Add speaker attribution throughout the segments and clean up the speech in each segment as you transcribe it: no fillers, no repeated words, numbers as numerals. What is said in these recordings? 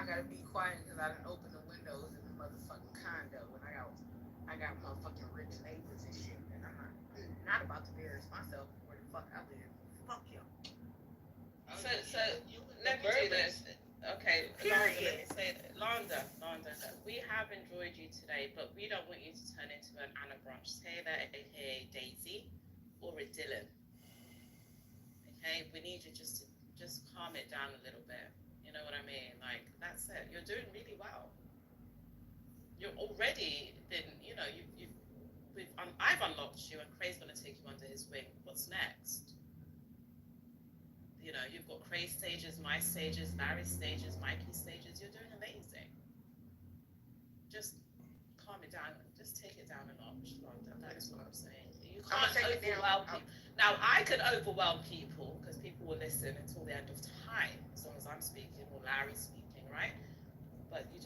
Speaker 1: I gotta be quiet because I done opened the windows in the motherfucking condo, and I got motherfucking rich neighbors and shit, and I'm not about to embarrass myself where the fuck I live. Fuck you.
Speaker 2: So let me do this. Okay, Londa, let me say that. Londa, we have enjoyed you today, but we don't want you to turn into an Anna Branch Taylor, aka Daisy, or a Dylan. Okay, we need you just calm it down a little bit. You know what I mean? Like, that's it. You're doing really well. You're already been, I've unlocked you, and Cray's going to take you under his wing. What's next? You've got Cray stages, my stages, Larry's stages, Mikey's stages. You're doing amazing. Just calm it down. Just take it down a notch, Londa. That is what I'm saying. You can't overwhelm people. Now, I could overwhelm people because people will listen until the end of time, as long as I'm speaking or Larry's speaking, right? But we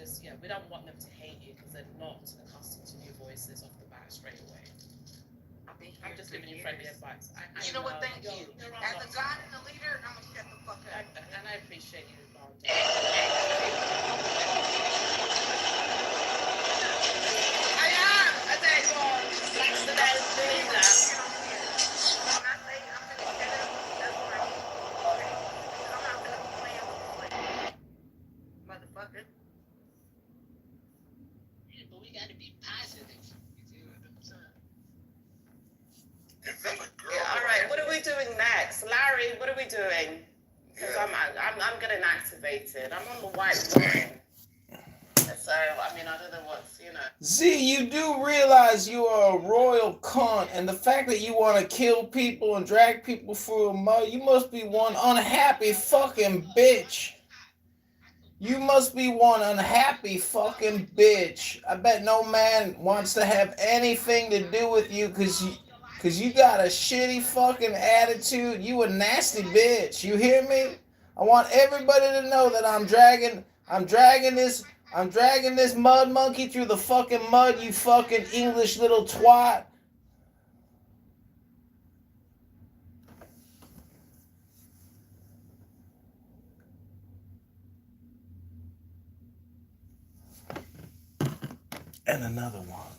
Speaker 2: don't want them to hate you because they're not accustomed to new voices off the bat straight away. I'm just giving you friendly advice.
Speaker 1: You know what? Thank you. As a guide and a leader, I'm gonna shut the fuck up.
Speaker 2: And I appreciate you, Londa. I am. I take on. That's the best leader.
Speaker 1: When I say I'm gonna shut up, that's what I mean. Okay? I'm not gonna be playing with you, motherfucker.
Speaker 3: Yeah, but we gotta be positive. You see what I'm saying?
Speaker 2: Yeah, all right. What are we doing next, Larry? What are we doing? Because I'm getting activated. I'm on the white line. So I don't know what's
Speaker 4: Z, you do realize you are a royal cunt, and the fact that you want to kill people and drag people through a mud, you must be one unhappy fucking bitch. You must be one unhappy fucking bitch. I bet no man wants to have anything to do with you because you got a shitty fucking attitude. You a nasty bitch. You hear me? I want everybody to know that I'm dragging this mud monkey through the fucking mud, you fucking English little twat. And another one.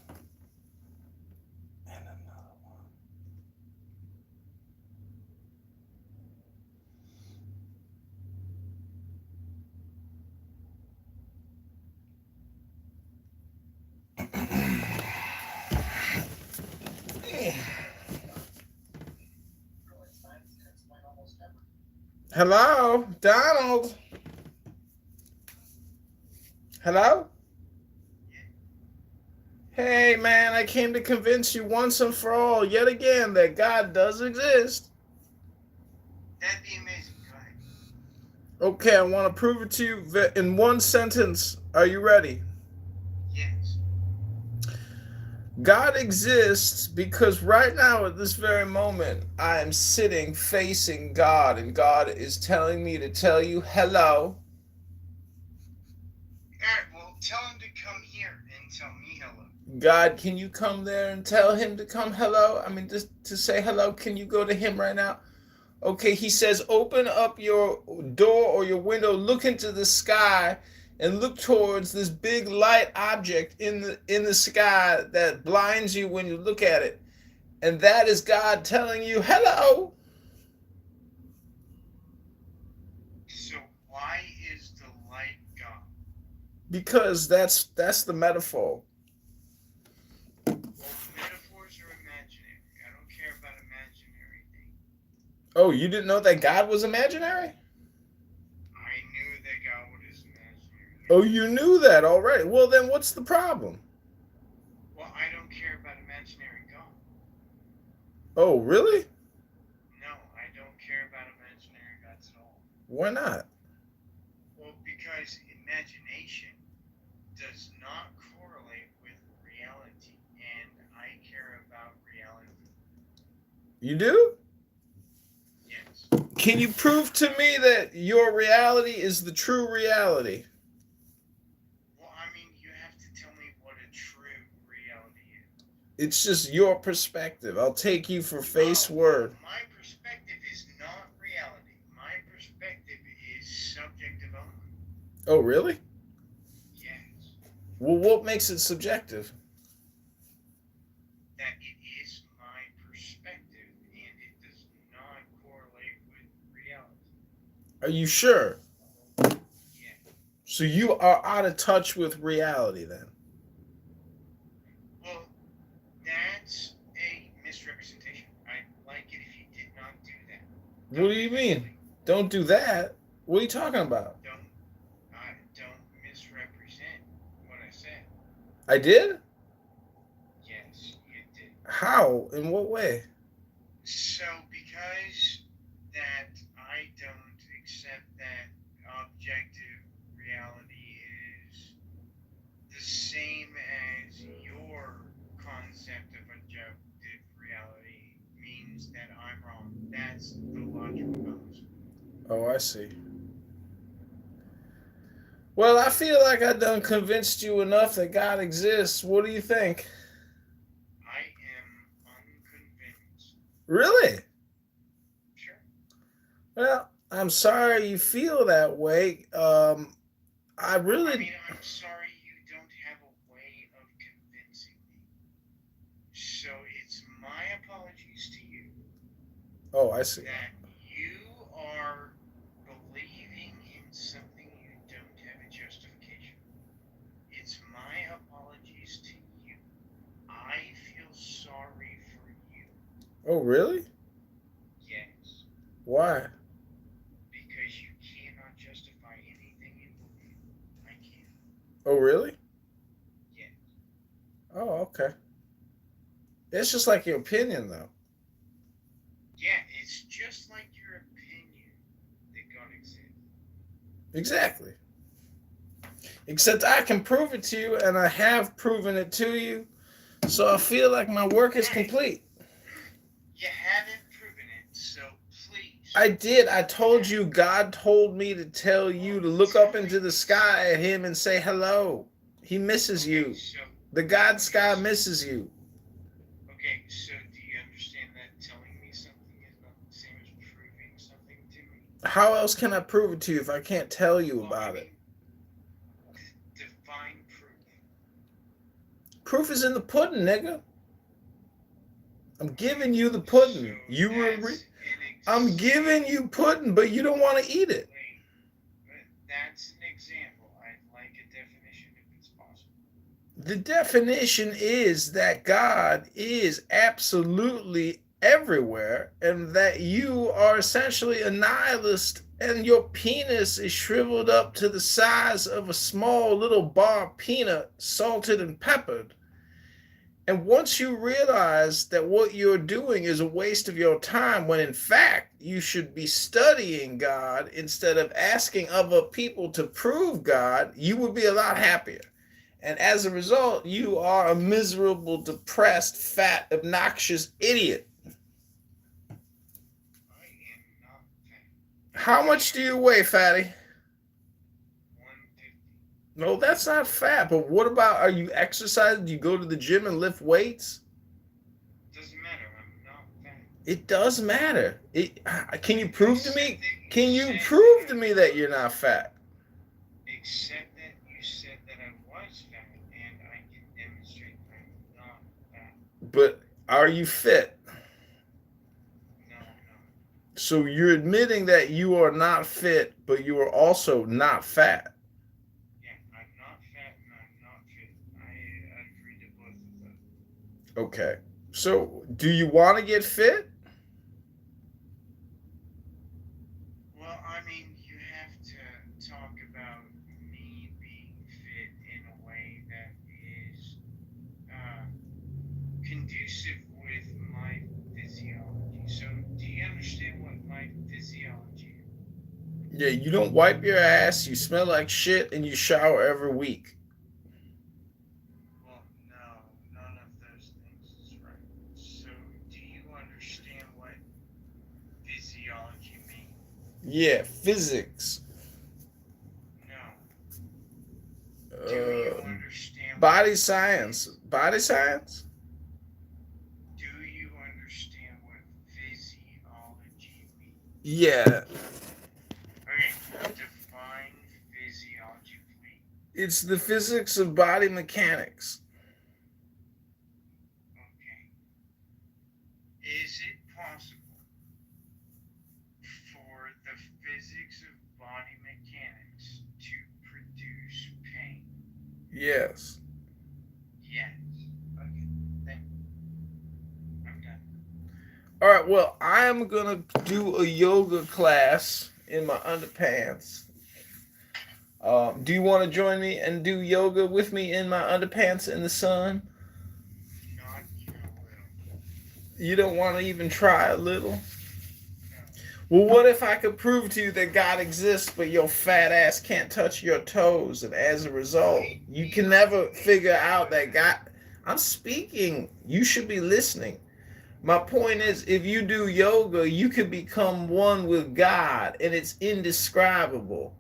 Speaker 4: And another one. Hello, Donald. Hello? Hey, man, I came to convince you once and for all, yet again, that God does exist.
Speaker 5: That'd be amazing. Go ahead.
Speaker 4: Okay, I want to prove it to you in one sentence. Are you ready?
Speaker 5: Yes.
Speaker 4: God exists because right now, at this very moment, I am sitting facing God, and God is telling me to tell you hello.
Speaker 5: Alright, well, tell him to come here and tell me hello.
Speaker 4: God, can you come there and tell him to come hello? Just to say hello, can you go to him right now? Okay, he says, open up your door or your window, look into the sky, and look towards this big light object in the sky that blinds you when you look at it. And that is God telling you, hello.
Speaker 5: So why is the light gone?
Speaker 4: Because that's the metaphor.
Speaker 5: Well, metaphors are imaginary. I don't care about imaginary things.
Speaker 4: Oh, you didn't know that God was imaginary?
Speaker 5: I knew that God was imaginary.
Speaker 4: Oh, you knew that already. Well, then what's the problem?
Speaker 5: Well, I don't care about imaginary God.
Speaker 4: Oh, really?
Speaker 5: No, I don't care about imaginary gods at all.
Speaker 4: Why not?
Speaker 5: Well, because imagination does not correlate with reality, and I care about reality.
Speaker 4: You do?
Speaker 5: Yes.
Speaker 4: Can you prove to me that your reality is the true reality?
Speaker 5: Well, you have to tell me what a true reality is.
Speaker 4: It's just your perspective. I'll take you for face word.
Speaker 5: My perspective is not reality. My perspective is subjective only.
Speaker 4: Oh, really? Well, what makes it subjective?
Speaker 5: That it is my perspective and it does not correlate with reality.
Speaker 4: Are you sure?
Speaker 5: Yeah.
Speaker 4: So you are out of touch with reality then?
Speaker 5: Well, that's a misrepresentation. I'd like it if you did not do that.
Speaker 4: What do you mean? Don't do that. What are you talking about?
Speaker 5: Don't misrepresent what I said.
Speaker 4: I did?
Speaker 5: Yes, you did.
Speaker 4: How? In what way?
Speaker 5: So, because that I don't accept that objective reality is the same as your concept of objective reality means that I'm wrong. That's the logical fallacy.
Speaker 4: Oh, I see. Well, I feel like I done convinced you enough that God exists. What do you think?
Speaker 5: I am unconvinced.
Speaker 4: Really?
Speaker 5: Sure.
Speaker 4: Well, I'm sorry you feel that way. I really.
Speaker 5: I mean, I'm sorry you don't have a way of convincing me. So it's my apologies to you
Speaker 4: Oh, I see.
Speaker 5: that you are believing in something you don't have a justification. It's my apologies to you. I feel sorry for you.
Speaker 4: Oh, really?
Speaker 5: Yes.
Speaker 4: Why?
Speaker 5: Because you cannot justify anything you believe. I can.
Speaker 4: Oh, really?
Speaker 5: Yes.
Speaker 4: Oh, okay. It's just like your opinion, though.
Speaker 5: Yeah, it's just like your opinion that God exists.
Speaker 4: Exactly. Except I can prove it to you, and I have proven it to you. So I feel like my work is complete.
Speaker 5: You haven't proven it, so please.
Speaker 4: I did. I told you God told me to tell you to look up into the sky at him and say hello. He misses you. The God sky misses you.
Speaker 5: Okay, so do you understand that telling me something is not the same as proving something to me?
Speaker 4: How else can I prove it to you if I can't tell you about it?
Speaker 5: Define proof.
Speaker 4: Proof is in the pudding, nigga. I'm giving you the pudding. I'm giving you pudding, but you don't want to eat it.
Speaker 5: That's an example. I'd like a definition if it's possible.
Speaker 4: The definition is that God is absolutely everywhere and that you are essentially a nihilist and your penis is shriveled up to the size of a small little bar peanut, salted and peppered. And once you realize that what you're doing is a waste of your time, when in fact you should be studying God instead of asking other people to prove God, you would be a lot happier. And as a result, you are a miserable, depressed, fat, obnoxious idiot.
Speaker 5: I am not fat.
Speaker 4: How much do you weigh, fatty?
Speaker 5: 150.
Speaker 4: No, that's not fat. But what about, are you exercising? Do you go to the gym and lift weights?
Speaker 5: Doesn't matter. I'm not fat.
Speaker 4: It does matter. Can you prove to me? Can you prove to me that you're not fat?
Speaker 5: Except that you said that I was fat, and I can demonstrate I'm not fat.
Speaker 4: But are you fit?
Speaker 5: No, I'm not.
Speaker 4: So you're admitting that you are not fit, but you are also not fat.
Speaker 5: Yeah, I'm not fat and I'm not fit. I agree to both of those.
Speaker 4: Okay. So do you want to get fit?
Speaker 5: Well, I mean, you have to talk about me being fit in a way that is conducive with my physiology. So, do you understand what my physiology is?
Speaker 4: Yeah, you don't wipe your ass, you smell like shit, and you shower every week.
Speaker 5: Well, no, none of those things is right. So, do you understand what physiology means?
Speaker 4: Yeah, physics.
Speaker 5: No. Do you understand
Speaker 4: Body science. Body science?
Speaker 5: Do you understand what physiology means?
Speaker 4: Yeah.
Speaker 5: Okay, define physiology, please.
Speaker 4: It's the physics of body mechanics.
Speaker 5: Okay. Is it possible for the physics of body mechanics to produce pain?
Speaker 4: Yes.
Speaker 5: Yes. Okay. Thank you. I'm done.
Speaker 4: All right, well, I am going to do a yoga class in my underpants. Do you want to join me and do yoga with me in my underpants in the sun?
Speaker 5: Not even a little.
Speaker 4: You don't want to even try a little?
Speaker 5: No.
Speaker 4: Well, what if I could prove to you that God exists, but your fat ass can't touch your toes, and as a result, you can never figure out that God... I'm speaking. You should be listening. My point is, if you do yoga, you can become one with God, and it's indescribable.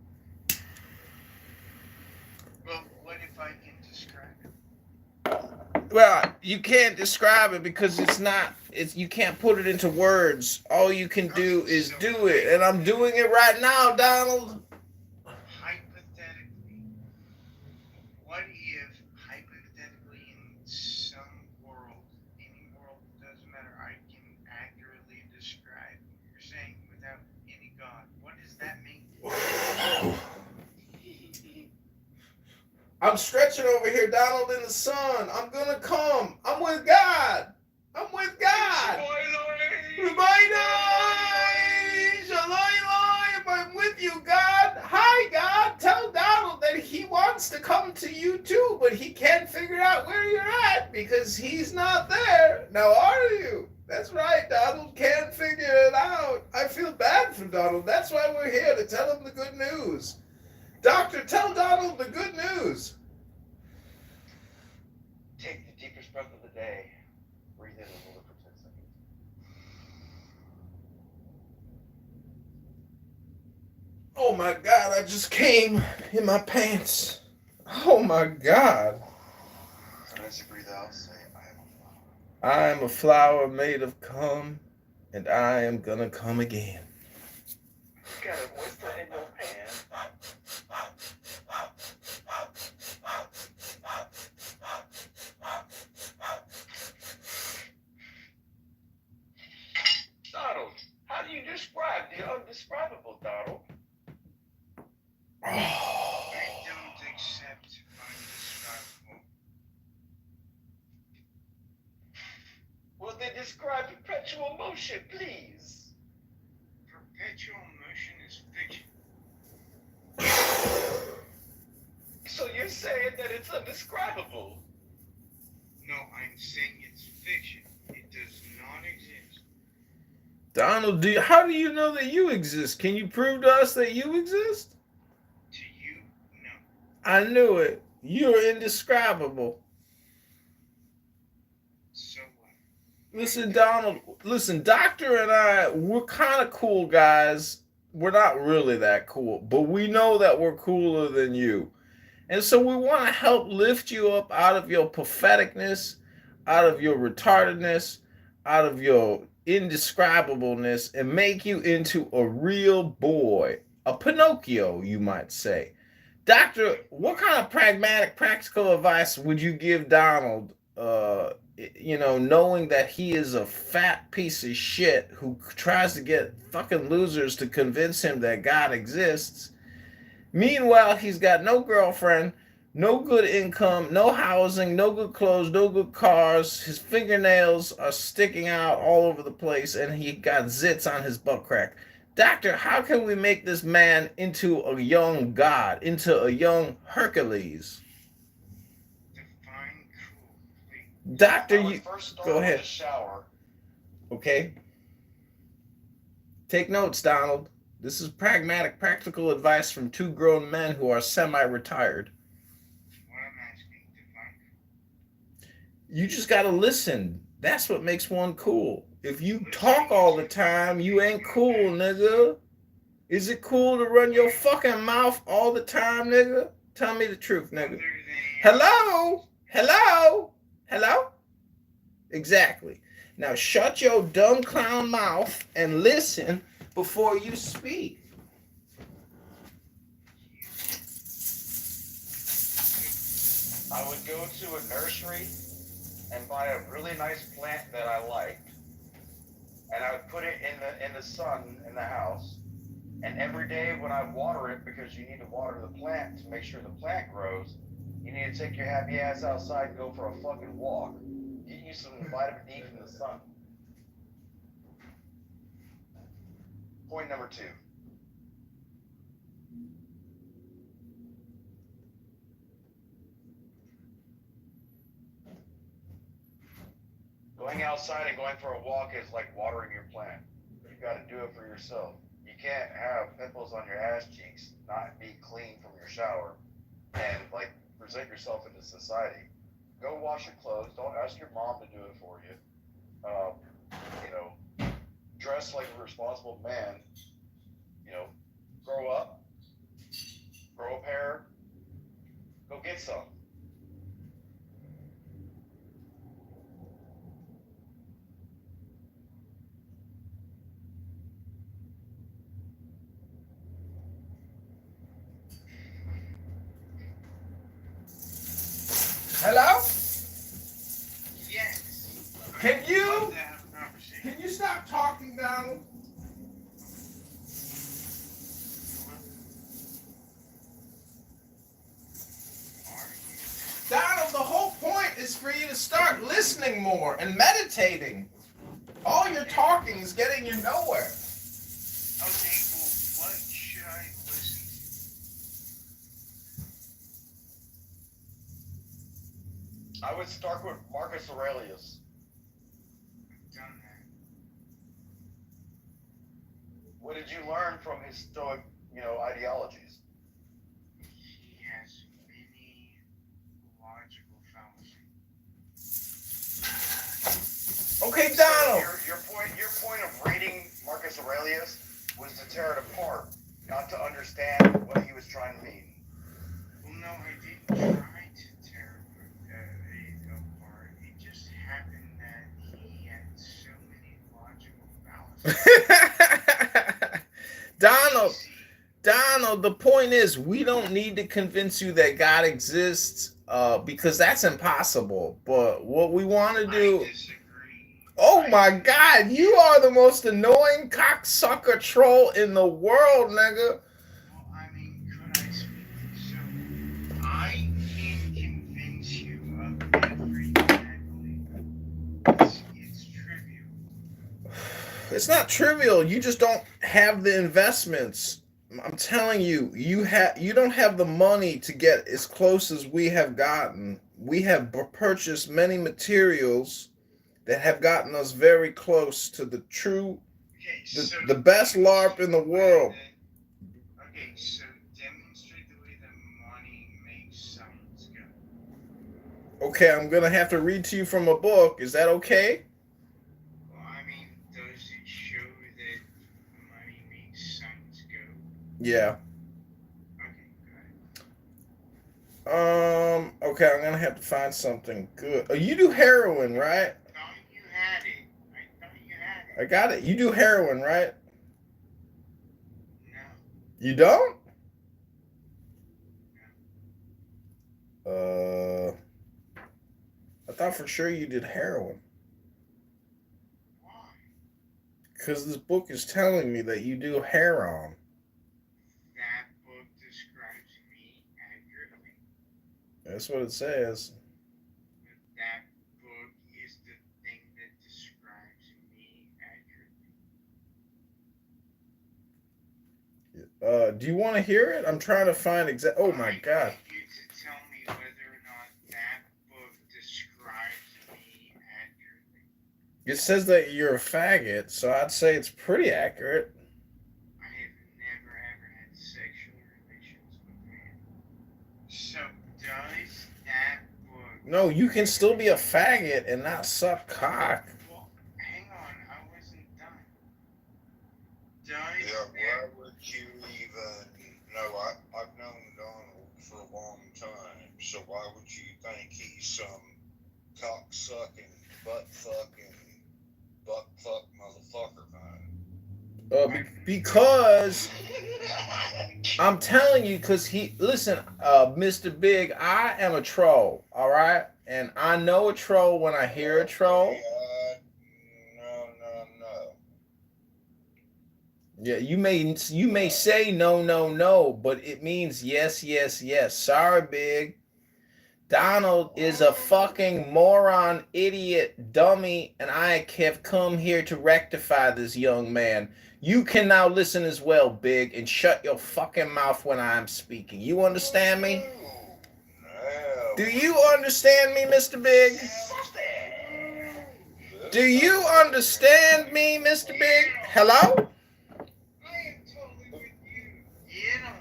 Speaker 5: Well, what if I can describe it?
Speaker 4: Well, you can't describe it because it's not. You can't put it into words. All you can do is do it, and I'm doing it right now, Donald.
Speaker 5: Hypothetically, what if, hypothetically, in some world, any world, doesn't matter, I can accurately describe what you're saying without any God? What does that mean?
Speaker 4: I'm stretching over here, Donald, in the sun. I'm gonna come. I'm with God. I'm with God. I'm with you, God. Hi, God. Tell Donald that he wants to come to you too, but he can't figure out where you're at because he's not there. Now, are you? That's right. Donald can't figure it out. I feel bad for Donald. That's why we're here, to tell him the good news. Doctor, tell Donald the good news.
Speaker 6: Take the deepest breath of the day. Breathe in and hold it for 10 seconds.
Speaker 4: Oh my God, I just came in my pants. Oh my God.
Speaker 6: And as you breathe out, say, I am a flower.
Speaker 4: I am a flower made of cum, and I am gonna come again.
Speaker 6: You got a oyster in your pants. Donald, how do you describe the undescribable, Donald?
Speaker 5: I don't accept undescribable.
Speaker 6: Well, then describe perpetual motion, please.
Speaker 5: Perpetual motion is fiction.
Speaker 6: So you're saying that it's undescribable?
Speaker 5: No, I'm saying it's fiction. It does not exist.
Speaker 4: Donald, how do you know that you exist? Can you prove to us that you exist?
Speaker 5: To you, no.
Speaker 4: I knew it. You're indescribable.
Speaker 5: So what?
Speaker 4: Listen, Donald, Doctor and I, we're kind of cool guys. We're not really that cool, but we know that we're cooler than you. And so we want to help lift you up out of your patheticness, out of your retardedness, out of your indescribableness, and make you into a real boy. A Pinocchio, you might say. Doctor, what kind of pragmatic, practical advice would you give Donald, knowing that he is a fat piece of shit who tries to get fucking losers to convince him that God exists? Meanwhile, he's got no girlfriend, no good income, no housing, no good clothes, no good cars. His fingernails are sticking out all over the place, and he got zits on his butt crack. Doctor, how can we make this man into a young god, into a young Hercules?
Speaker 5: Define cool, please.
Speaker 4: Doctor,
Speaker 6: I would
Speaker 4: you
Speaker 6: first start
Speaker 4: go
Speaker 6: with
Speaker 4: ahead.
Speaker 6: a shower.
Speaker 4: Okay. Take notes, Donald. This is pragmatic, practical advice from two grown men who are semi-retired.
Speaker 5: What I'm asking, define cool.
Speaker 4: You just gotta listen. That's what makes one cool. If you talk all the time, you ain't cool, nigga. Is it cool to run your fucking mouth all the time, nigga? Tell me the truth, nigga.
Speaker 5: Other than
Speaker 4: Hello? Hello? Hello? Exactly. Now shut your dumb clown mouth and listen before you speak.
Speaker 6: go to a nursery and buy a really nice plant that I liked, and I would put it in the sun in the house. And every day when I water it, because you need to water the plant to make sure the plant grows, you need to take your happy ass outside and go for a fucking walk. Get you some vitamin D from the sun. Point number 2. Going outside and going for a walk is like watering your plant. You got to do it for yourself. You can't have pimples on your ass cheeks, not be clean from your shower, and like present yourself into society. Go wash your clothes. Don't ask your mom to do it for you. You know, dress like a responsible man. You know, grow up, grow a pair, go get some.
Speaker 4: Hello?
Speaker 5: Yes.
Speaker 4: Can
Speaker 5: I'd
Speaker 4: you-
Speaker 5: love to have a conversation.
Speaker 4: Can you stop talking, Donald? Donald, the whole point is for you to start listening more and meditating. All your talking is getting you nowhere.
Speaker 5: Okay, well, what should I listen
Speaker 6: I would start with Marcus Aurelius.
Speaker 5: to? I've done that.
Speaker 6: What did you learn from his Stoic, ideologies?
Speaker 5: He has many logical fallacies.
Speaker 4: Okay, Donald.
Speaker 6: Your point of reading Marcus Aurelius was to tear it apart, not to understand what he was trying to mean.
Speaker 5: Well, no, I didn't try to tear it apart. It just happened that he had so many logical fallacies.
Speaker 4: Donald, the point is we don't need to convince you that God exists because that's impossible. But what we want to do...
Speaker 5: I disagree.
Speaker 4: Oh my God, you are the most annoying cocksucker troll in the world, nigga.
Speaker 5: Well, I mean, could I speak? So, I can convince you of everything I believe. It's trivial.
Speaker 4: It's not trivial. You just don't have the investments. I'm telling you, you don't have the money to get as close as we have gotten. We have purchased many materials that have gotten us very close to the true,
Speaker 5: Okay,
Speaker 4: the best LARP in the world.
Speaker 5: Okay, so demonstrate the way that money makes science go.
Speaker 4: Okay, I'm gonna have to read to you from a book. Is that okay?
Speaker 5: Well, I mean, does it show that money makes science go?
Speaker 4: Yeah.
Speaker 5: Okay, got it.
Speaker 4: Okay, I'm gonna have to find something good. Oh, you do heroin, right?
Speaker 5: I thought you had it. I thought you had
Speaker 4: I
Speaker 5: it.
Speaker 4: got it. You do heroin, right?
Speaker 5: No.
Speaker 4: You don't? I thought for sure you did heroin.
Speaker 5: Why?
Speaker 4: Because this book is telling me that you do heroin.
Speaker 5: That book describes me accurately.
Speaker 4: That's what it says.
Speaker 5: But that book is the thing that describes me accurately.
Speaker 4: Do you want to hear it? I'm trying to find exact. Oh my God.
Speaker 5: I'd like you to tell me whether or not that book describes me accurately.
Speaker 4: It says that you're a faggot, so I'd say it's pretty accurate.
Speaker 5: I have never ever had sexual relations with men. So does that book...
Speaker 4: No, you can still be a faggot and not suck cock.
Speaker 5: Well, hang on, I wasn't done. Does
Speaker 7: Yeah, why would you even... No, I've known Donald for a long time, so why would you think he's some cock-sucking, butt-fucking, butt-fuck motherfucker, man?
Speaker 4: Because I'm telling you, because listen, Mr. Big, I am a troll, all right? And I know a troll when I hear a troll.
Speaker 7: No.
Speaker 4: Yeah, you may say no, but it means yes. Sorry, Big. Donald is a fucking moron, idiot, dummy, and I have come here to rectify this young man. You can now listen as well, Big, and shut your fucking mouth when I'm speaking. You understand me?
Speaker 7: No.
Speaker 4: Do you understand me, Mr. Big? Do you understand me, Mr. Big? Hello?
Speaker 5: I am totally with you. Yeah.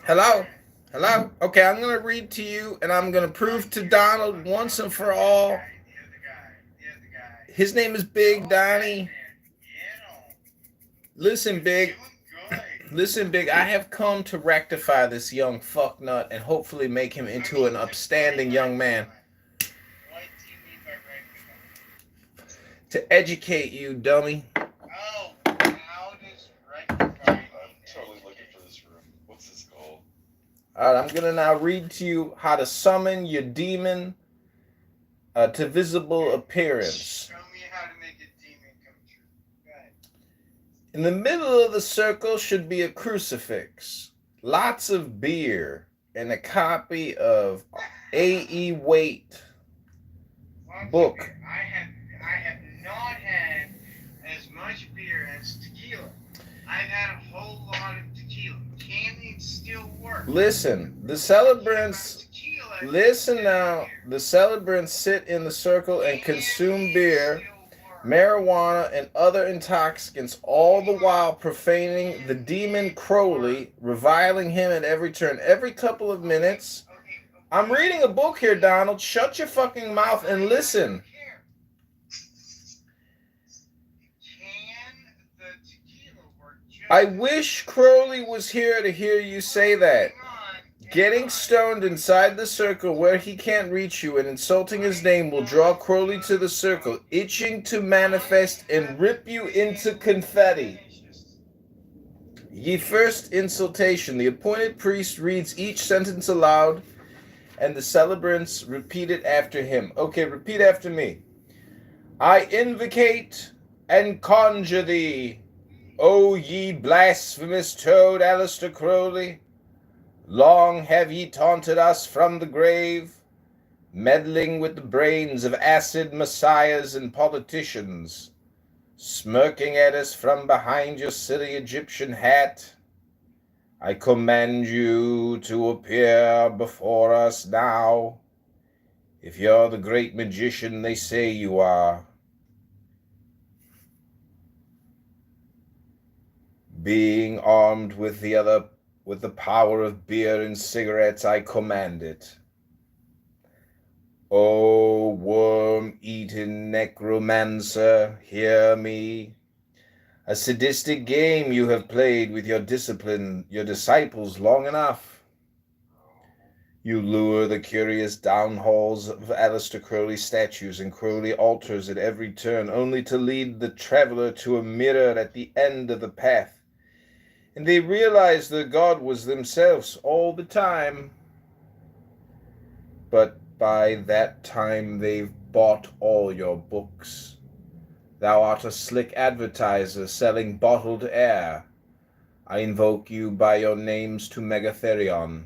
Speaker 4: Hello? Hello? Okay, I'm going to read to you, and I'm going to prove to Donald once and for all.
Speaker 5: The other guy.
Speaker 4: His name is Big Donnie. Listen, Big. Listen, Big, I have come to rectify this young fucknut and hopefully make him into an upstanding young man.
Speaker 5: What do you mean by rectify?
Speaker 4: To educate you, dummy.
Speaker 5: Oh, how does rectify?
Speaker 6: I'm totally looking for this room. What's this called?
Speaker 4: All right, I'm going to now read to you how to summon your demon to visible appearance.
Speaker 5: Show me how to make a demon come true. Go ahead.
Speaker 4: In the middle of the circle should be a crucifix, lots of beer, and a copy of A.E. Waite book.
Speaker 5: I have not had as much beer as tequila. I've had a whole lot of tequila. Can it still work?
Speaker 4: Listen, the celebrants. Listen now. The celebrants sit in the circle and consume beer, marijuana, and other intoxicants, all the while profaning the demon Crowley, reviling him at every turn. Every couple of minutes. I'm reading a book here, Donald. Shut your fucking mouth and listen. I wish Crowley was here to hear you say that. Getting stoned inside the circle where he can't reach you and insulting his name will draw Crowley to the circle, itching to manifest and rip you into confetti. Ye first insultation. The appointed priest reads each sentence aloud, and the celebrants repeat it after him. Okay, repeat after me. I invocate and conjure thee, O ye blasphemous toad, Aleister Crowley. Long have ye taunted us from the grave, meddling with the brains of acid messiahs and politicians, smirking at us from behind your silly Egyptian hat. I command you to appear before us now, if you're the great magician they say you are. Being armed with the power of beer and cigarettes, I command it. O worm-eaten necromancer, hear me. A sadistic game you have played with your disciples long enough. You lure the curious downhalls of Aleister Crowley statues and Crowley altars at every turn, only to lead the traveler to a mirror at the end of the path. And they realized their God was themselves all the time. But by that time they've bought all your books. Thou art a slick advertiser selling bottled air. I invoke you by your names to Megatherion,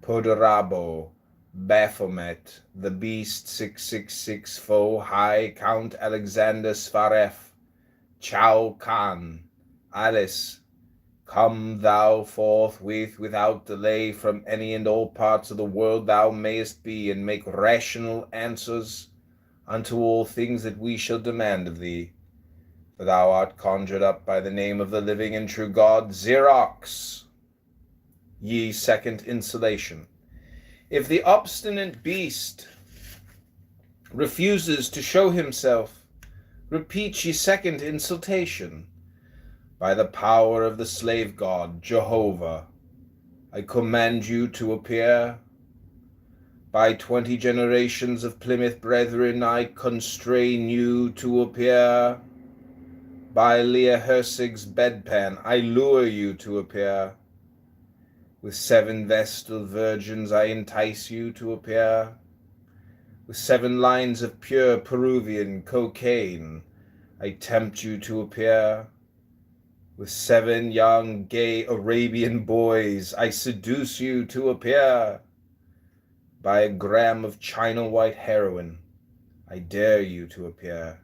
Speaker 4: Podorabo, Baphomet, the Beast 666 foe, High Count Alexander Svaref, Chao Khan, Alice. Come thou forthwith without delay from any and all parts of the world thou mayest be, and make rational answers unto all things that we shall demand of thee. For thou art conjured up by the name of the living and true God, Xerox. Ye second insulation. If the obstinate beast refuses to show himself, repeat ye second insultation. By the power of the slave god, Jehovah, I command you to appear. By 20 generations of Plymouth brethren, I constrain you to appear. By Leah Hersig's bedpan, I lure you to appear. With 7 Vestal virgins I entice you to appear. With 7 lines of pure Peruvian cocaine I tempt you to appear. With 7 young gay Arabian boys I seduce you to appear. By a gram of China white heroin I dare you to appear.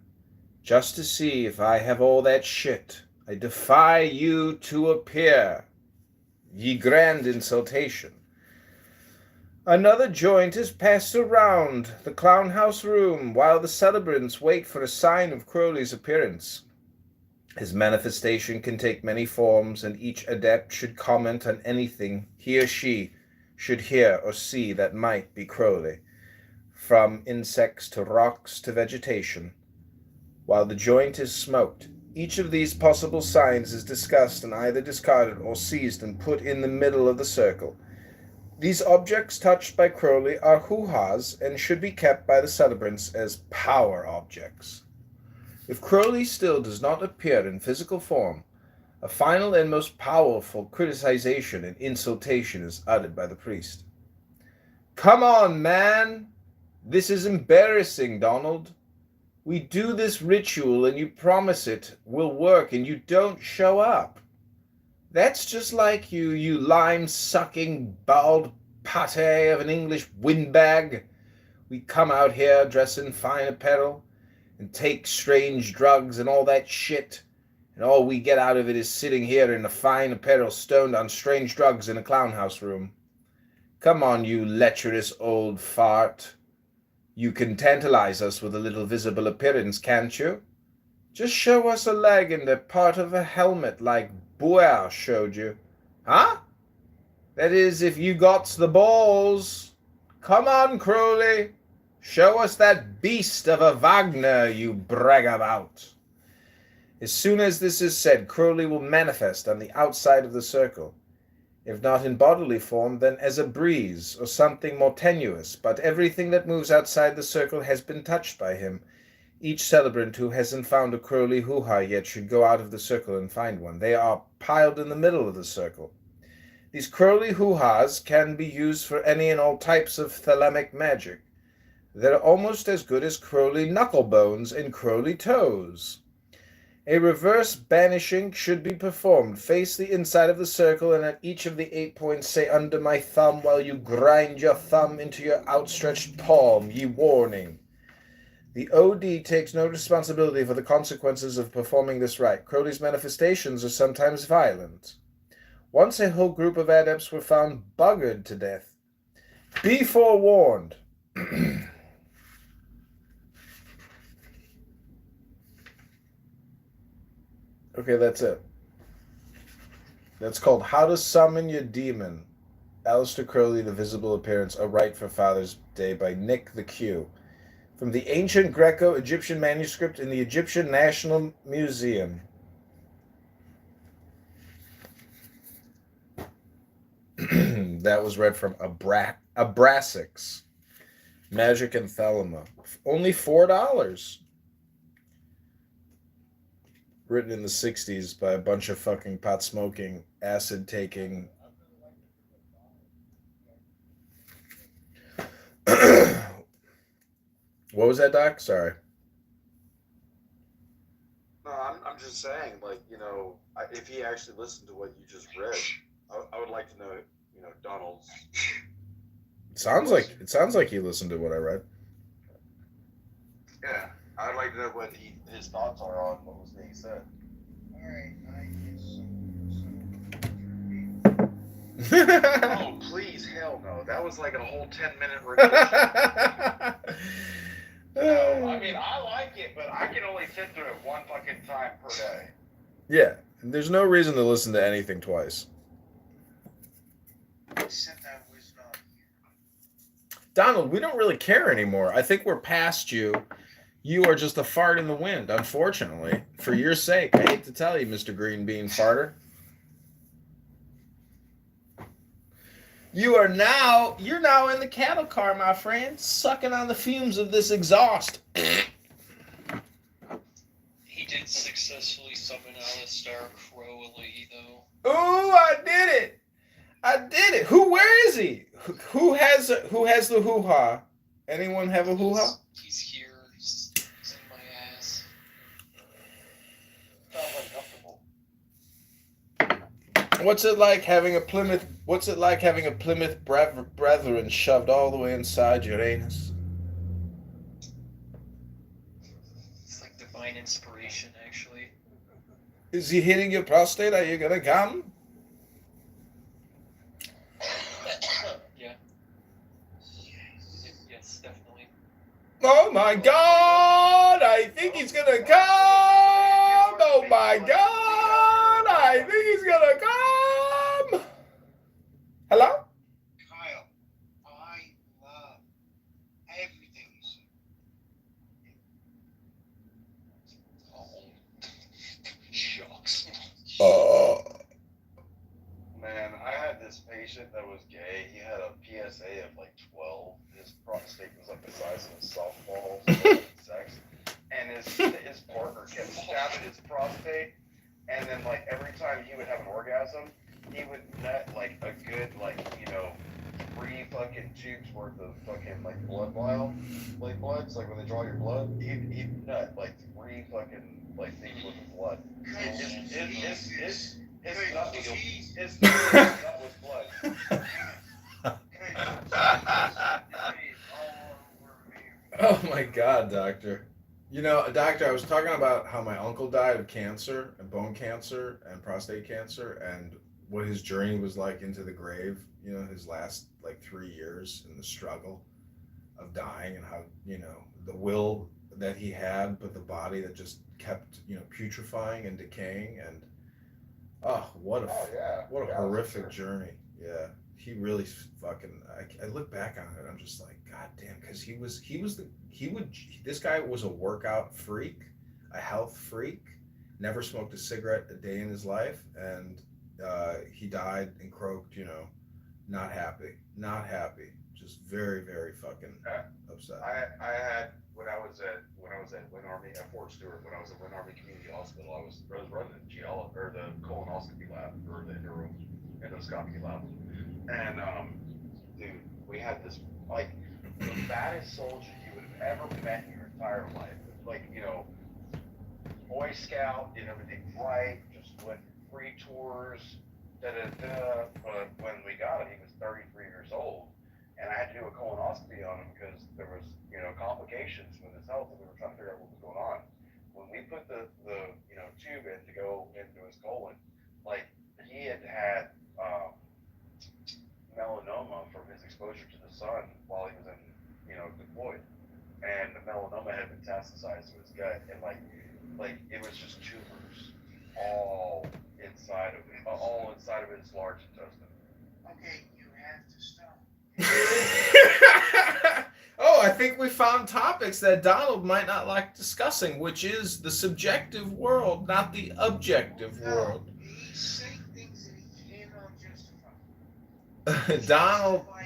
Speaker 4: Just to see if I have all that shit, I defy you to appear. Ye grand insultation. Another joint is passed around the clown house room while the celebrants wait for a sign of Crowley's appearance. His manifestation can take many forms, and each adept should comment on anything he or she should hear or see that might be Crowley, from insects to rocks to vegetation. While the joint is smoked, each of these possible signs is discussed and either discarded or seized and put in the middle of the circle. These objects touched by Crowley are hoo-has and should be kept by the celebrants as power objects. If Crowley still does not appear in physical form, a final and most powerful criticization and insultation is uttered by the priest. Come on, man! This is embarrassing, Donald. We do this ritual and you promise it will work and you don't show up. That's just like you lime-sucking bald pate of an English windbag. We come out here dressed in fine apparel and take strange drugs and all that shit, and all we get out of it is sitting here in a fine apparel stoned on strange drugs in a clown house room. Come on, you lecherous old fart. You can tantalize us with a little visible appearance, can't you? Just show us a leg and a part of a helmet like Boer showed you. Huh? That is, if you got the balls. Come on, Crowley. Show us that beast of a Wagner you brag about. As soon as this is said, Crowley will manifest on the outside of the circle. If not in bodily form, then as a breeze or something more tenuous, but everything that moves outside the circle has been touched by him. Each celebrant who hasn't found a Crowley hoo-ha yet should go out of the circle and find one. They are piled in the middle of the circle. These Crowley hoo-has can be used for any and all types of thelemic magic. They're almost as good as Crowley knucklebones and Crowley toes. A reverse banishing should be performed. Face the inside of the circle and at each of the 8 points say, "Under my thumb," while you grind your thumb into your outstretched palm, ye warning. The OD takes no responsibility for the consequences of performing this rite. Crowley's manifestations are sometimes violent. Once a whole group of adepts were found buggered to death. Be forewarned. Okay, that's it. That's called How to Summon Your Demon. Aleister Crowley, The Visible Appearance, A Rite for Father's Day by Nick the Q. From the ancient Greco-Egyptian manuscript in the Egyptian National Museum. That was read from Abraxas. Magic and Thelema. Only $4. Written in the 60s by a bunch of fucking pot-smoking, acid-taking... What was that, Doc? Sorry.
Speaker 6: No, I'm just saying, like, you know, if he actually listened to what you just read, I would like to know, you know, Donald's...
Speaker 4: It sounds like he listened to what I read.
Speaker 6: Yeah, I'd like to know what his thoughts are on what was being said.
Speaker 7: Alright, I
Speaker 6: Oh, please, hell no. That was like a whole 10-minute rendition. No, I mean, I like it, but I can only sit through it one fucking time per day.
Speaker 4: Yeah, there's no reason to listen to anything twice.
Speaker 7: said that was not you.
Speaker 4: Donald, we don't really care anymore. I think we're past you. You are just a fart in the wind, unfortunately. For your sake, I hate to tell you, Mr. Green Bean Farter. You're now in the cattle car, my friend, sucking on the fumes of this exhaust.
Speaker 3: He did successfully summon Aleister Crowley, though.
Speaker 4: Ooh, I did it! I did Where is he? Who has the hoo-ha? Anyone have a hoo-ha?
Speaker 3: He's here. He's in my ass.
Speaker 6: Sounds uncomfortable.
Speaker 4: What's it like having a Plymouth Brethren shoved all the way inside your anus?
Speaker 3: It's like divine inspiration, actually.
Speaker 4: Is he hitting your prostate? Are you gonna come?
Speaker 3: Yeah. Yes, definitely.
Speaker 4: Oh my God! I think he's gonna come! Oh my God! I think he's gonna come! Hello?
Speaker 7: Kyle, I love everything you said.
Speaker 3: Oh. Shucks.
Speaker 6: Man, I had this patient that was gay. He had a PSA of like 12. His prostate was like the size of a softball. Sex, and his partner kept stabbing his prostate, and then like every time he would have an orgasm, he would nut like a good 3 fucking tubes worth of fucking like blood bloods, like when they draw your blood, he'd nut like 3 fucking like things worth of blood. His nut was blood.
Speaker 4: Oh my God, doctor. You know, doctor, I was talking about how my uncle died of cancer, and bone cancer, and prostate cancer, and what his journey was like into the grave. You know, his last like 3 years in the struggle of dying, and how, you know, the will that he had, but the body that just kept, you know, putrefying and decaying. And what a horrific journey. Yeah, he really fucking. I look back on it, I'm just like, God damn, because this guy was a workout freak, a health freak, never smoked a cigarette a day in his life, and he died and croaked, you know, not happy, just very, very fucking upset.
Speaker 6: I had when I was at Win Army at Fort Stewart, when I was at Win Army Community Hospital, I was running the or the colonoscopy lab, or the endoscopy lab, and dude, we had this like the baddest soldier you would have ever met in your entire life, like, you know, Boy Scout, did everything right, just went free tours, But when we got him, he was 33 years old, and I had to do a colonoscopy on him because there was, you know, complications with his health, and we were trying to figure out what was going on. When we put the tube in to go into his colon, like, he had melanoma from his exposure to the sun while he was in, deployed, and the melanoma had metastasized to his gut, and like it was just tumors all inside of his large intestine.
Speaker 7: Okay, you have to stop.
Speaker 4: Oh, I think we found topics that Donald might not like discussing, which is the subjective world, not the objective world.
Speaker 7: He's saying things that he cannot justify.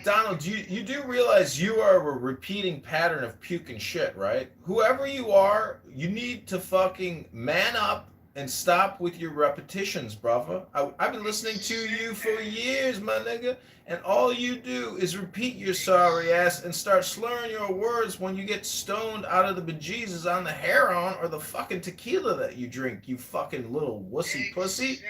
Speaker 4: Donald, you do realize you are a repeating pattern of puke and shit, right? Whoever you are, you need to fucking man up and stop with your repetitions, brother. I've been listening to you for years, my nigga, and all you do is repeat your sorry ass and start slurring your words when you get stoned out of the bejesus on the heroin or the fucking tequila that you drink, you fucking little wussy pussy.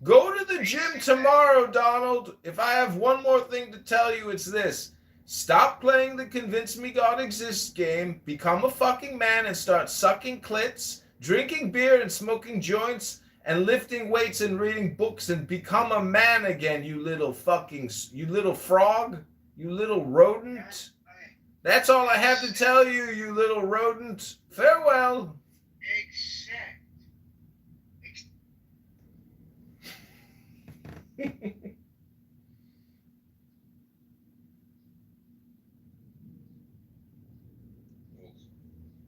Speaker 4: Go to the gym tomorrow, Donald. If I have one more thing to tell you, it's this. Stop playing the convince me God exists game, become a fucking man and start sucking clits, drinking beer and smoking joints, and lifting weights and reading books, and become a man again, you little frog, you little rodent. That's all I have to tell you, you little rodent. Farewell.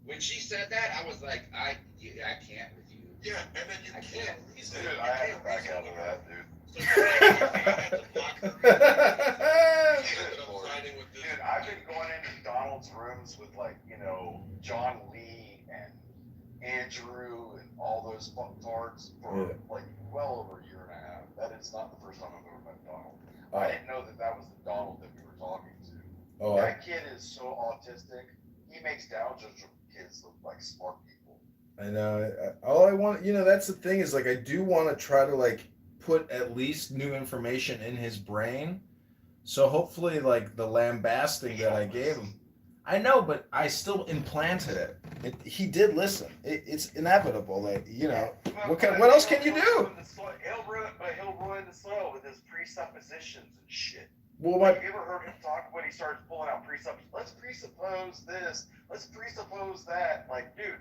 Speaker 8: When she said that, I was like, I can't with you.
Speaker 7: Yeah, and then you can't reason.
Speaker 6: Dude, I had to back out of that, dude.
Speaker 7: So you had to block her.
Speaker 6: Dude, I've been going into Donald's rooms with, like, John Lee and Andrew and all those fucktards for like well over a year and a half. That is not the first time I've ever met Donald.
Speaker 4: Oh.
Speaker 6: I didn't know that was the Donald that we were talking to.
Speaker 4: Oh,
Speaker 6: that kid is so autistic. He makes Down syndrome kids look like smart people.
Speaker 4: I know. All I want, that's the thing is like I do want to try to like put at least new information in his brain. So hopefully, like the lambasting that I gave him, I know, but I still implanted it. He did listen. It's inevitable. Like what else can you do?
Speaker 6: He'll ruin the soil with his presuppositions and shit.
Speaker 4: Well,
Speaker 6: you ever heard him talk when he starts pulling out presuppositions? Let's presuppose this. Let's presuppose that. Dude,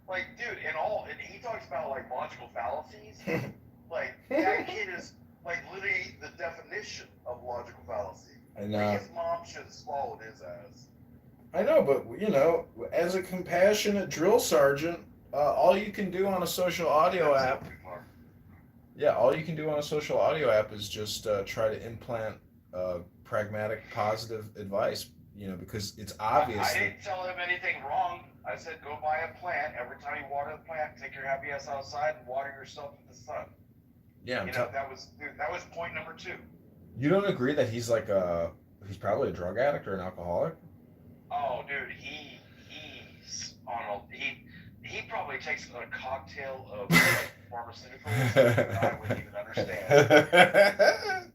Speaker 6: and he talks about like logical fallacies. Like that kid is like literally the definition of logical fallacy.
Speaker 4: I know.
Speaker 6: His mom should have swallowed his ass.
Speaker 4: I know, but as a compassionate drill sergeant, all you can do on a social audio app. Yeah, all you can do on a social audio app is just try to implant pragmatic, positive advice. Because it's obvious.
Speaker 6: I didn't tell him anything wrong. I said go buy a plant. Every time you water the plant, take your happy ass outside and water yourself in the sun.
Speaker 4: Yeah,
Speaker 6: that was point number 2.
Speaker 4: You don't agree that he's like he's probably a drug addict or an alcoholic?
Speaker 6: Oh, dude, he's on he probably takes a cocktail of pharmaceuticals that I wouldn't even understand.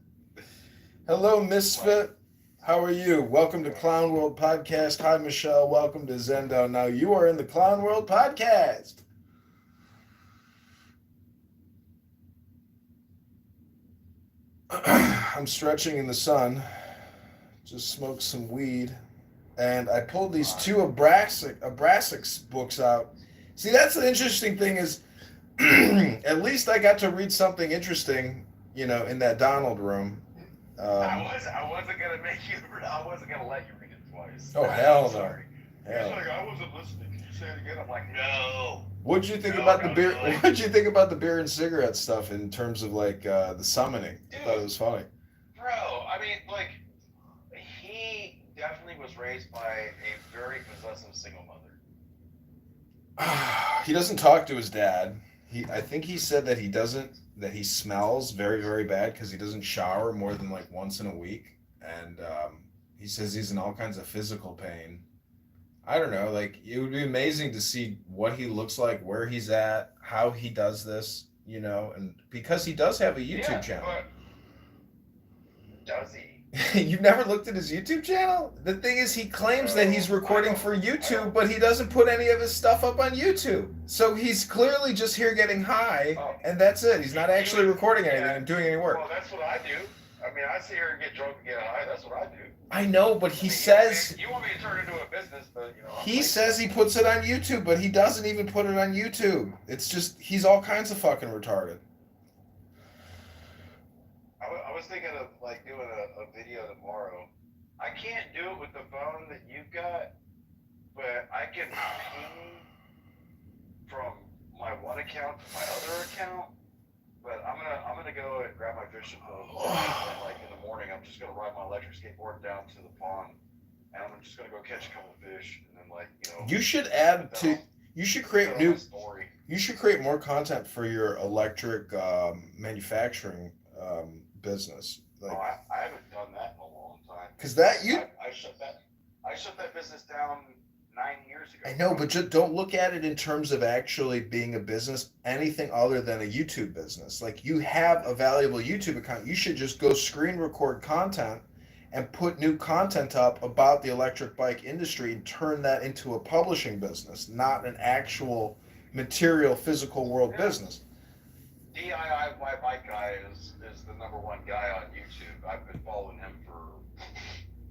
Speaker 4: Hello, Misfit. How are you? Welcome to Clown World Podcast. Hi, Michelle. Welcome to Zendo. Now you are in the Clown World Podcast. I'm stretching in the sun. Just smoked some weed. And I pulled these 2 Abrasics books out. See, that's the interesting thing is at least I got to read something interesting, in that Donald room.
Speaker 6: I wasn't gonna let you read it twice.
Speaker 4: Oh, hell no.
Speaker 6: Sorry.
Speaker 4: Hell.
Speaker 6: He's like, I wasn't listening. Can you say it again? I'm like, no.
Speaker 4: What'd you think about the beer? What'd you think about the beer and cigarette stuff in terms of like the summoning?
Speaker 6: Dude,
Speaker 4: I thought it was funny.
Speaker 6: Bro, I mean, like, he definitely was raised by a very possessive single mother.
Speaker 4: He doesn't talk to his dad. I think he said that that he smells very, very bad because he doesn't shower more than like once in a week. And he says he's in all kinds of physical pain. I don't know, like it would be amazing to see what he looks like, where he's at, how he does this, and because he does have a YouTube channel.
Speaker 6: But does he?
Speaker 4: You've never looked at his YouTube channel? The thing is, he claims that he's recording for YouTube, but he doesn't put any of his stuff up on YouTube. So he's clearly just here getting high, and that's it. He's not actually recording anything and doing any work.
Speaker 6: Well, that's what I do. I mean, I sit here and get drunk and get high. That's what I do.
Speaker 4: I know, but he says...
Speaker 6: You want me to turn it into a business, but,
Speaker 4: He says he puts it on YouTube, but he doesn't even put it on YouTube. It's just, he's all kinds of fucking retarded.
Speaker 6: I was thinking of like doing a video tomorrow. I can't do it with the phone that you've got, but I can ping from my one account to my other account. But I'm gonna go and grab my fishing pole, and like in the morning I'm just gonna ride my electric skateboard down to the pond, and I'm just gonna go catch a couple fish, and then
Speaker 4: You should add to. You should create new. You should create more content for your electric manufacturing business. Like,
Speaker 6: I haven't done that in a long time.
Speaker 4: Because that you.
Speaker 6: I shut that business down 9 years ago.
Speaker 4: I know, but just don't look at it in terms of actually being a business, anything other than a YouTube business. Like, you have a valuable YouTube account. You should just go screen record content and put new content up about the electric bike industry and turn that into a publishing business, not an actual material physical world business.
Speaker 6: DIY Bike Guy is the #1 guy on YouTube. I've been following him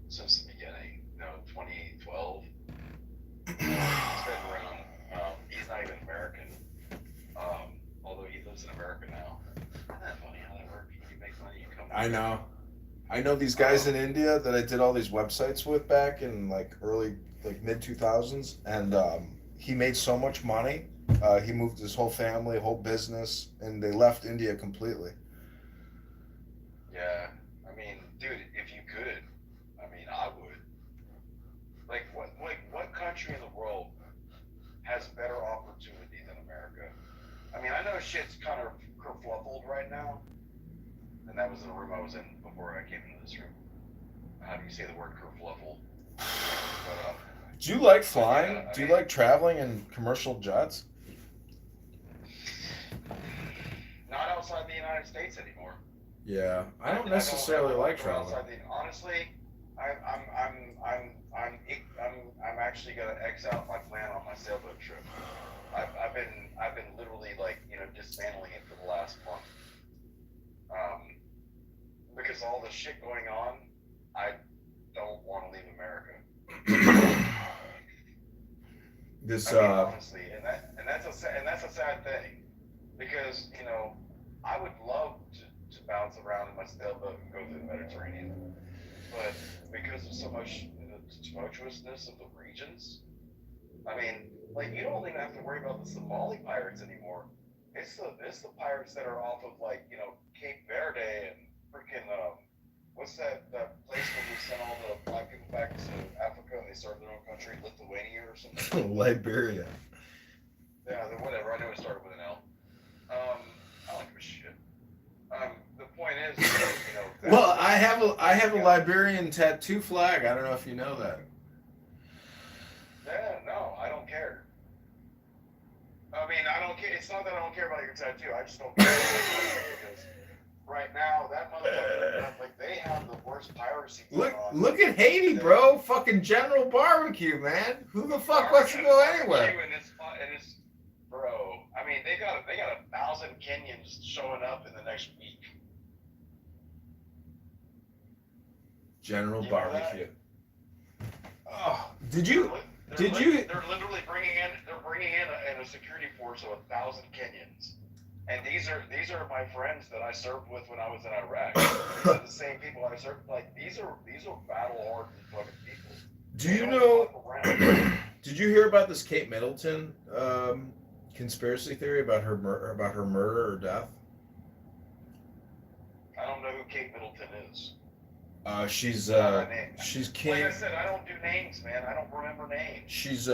Speaker 6: since the beginning, 2012. He's been around. He's not even American, although he lives in America now. Isn't that funny how that works? When you make money, you come.
Speaker 4: I know. I know these guys in India that I did all these websites with back in mid 2000s, and he made so much money. He moved his whole family, whole business, and they left India completely.
Speaker 6: Yeah, I mean, dude, if you could, I would. What country in the world has better opportunity than America? I mean, I know shit's kind of kerfluffled right now, and that was the room I was in before before I came into this room. How do you say the word kerfluffle? But,
Speaker 4: do you like flying? Do you like traveling in commercial jets?
Speaker 6: not outside the United States anymore.
Speaker 4: Yeah, I don't necessarily like traveling.
Speaker 6: Honestly, I'm actually gonna X out my plan on my sailboat trip. I've been literally dismantling it for the last month. Because all the shit going on, I don't want to leave America. Honestly, and that's a sad thing, because I would love to bounce around in my sailboat and go through the Mediterranean, but because of so much tumultuousness of the regions, you don't even have to worry about the Somali pirates anymore. It's the pirates that are off of Cape Verde and freaking what's that place where we sent all the black people back to Africa and they started their own country, Lithuania or something?
Speaker 4: Liberia.
Speaker 6: Yeah, whatever. I know it started with an L. I don't give a shit. The point is,
Speaker 4: Well, I have a Liberian tattoo flag. I don't know if you know that.
Speaker 6: Yeah, no, I don't care. I don't care. It's not that I don't care about your tattoo. I just don't care because right now that motherfucker, they have the worst piracy going on.
Speaker 4: Look at Haiti, bro. Fucking General Barbecue, man. Who the fuck wants to go anywhere?
Speaker 6: Bro, they got 1,000 Kenyans showing up in the next week.
Speaker 4: General Barbecue. Oh,
Speaker 6: They're literally bringing in a security force of 1,000 Kenyans, and these are my friends that I served with when I was in Iraq. These are the same people I served. These are battle hardened fucking people.
Speaker 4: Do you know? Did you hear about this Kate Middleton conspiracy theory about her murder or death?
Speaker 6: I don't know who Kate Middleton is.
Speaker 4: She's king.
Speaker 6: Like I said, I don't do names, man. I don't remember names.
Speaker 4: She's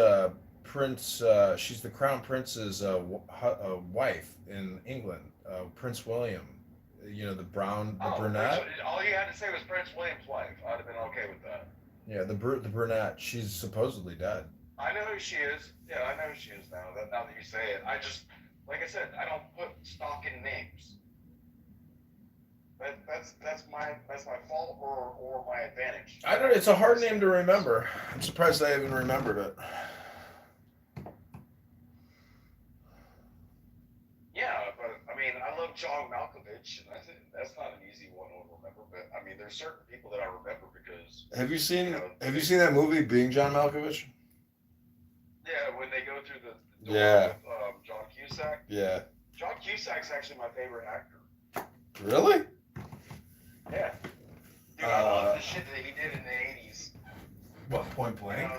Speaker 4: prince. She's the crown prince's wife in England. Prince William. The brunette.
Speaker 6: All you had to say was Prince William's wife. I'd have been okay with that.
Speaker 4: Yeah, the brunette. She's supposedly dead.
Speaker 6: I know who she is. Yeah, I know who she is now. Now that you say it, I just, like I said, I don't put stock in names. That's my fault or my advantage.
Speaker 4: I don't. It's a hard name to remember. I'm surprised I even remembered it.
Speaker 6: Yeah, but I love John Malkovich, and that's not an easy one to remember. But there's certain people that I remember because.
Speaker 4: Have you seen that movie, Being John Malkovich?
Speaker 6: Yeah, when they go through the
Speaker 4: door
Speaker 6: with John Cusack.
Speaker 4: Yeah.
Speaker 6: John Cusack's actually my favorite actor.
Speaker 4: Really?
Speaker 6: Yeah. Dude, I love the shit that he did in the 80s.
Speaker 4: What, Point Blank?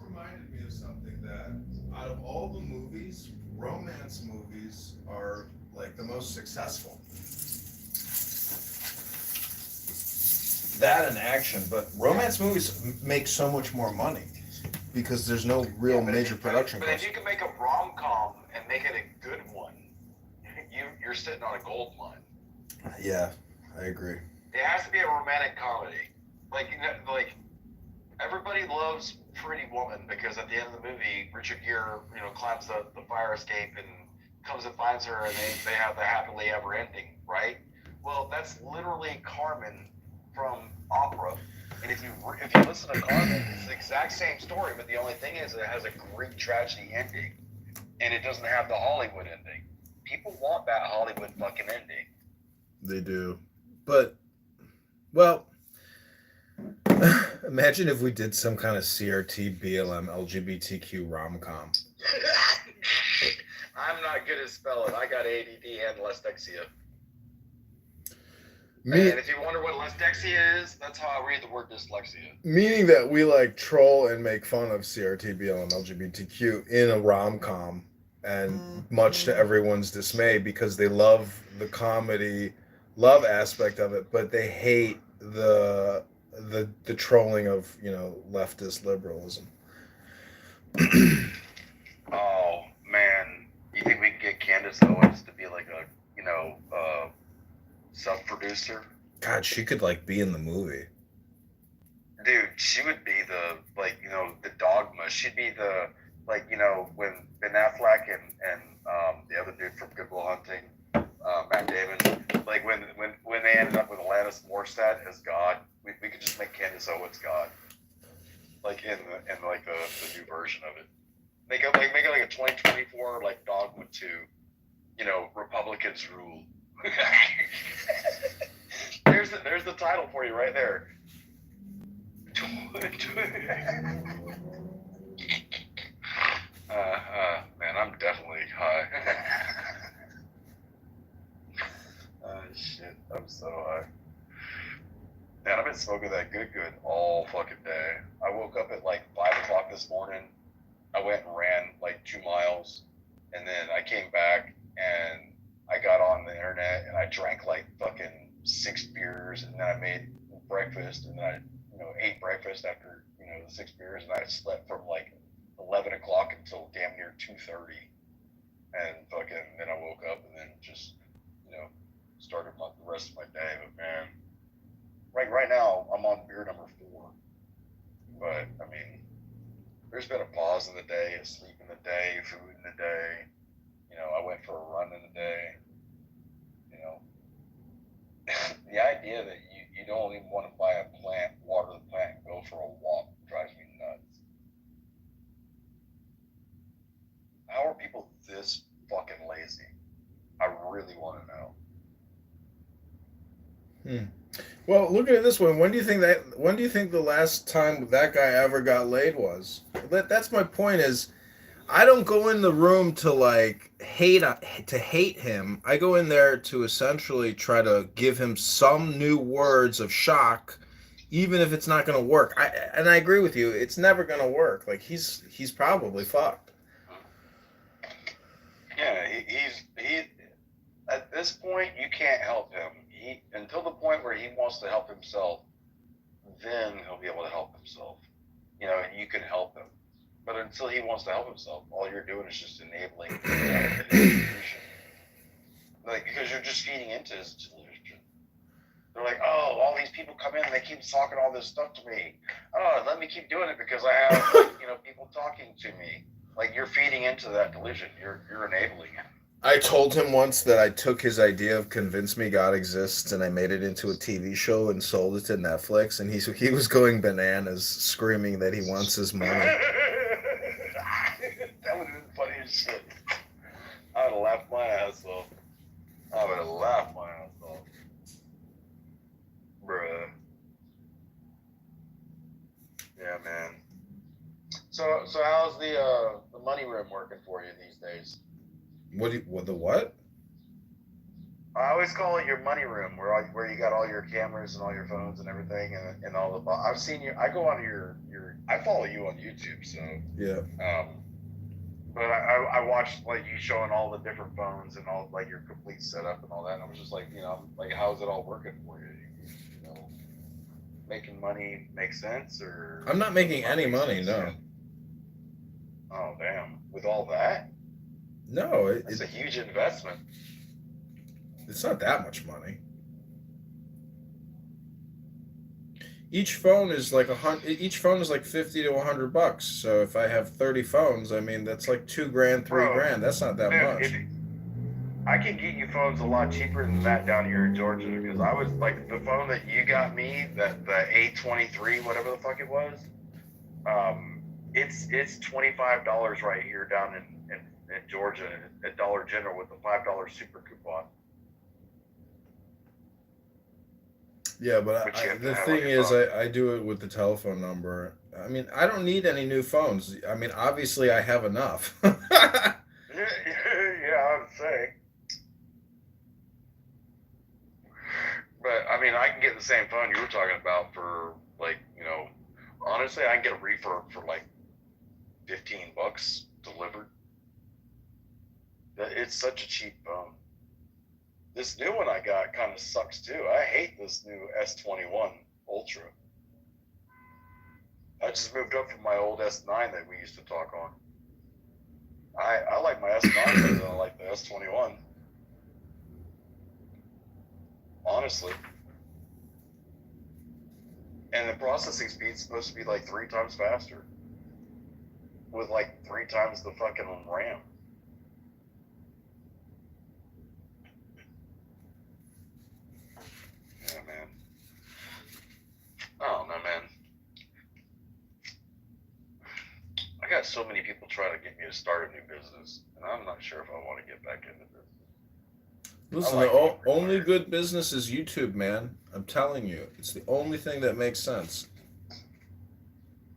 Speaker 4: Reminded me of something that out of all the movies, romance movies are the most successful. That and action, but romance movies make so much more money because there's no real major production cost.
Speaker 6: But if you can make a rom-com and make it a good one, you're sitting on a gold mine.
Speaker 4: Yeah, I agree.
Speaker 6: It has to be a romantic comedy. Everybody loves Pretty Woman because at the end of the movie, Richard Gere, climbs the fire escape and comes and finds her, and they have the happily ever ending, right? Well, that's literally Carmen from opera. And if you listen to Carmen, it's the exact same story, but the only thing is it has a Greek tragedy ending, and it doesn't have the Hollywood ending. People want that Hollywood fucking ending.
Speaker 4: They do, but well, imagine if we did some kind of CRT, BLM, LGBTQ rom-com.
Speaker 6: I'm not good at spelling. I got ADD and dyslexia. And if you wonder what dyslexia is, that's how I read the word dyslexia.
Speaker 4: Meaning that we like troll and make fun of CRT, BLM, LGBTQ in a rom-com, and much to everyone's dismay because they love the comedy, love aspect of it, but they hate the trolling of, you know, leftist liberalism.
Speaker 6: Oh man, you think we can get Candace Owens to be like a, you know, sub-producer?
Speaker 4: God, she could like be in the movie.
Speaker 6: Dude, she would be the, like, you know, the dogma. She'd be the, like, you know, when Ben Affleck and the other dude from Good Will Hunting, Matt Damon, like when they ended up with Alanis Morissette as God, we could just make Candace Owens God, like in like the new version of it. Make it like a 2024 like Dogma 2, you know, Republicans rule. There's the title for you right there. Man, I'm definitely high. Shit, I'm so high. Man, I've been smoking that good all fucking day. I woke up at like 5 o'clock this morning. I went and ran like 2 miles, and then I came back and I got on the internet and I drank like fucking 6 beers, and then I made breakfast, and then I, you know, ate breakfast after, you know, the 6 beers, and I slept from like 11 o'clock until damn near 2:30, and fucking then I woke up and then just, you know, started the rest of my day. But man, right now I'm on beer number 4, but I mean, there's been a pause in the day, a sleep in the day, food in the day. You know, I went for a run in the day. You know, the idea that you don't even want to buy a plant, water the plant, and go for a walk drives me nuts. How are people this fucking lazy? I really want to know.
Speaker 4: Well, look at it this way. When do you think the last time that guy ever got laid was? That's my point. Is I don't go in the room to like hate him. I go in there to essentially try to give him some new words of shock, even if it's not going to work. I agree with you. It's never going to work. Like he's probably fucked.
Speaker 6: Yeah, he's at this point you can't help him. Until the point where he wants to help himself, then he'll be able to help himself. You know, and you can help him. But until he wants to help himself, all you're doing is just enabling his delusion. Like, because you're just feeding into his delusion. They're like, oh, all these people come in and they keep talking all this stuff to me. Oh, let me keep doing it because I have, like, you know, people talking to me. Like, you're feeding into that delusion. You're enabling it.
Speaker 4: I told him once that I took his idea of Convince Me God Exists and I made it into a TV show and sold it to Netflix, and he was going bananas, screaming that he wants his money.
Speaker 6: That would have been funny as shit. I would have laughed my ass off. Bruh. Yeah, man. So how's the money room working for you these days?
Speaker 4: What the what?
Speaker 6: I always call it your money room, where you got all your cameras and all your phones and everything, and all the. I've seen you. I go on your. I follow you on YouTube, so
Speaker 4: yeah.
Speaker 6: But I watched like you showing all the different phones and all like your complete setup and all that, and I was just like, you know, like how's it all working for you? You know, making money make sense, or
Speaker 4: I'm not making any money. No.
Speaker 6: Yet? Oh damn! With all that.
Speaker 4: No,
Speaker 6: it's a huge investment.
Speaker 4: It's not that much money. Each phone is like Each phone is like $50 to $100. So if I have 30 phones, I mean that's like $2,000, $3,000. That's not that much.
Speaker 6: I can get you phones a lot cheaper than that down here in Georgia because I was like the phone that you got me, that the A23, whatever the fuck it was. It's $25 right here down in Georgia at Dollar General with the $5 super coupon.
Speaker 4: Yeah, but
Speaker 6: But you have to
Speaker 4: the
Speaker 6: have
Speaker 4: thing
Speaker 6: on your
Speaker 4: is,
Speaker 6: phone.
Speaker 4: I do it with the telephone number. I mean, I don't need any new phones. I mean, obviously, I have enough.
Speaker 6: Yeah, I would say. But I mean, I can get the same phone you were talking about for like, honestly, I can get a refurb for like $15 delivered. It's such a cheap phone. This new one I got kind of sucks too. I hate this new S21 Ultra. I just moved up from my old S9 that we used to talk on. I like my S9 better than I like the S21. Honestly. And the processing speed's supposed to be like 3 times faster. With like 3 times the fucking RAM. Yeah, man. I don't know, man. I got so many people trying to get me to start a new business, and I'm not sure if I want to get back into business.
Speaker 4: Listen,
Speaker 6: like
Speaker 4: the
Speaker 6: being
Speaker 4: only
Speaker 6: retired.
Speaker 4: good business is YouTube, man. I'm telling you, it's the only thing that makes sense.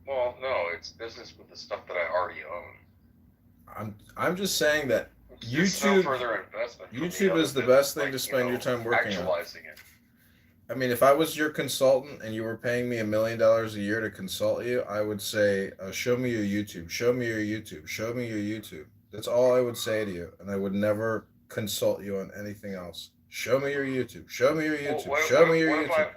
Speaker 6: Well, no, it's business with the stuff that I already own.
Speaker 4: I'm just saying that
Speaker 6: It's just no
Speaker 4: YouTube
Speaker 6: further investment for me
Speaker 4: YouTube
Speaker 6: other
Speaker 4: is the
Speaker 6: than,
Speaker 4: best thing
Speaker 6: like,
Speaker 4: to spend your time working on.
Speaker 6: actualizing it.
Speaker 4: I mean, if I was your consultant and you were paying me $1 million a year to consult you, I would say, show me your YouTube, show me your YouTube, show me your YouTube. That's all I would say to you, and I would never consult you on anything else. Show me your YouTube, show me your
Speaker 6: Well,
Speaker 4: YouTube, show me your YouTube.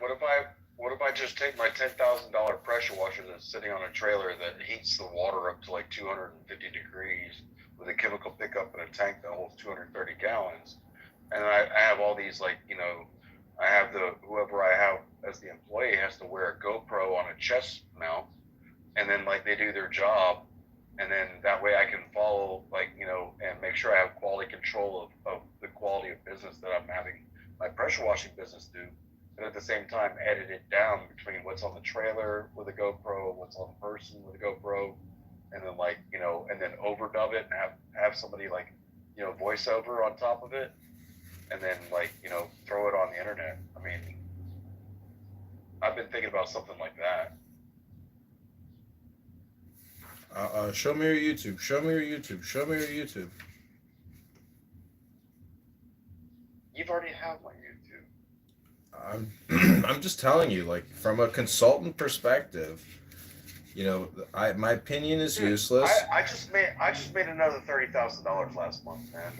Speaker 6: what if I just take my $10,000 pressure washer that's sitting on a trailer that heats the water up to like 250 degrees with a chemical pickup in a tank that holds 230 gallons, and I have all these I have whoever I have as the employee has to wear a GoPro on a chest mount, and then like they do their job, and then that way I can follow and make sure I have quality control of the quality of business that I'm having my pressure washing business do, and at the same time edit it down between what's on the trailer with a GoPro, what's on the person with a GoPro, and then and then overdub it and have somebody voiceover on top of it, and then throw it on the internet. I mean, I've been thinking about something like that.
Speaker 4: Show me your YouTube, show me your YouTube, show me your YouTube.
Speaker 6: You've already have my YouTube.
Speaker 4: I'm just telling you, like from a consultant perspective, my opinion is
Speaker 6: Dude,
Speaker 4: useless.
Speaker 6: I just made another $30,000 last month, man.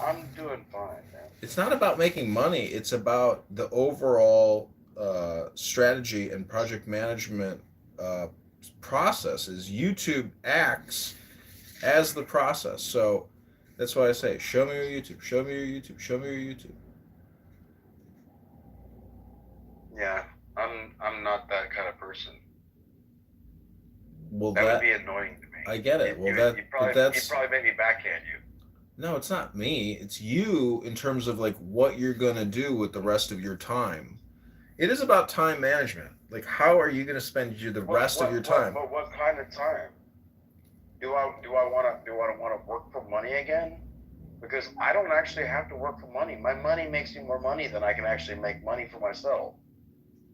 Speaker 6: I'm doing fine, man.
Speaker 4: It's not about making money. It's about the overall strategy and project management processes. YouTube acts as the process. So that's why I say, show me your YouTube, show me your YouTube, show me your YouTube.
Speaker 6: Yeah, I'm not that kind of person.
Speaker 4: Well,
Speaker 6: that would be annoying to me.
Speaker 4: I get it. Well,
Speaker 6: you'd probably make me backhand you.
Speaker 4: No, it's not me. It's you in terms of like what you're gonna do with the rest of your time. It is about time management. Like, how are you gonna spend the rest of your time?
Speaker 6: What kind of time? Do I want to work for money again? Because I don't actually have to work for money. My money makes me more money than I can actually make money for myself.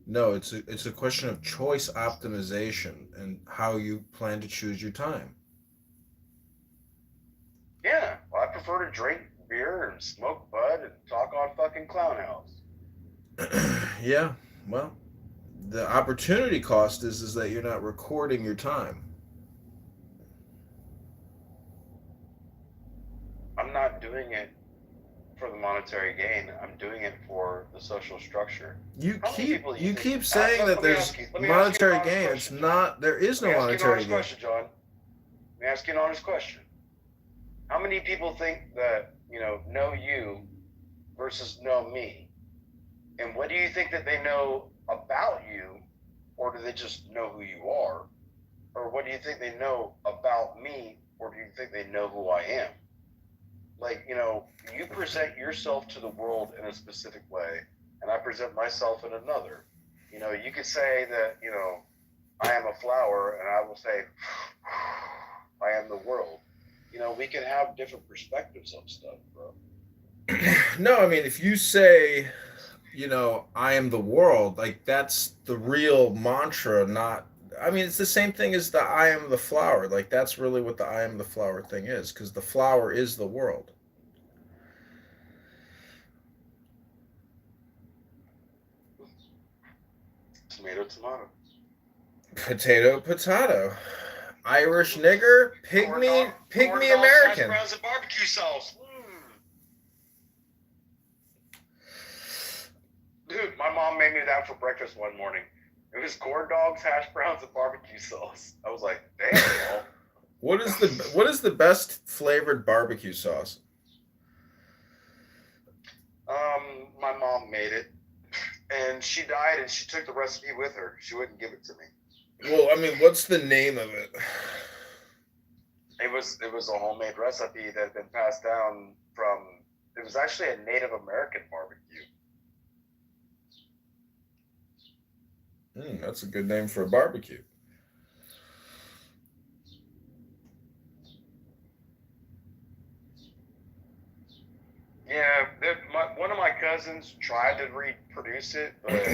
Speaker 4: No, it's a question of choice optimization and how you plan to choose your time.
Speaker 6: Yeah, well, I prefer to drink beer and smoke bud and talk on fucking Clown House.
Speaker 4: Yeah, well, the opportunity cost is that you're not recording your time.
Speaker 6: I'm not doing it for the monetary gain. I'm doing it for the social structure.
Speaker 4: You keep saying that there's monetary gain. It's not. There is no monetary gain.
Speaker 6: Question, John. Let me ask you an honest question. How many people think that know you versus know me? And what do you think that they know about you, or do they just know who you are? Or what do you think they know about me, or do you think they know who I am? like, you present yourself to the world in a specific way, and I present myself in another. You could say that, I am a flower, and I will say, I am the world. We can have different perspectives of stuff, bro.
Speaker 4: No, I mean, if you say, I am the world, like that's the real mantra, not. I mean, it's the same thing as the I am the flower. Like that's really what the I am the flower thing is, because the flower is the world.
Speaker 6: Tomato, tomato.
Speaker 4: Potato, potato. Irish nigger, pygmy,
Speaker 6: Corn dogs, hash
Speaker 4: American.
Speaker 6: browns, and barbecue sauce. Dude, my mom made me that for breakfast one morning. It was corn dogs, hash browns, and barbecue sauce. I was like, damn, Mom.
Speaker 4: What is the best flavored barbecue sauce?
Speaker 6: My mom made it, and she died, and she took the recipe with her. She wouldn't give it to me.
Speaker 4: Well, I mean, what's the name of it?
Speaker 6: It was a homemade recipe that had been passed down from. It was actually a Native American barbecue.
Speaker 4: That's a good name for a barbecue.
Speaker 6: Yeah, one of my cousins tried to reproduce it, but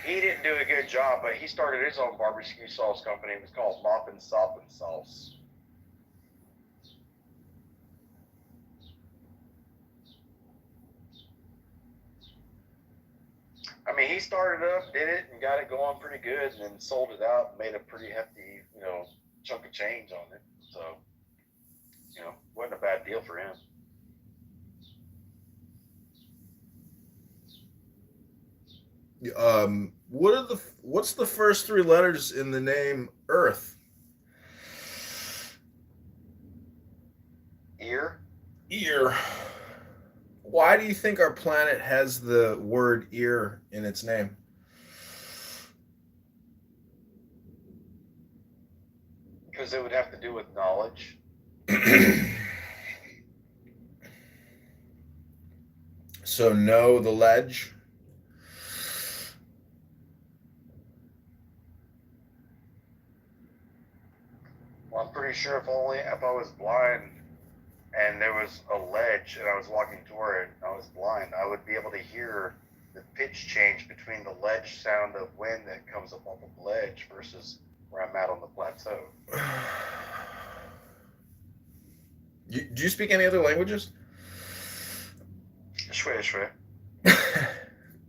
Speaker 6: he didn't do a good job. But he started his own barbecue sauce company. It was called Moppin' Soppin' Sauce. I mean, he started up, did it, and got it going pretty good, and then sold it out and made a pretty hefty, chunk of change on it. So, wasn't a bad deal for him.
Speaker 4: What's the first three letters in the name Earth?
Speaker 6: Ear.
Speaker 4: Ear. Why do you think our planet has the word ear in its name?
Speaker 6: Because it would have to do with knowledge.
Speaker 4: So know the ledge.
Speaker 6: Well, I'm pretty sure if I was blind and there was a ledge and I was walking toward it and I was blind, I would be able to hear the pitch change between the ledge sound of wind that comes up off of the ledge versus where I'm at on the plateau.
Speaker 4: Do you speak any other languages?
Speaker 6: Shwe.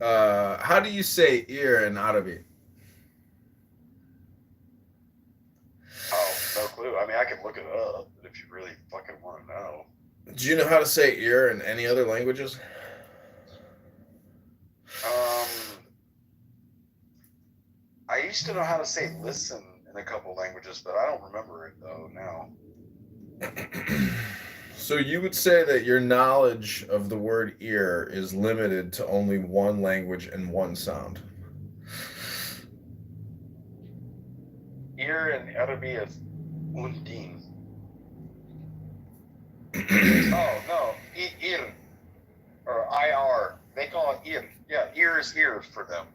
Speaker 4: How do you say ear in Arabic?
Speaker 6: Oh, no clue. I mean, I can look it up, but if you really fucking want to know.
Speaker 4: Do you know how to say ear in any other languages?
Speaker 6: I used to know how to say listen in a couple languages, but I don't remember it though now.
Speaker 4: So you would say that your knowledge of the word ear is limited to only one language and one sound.
Speaker 6: Ear in Arabic is undin. Oh no, ir or ir. They call it ir. Yeah, ear is ear for them.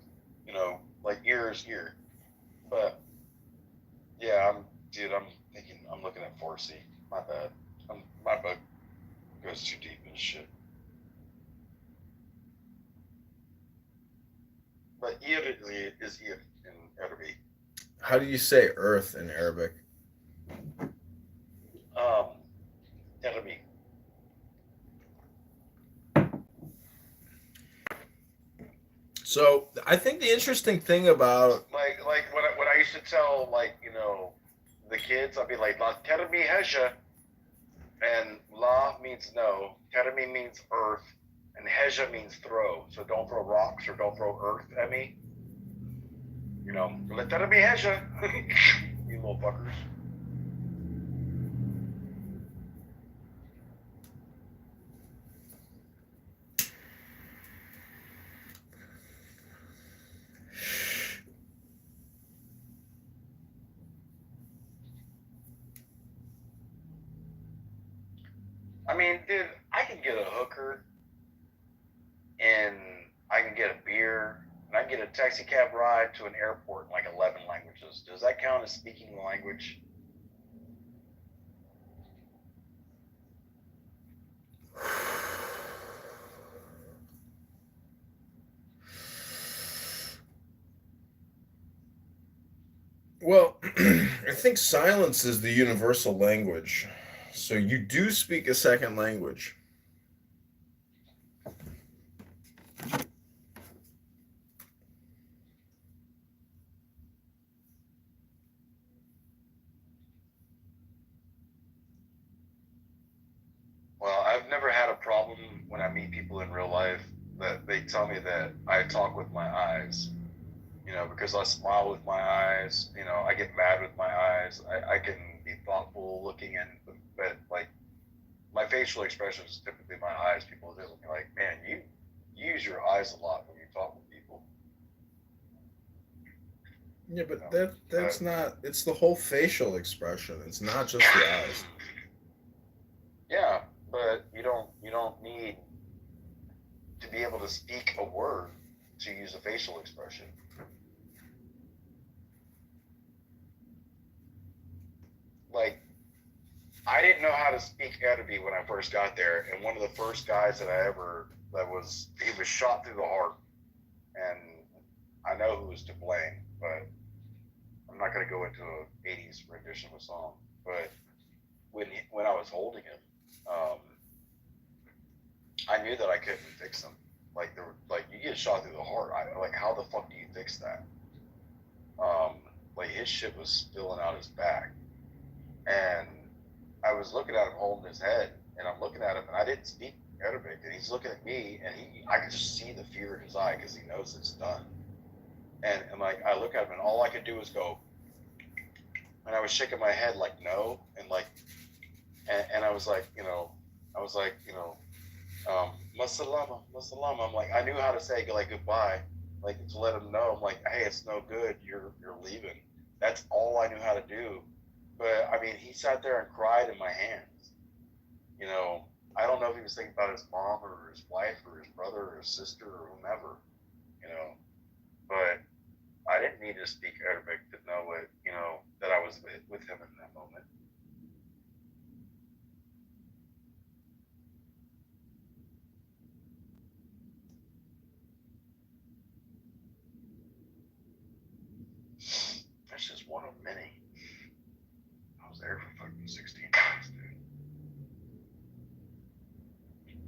Speaker 6: Like ear is ear. But yeah, I'm thinking I'm looking at Farsi. My bad. My book goes too deep in shit. But ir is ir in Arabic.
Speaker 4: How do you say earth in Arabic?
Speaker 6: Arabic.
Speaker 4: So I think the interesting thing about
Speaker 6: like what I used to tell the kids, I'd be like la termi heja, and la means no, termi means earth, and heja means throw. So don't throw rocks or don't throw earth at me. La termi heja, you little fuckers. I mean, dude, I can get a hooker, and I can get a beer, and I can get a taxi cab ride to an airport in like 11 languages. Does that count as speaking the language?
Speaker 4: Well, I think silence is the universal language. So you do speak a second language.
Speaker 6: Well, I've never had a problem when I meet people in real life that they tell me that I talk with my eyes. You know, because I smile with my eyes. You know, I get mad with my eyes. I can be thoughtful looking in, but like my facial expression is typically my eyes. People look at me like, man, you use your eyes a lot when you talk with people.
Speaker 4: Yeah, but that's not. It's the whole facial expression. It's not just the eyes.
Speaker 6: Yeah, but you don't need to be able to speak a word to use a facial expression. Like, I didn't know how to speak Arabic when I first got there, and one of the first guys that he was shot through the heart, and I know who was to blame, but I'm not going to go into an 80s rendition of a song. But when I was holding him, I knew that I couldn't fix him. Like you get shot through the heart. Like, how the fuck do you fix that? Like his shit was spilling out his back, and I was looking at him holding his head, and I'm looking at him, and I didn't speak Arabic, and he's looking at me, and I could just see the fear in his eye because he knows it's done. And like I look at him, and all I could do was go, and I was shaking my head like no, and like, and I was like, masalama, masalama. I'm like, I knew how to say like goodbye, like to let him know. I'm like, hey, it's no good. You're leaving. That's all I knew how to do. But I mean, he sat there and cried in my hands. You know, I don't know if he was thinking about his mom or his wife or his brother or his sister or whomever. You know, but I didn't need to speak Arabic to know what that I was with him in that moment. That's just one of many. I was there for fucking 16 months, dude.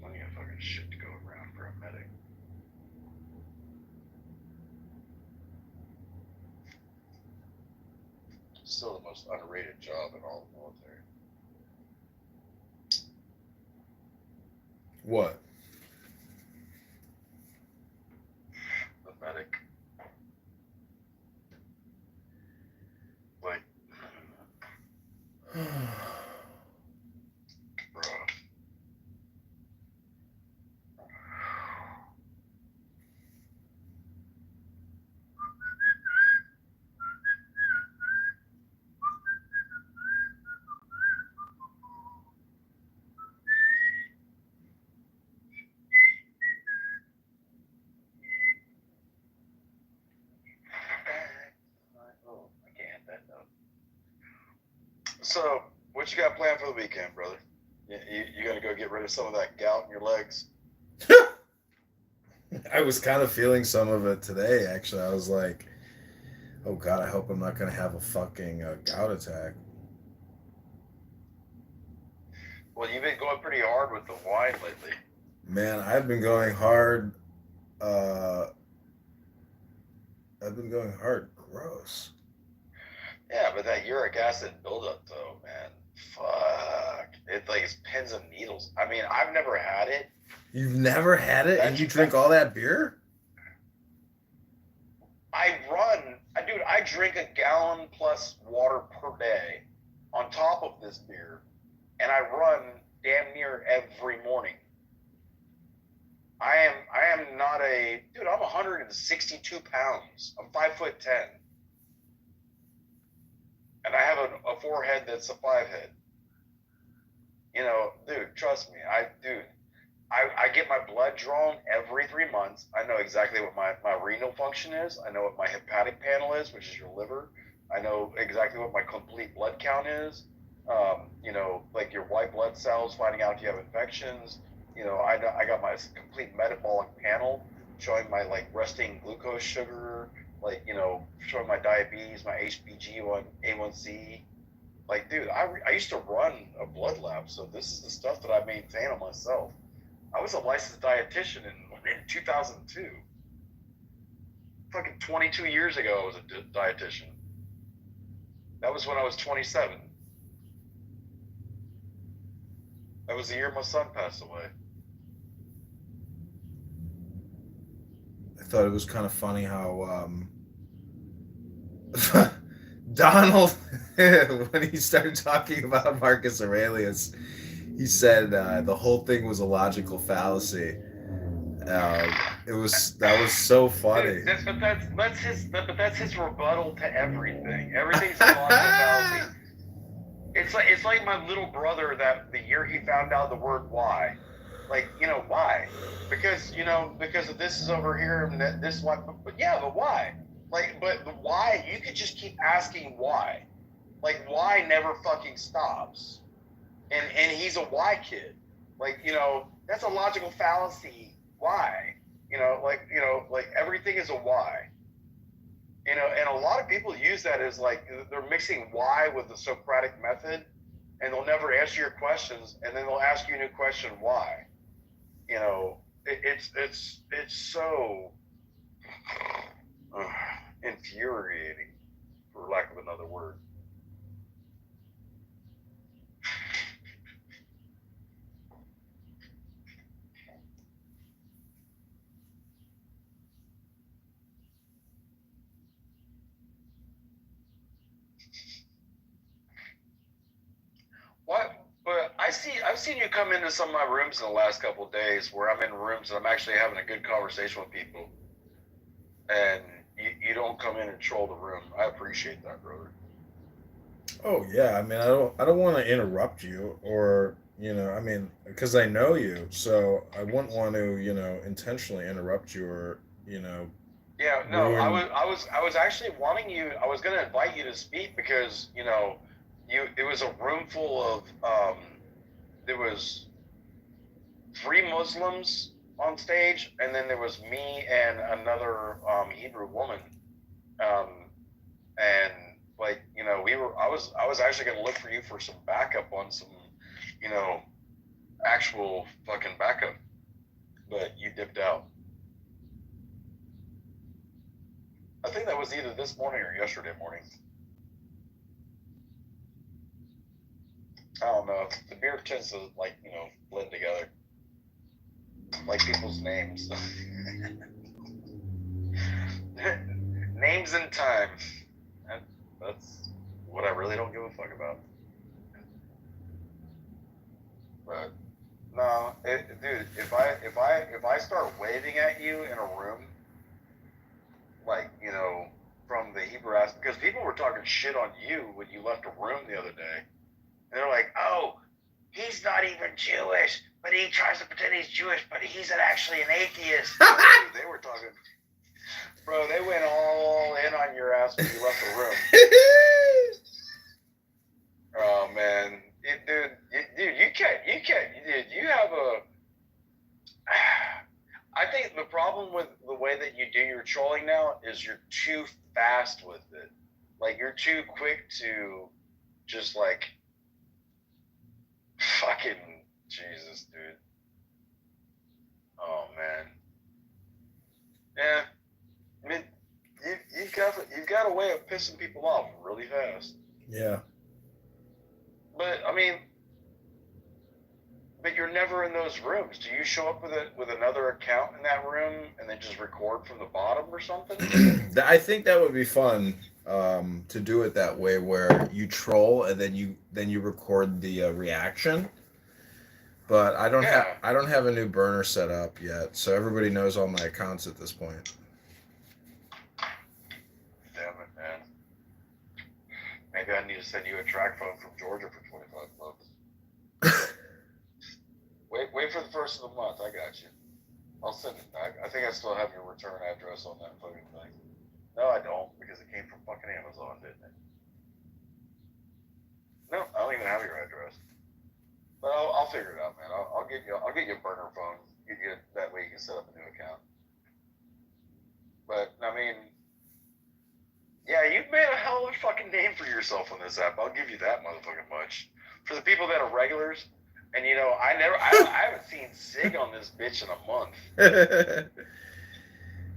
Speaker 6: Plenty of fucking shit to go around for a medic. Still the most underrated job in all the military.
Speaker 4: What?
Speaker 6: The medic. Like, bro. Oh, I can't hit that note. So, what you got planned for the weekend, brother? You gonna go get rid of some of that gout in your legs?
Speaker 4: I was kind of feeling some of it today, actually. I was like, oh God, I hope I'm not going to have a fucking gout attack.
Speaker 6: Well, you've been going pretty hard with the wine lately.
Speaker 4: Man, I've been going hard. Gross.
Speaker 6: Yeah, but that uric acid buildup, though, man, fuck. It's like it's pins and needles. I mean, I've never had it.
Speaker 4: You've never had it, and you drink all that beer?
Speaker 6: I drink a gallon plus water per day on top of this beer, and I run damn near every morning. I am not dude, I'm 162 pounds. I'm 5'10", and I have a forehead that's a 5 head. Dude, trust me. I get my blood drawn every 3 months. I know exactly what my renal function is. I know what my hepatic panel is, which is your liver. I know exactly what my complete blood count is. Like your white blood cells, finding out if you have infections. I got my complete metabolic panel showing my like resting glucose sugar, like showing my diabetes, my HbA1c. Like, dude, I used to run a blood lab, so this is the stuff that I maintain on myself. I was a licensed dietitian in 2002. Fucking 22 years ago, I was a dietitian. That was when I was 27. That was the year my son passed away.
Speaker 4: I thought it was kind of funny how Donald, when he started talking about Marcus Aurelius, he said the whole thing was a logical fallacy. That was so funny.
Speaker 6: Dude, that's his rebuttal to everything. Everything's a logical fallacy. It's like my little brother that the year he found out the word why. Like, why? Because of this is over here and this why. But yeah, but why? Like, but the why, you could just keep asking why. Like, why never fucking stops. And he's a why kid. Like, that's a logical fallacy. Why? Like everything is a why. And a lot of people use that as like they're mixing why with the Socratic method, and they'll never answer your questions, and then they'll ask you a new question, why? It's so infuriating, for lack of another word. What? But I've seen you come into some of my rooms in the last couple of days where I'm in rooms and I'm actually having a good conversation with people, and you don't come in and troll the room. I appreciate that, brother.
Speaker 4: Oh yeah, I mean, I don't want to interrupt you, or I mean, because I know you, so I wouldn't want to intentionally interrupt you, or
Speaker 6: Yeah, no,
Speaker 4: ruin.
Speaker 6: I was actually wanting you. I was going to invite you to speak because it was a room full of there was 3 Muslims on stage, and then there was me and another Hebrew woman, um, and like I was actually going to look for you for some backup on some you know actual fucking backup, but you dipped out. I think that was either this morning or yesterday morning. I don't know. The beer tends to blend together, like people's names. Names and time. That's what I really don't give a fuck about. But no, dude. If I start waving at you in a room, like from the Hebrew aspect, because people were talking shit on you when you left a room the other day. And they're like, oh, he's not even Jewish, but he tries to pretend he's Jewish, but he's actually an atheist. They were talking, bro, they went all in on your ass when you left the room. Oh, man. Dude, you can't, dude, you have I think the problem with the way that you do your trolling now is you're too fast with it. Like, you're too quick to just like, fucking Jesus, dude. Oh man. Yeah. I mean, you've got a way of pissing people off really fast.
Speaker 4: Yeah.
Speaker 6: But I mean, but you're never in those rooms. Do you show up with another account in that room and then just record from the bottom or something?
Speaker 4: I think that would be fun to do it that way, where you troll and then you record the reaction. But I don't have a new burner set up yet, so everybody knows all my accounts at this point.
Speaker 6: Damn it, man. Maybe I need to send you a track phone from Georgia for 25 bucks. Wait for the first of the month. I got you. I'll send it back. I think I still have your return address on that fucking thing. No, I don't, because it came from fucking Amazon, didn't it? No, I don't even have your address. But I'll figure it out, man. I'll get you a burner phone. Get you that way you can set up a new account. But I mean, yeah, you've made a hell of a fucking name for yourself on this app. I'll give you that motherfucking much. For the people that are regulars, and you know, I haven't seen Sig on this bitch in a month.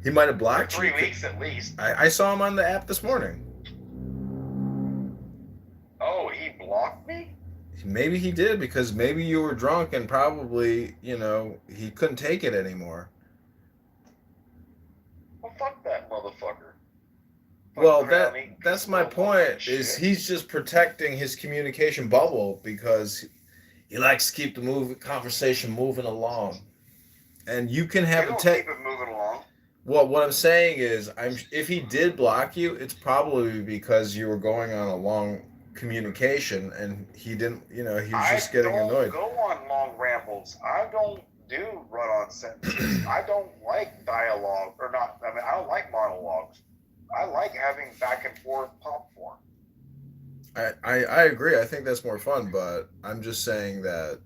Speaker 4: He might have blocked
Speaker 6: For 3
Speaker 4: you.
Speaker 6: weeks at least.
Speaker 4: I saw him on the app this morning.
Speaker 6: Oh, he blocked me?
Speaker 4: Maybe he did, because maybe you were drunk and probably, he couldn't take it anymore.
Speaker 6: Well, fuck that motherfucker.
Speaker 4: Well, that's my point, is he's just protecting his communication bubble because he likes to keep the conversation moving along. And you can have
Speaker 6: keep it moving along.
Speaker 4: Well, what I'm saying is, if he did block you, it's probably because you were going on a long communication and he didn't, he was just getting annoyed.
Speaker 6: I don't go on long rambles. I don't do run-on sentences. I don't like dialogue, I don't like monologues. I like having back and forth popcorn.
Speaker 4: I agree. I think that's more fun, but I'm just saying that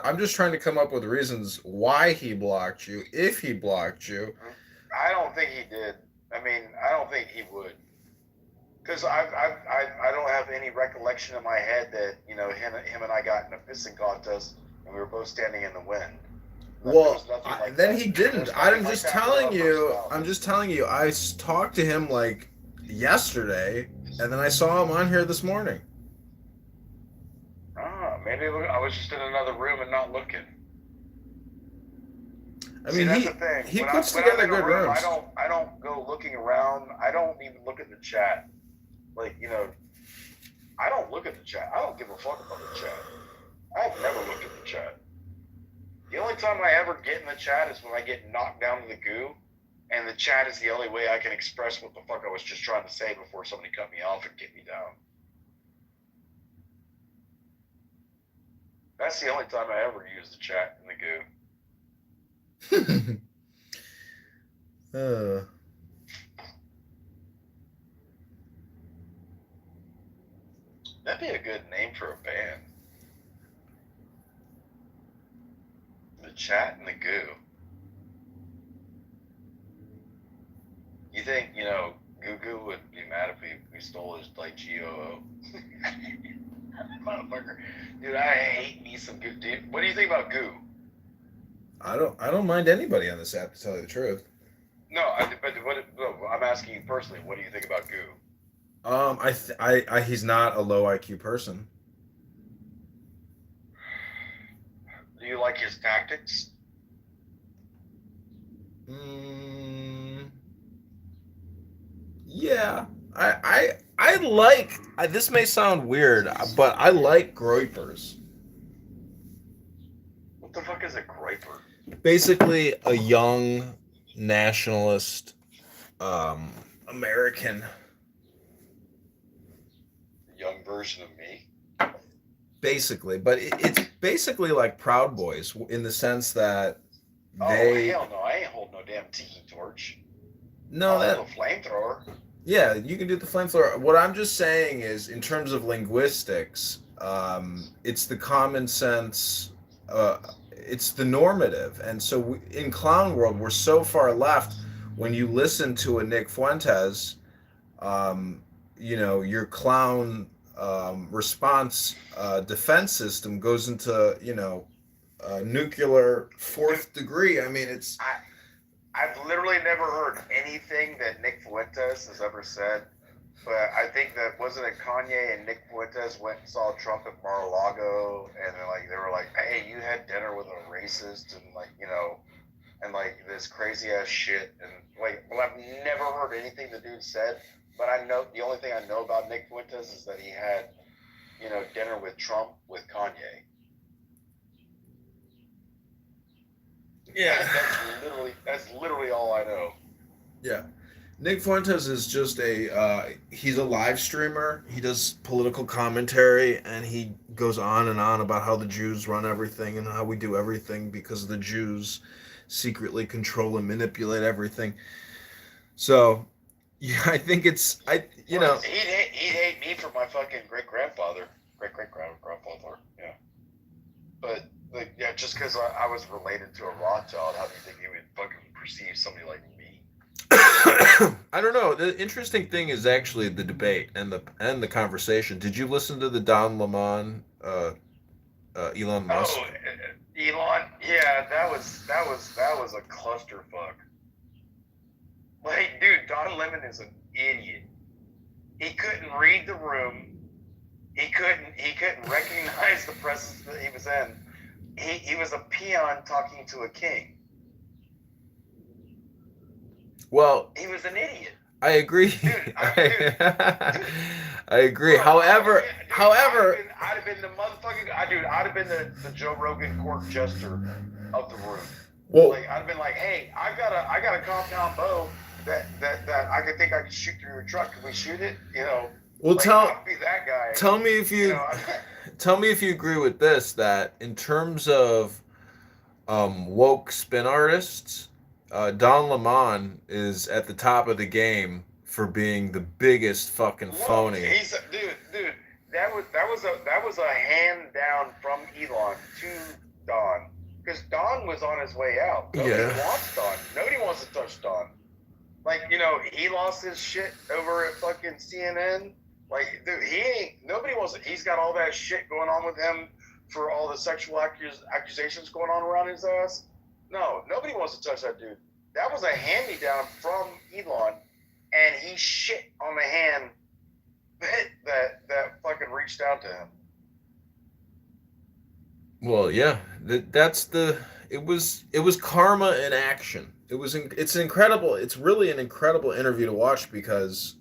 Speaker 4: I'm just trying to come up with reasons why he blocked you, if he blocked you.
Speaker 6: I don't think he did. I don't think he would. Because I don't have any recollection in my head that, him and I got in a pissing contest and we were both standing in the wind.
Speaker 4: Well, then he didn't. I'm just telling you. I talked to him like yesterday, and then I saw him on here this morning.
Speaker 6: Maybe I was just in another room and not looking.
Speaker 4: That's the thing. He puts together good rooms.
Speaker 6: I don't go looking around. I don't even look at the chat. I don't look at the chat. I don't give a fuck about the chat. I've never looked at the chat. The only time I ever get in the chat is when I get knocked down to the goo, and the chat is the only way I can express what the fuck I was just trying to say before somebody cut me off and kicked me down. That's the only time I ever use the chat in the goo. That'd be a good name for a band. The chat and the goo. You think, Goo Goo would be mad if we stole his, GOO? Motherfucker. Dude, I hate me some Goo. Dude, what do you think about Goo?
Speaker 4: I don't mind anybody on this app, to tell you the truth.
Speaker 6: No, I'm asking you personally, what do you think about Goo?
Speaker 4: He's not a low IQ person.
Speaker 6: Do you like his tactics?
Speaker 4: Yeah. I like, this may sound weird, but I like groypers.
Speaker 6: What the fuck is a groyper?
Speaker 4: Basically a young nationalist American.
Speaker 6: Young version of me?
Speaker 4: Basically, but it's basically like Proud Boys in the sense that
Speaker 6: hell no, I ain't holding no damn tiki torch.
Speaker 4: No,
Speaker 6: a flamethrower.
Speaker 4: Yeah, you can do the flamethrower. What I'm just saying is, in terms of linguistics, it's the common sense, it's the normative. And so in clown world, we're so far left. When you listen to a Nick Fuentes, your clown response defense system goes into, nuclear fourth degree.
Speaker 6: I've literally never heard anything that Nick Fuentes has ever said, but I think that wasn't it Kanye and Nick Fuentes went and saw Trump at Mar-a-Lago, and they were like, hey, you had dinner with a racist, and this crazy ass shit, and I've never heard anything the dude said, but I know the only thing I know about Nick Fuentes is that he had, dinner with Trump with Kanye.
Speaker 4: Yeah,
Speaker 6: that's literally all I know.
Speaker 4: Yeah, Nick Fuentes is just he's a live streamer. He does political commentary, and he goes on and on about how the Jews run everything and how we do everything because the Jews secretly control and manipulate everything. So, yeah, I think it's
Speaker 6: Well, he'd hate me for my fucking great grandfather, grandfather. Yeah, but like, yeah, just because I was related to a Rothschild, how do you think he would fucking perceive somebody like me?
Speaker 4: I don't know. The interesting thing is actually the debate and the conversation. Did you listen to the Don Lemon, Elon Musk?
Speaker 6: Oh, Elon, yeah, that was a clusterfuck. Like, dude, Don Lemon is an idiot. He couldn't read the room. He couldn't recognize the presence that he was in. He was a peon talking to a king.
Speaker 4: Well,
Speaker 6: he was an idiot.
Speaker 4: I agree.
Speaker 6: Dude,
Speaker 4: I agree.
Speaker 6: Bro,
Speaker 4: however,
Speaker 6: I'd have been the motherfucking dude. I'd have been the Joe Rogan court jester of the room.
Speaker 4: well,
Speaker 6: Like, I'd have been like, hey, I got a compound bow that I could shoot through your truck. Can we shoot it? You know.
Speaker 4: well,
Speaker 6: Like,
Speaker 4: tell
Speaker 6: I'd be that guy.
Speaker 4: tell me if you
Speaker 6: You know,
Speaker 4: tell me if you agree with this, that in terms of woke spin artists, Don Lemon is at the top of the game for being the biggest fucking phony.
Speaker 6: He's dude. That was a hand down from Elon to Don, because Don was on his way out. Nobody wants Don. Nobody wants to touch Don. Like, you know, he lost his shit over at fucking CNN. Like, dude, nobody wants it. He's got all that shit going on with him for all the sexual accusations going on around his ass. No, nobody wants to touch that dude. That was a hand-me-down from Elon, and he shit on the hand that fucking reached out to him.
Speaker 4: Well, yeah, it was karma in action. It's incredible. It's really an incredible interview to watch, because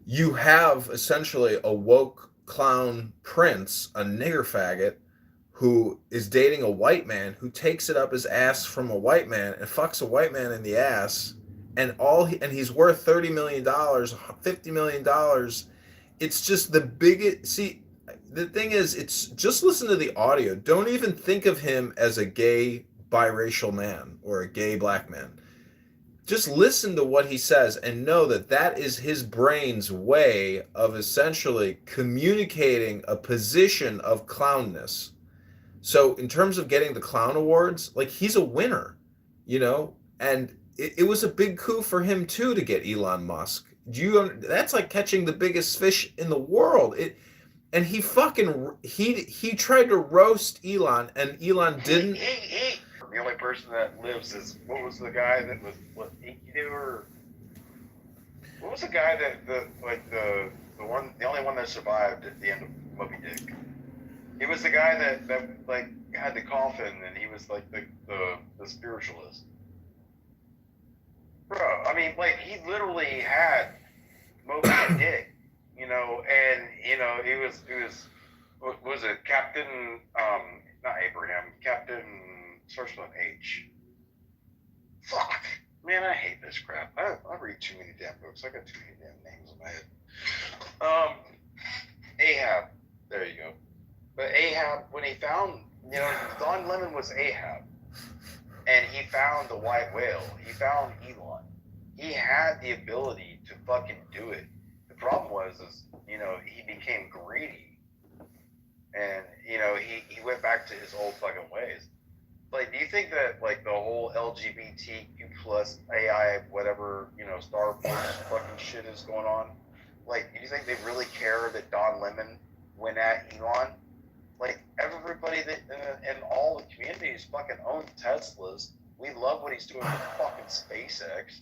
Speaker 4: you have essentially a woke clown prince, a nigger faggot, who is dating a white man, who takes it up his ass from a white man and fucks a white man in the ass, and he's worth $30 million, $50 million. It's just the biggest. See, the thing is, it's just listen to the audio. Don't even think of him as a gay biracial man or a gay black man. Just listen to what he says and know that is his brain's way of essentially communicating a position of clownness. So in terms of getting the clown awards, like, he's a winner, you know, and it was a big coup for him too to get Elon Musk. That's like catching the biggest fish in the world. And he tried to roast Elon, and Elon didn't.
Speaker 6: The only person that lives is, what was the guy that was Kitover? What was the guy the only one that survived at the end of Moby Dick? He was the guy that like had the coffin, and he was like the spiritualist. Bro, I mean, like, he literally had Moby Dick, you know, and you know, he was what was it, Captain not Abraham, Captain starts with H. Fuck, man, I hate this crap. I read too many damn books. I got too many damn names in my head. Ahab. There you go. But Ahab, when he found, you know, Don Lemon was Ahab, and he found the white whale. He found Elon. He had the ability to fucking do it. The problem was, you know, he became greedy, and you know, he went back to his old fucking ways. Like, do you think that, like, the whole LGBTQ plus AI whatever, you know, Star Wars fucking shit is going on? Like, do you think they really care that Don Lemon went at Elon? Like, everybody that in all the communities fucking own Teslas. We love what he's doing with fucking SpaceX.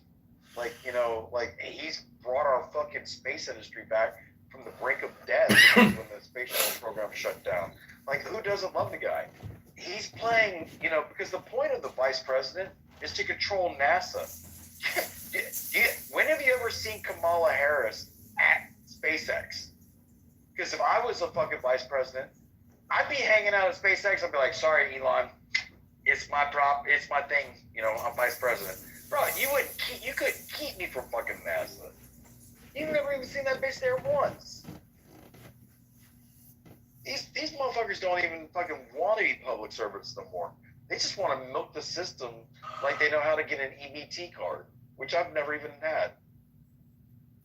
Speaker 6: Like, you know, like, he's brought our fucking space industry back from the brink of death when the space shuttle program shut down. Like, who doesn't love the guy? He's playing, you know, because the point of the vice president is to control NASA. When have you ever seen Kamala Harris at SpaceX? Because if I was a fucking vice president, I'd be hanging out at SpaceX. I'd be like, sorry, Elon, it's my thing. You know, I'm vice president. Bro, you couldn't keep me from fucking NASA. You've never even seen that bitch there once. These motherfuckers don't even fucking want to be public servants no more. They just want to milk the system like they know how to get an EBT card, which I've never even had.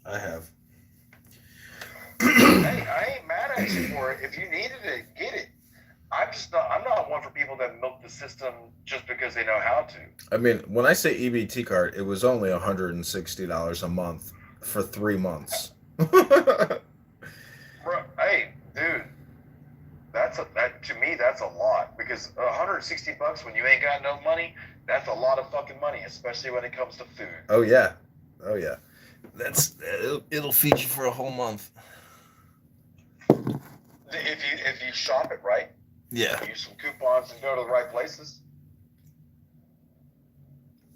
Speaker 4: I have.
Speaker 6: Hey, I ain't mad at you for it. If you needed it, get it. I'm not one for people that milk the system just because they know how to.
Speaker 4: I mean, when I say EBT card, it was only $160 a month for 3 months.
Speaker 6: Bro, hey, dude, to me that's a lot, because $160 when you ain't got no money, that's a lot of fucking money, especially when it comes to food.
Speaker 4: Oh yeah. It'll feed you for a whole month.
Speaker 6: If you shop it right,
Speaker 4: Yeah.
Speaker 6: use some coupons and go to the right places.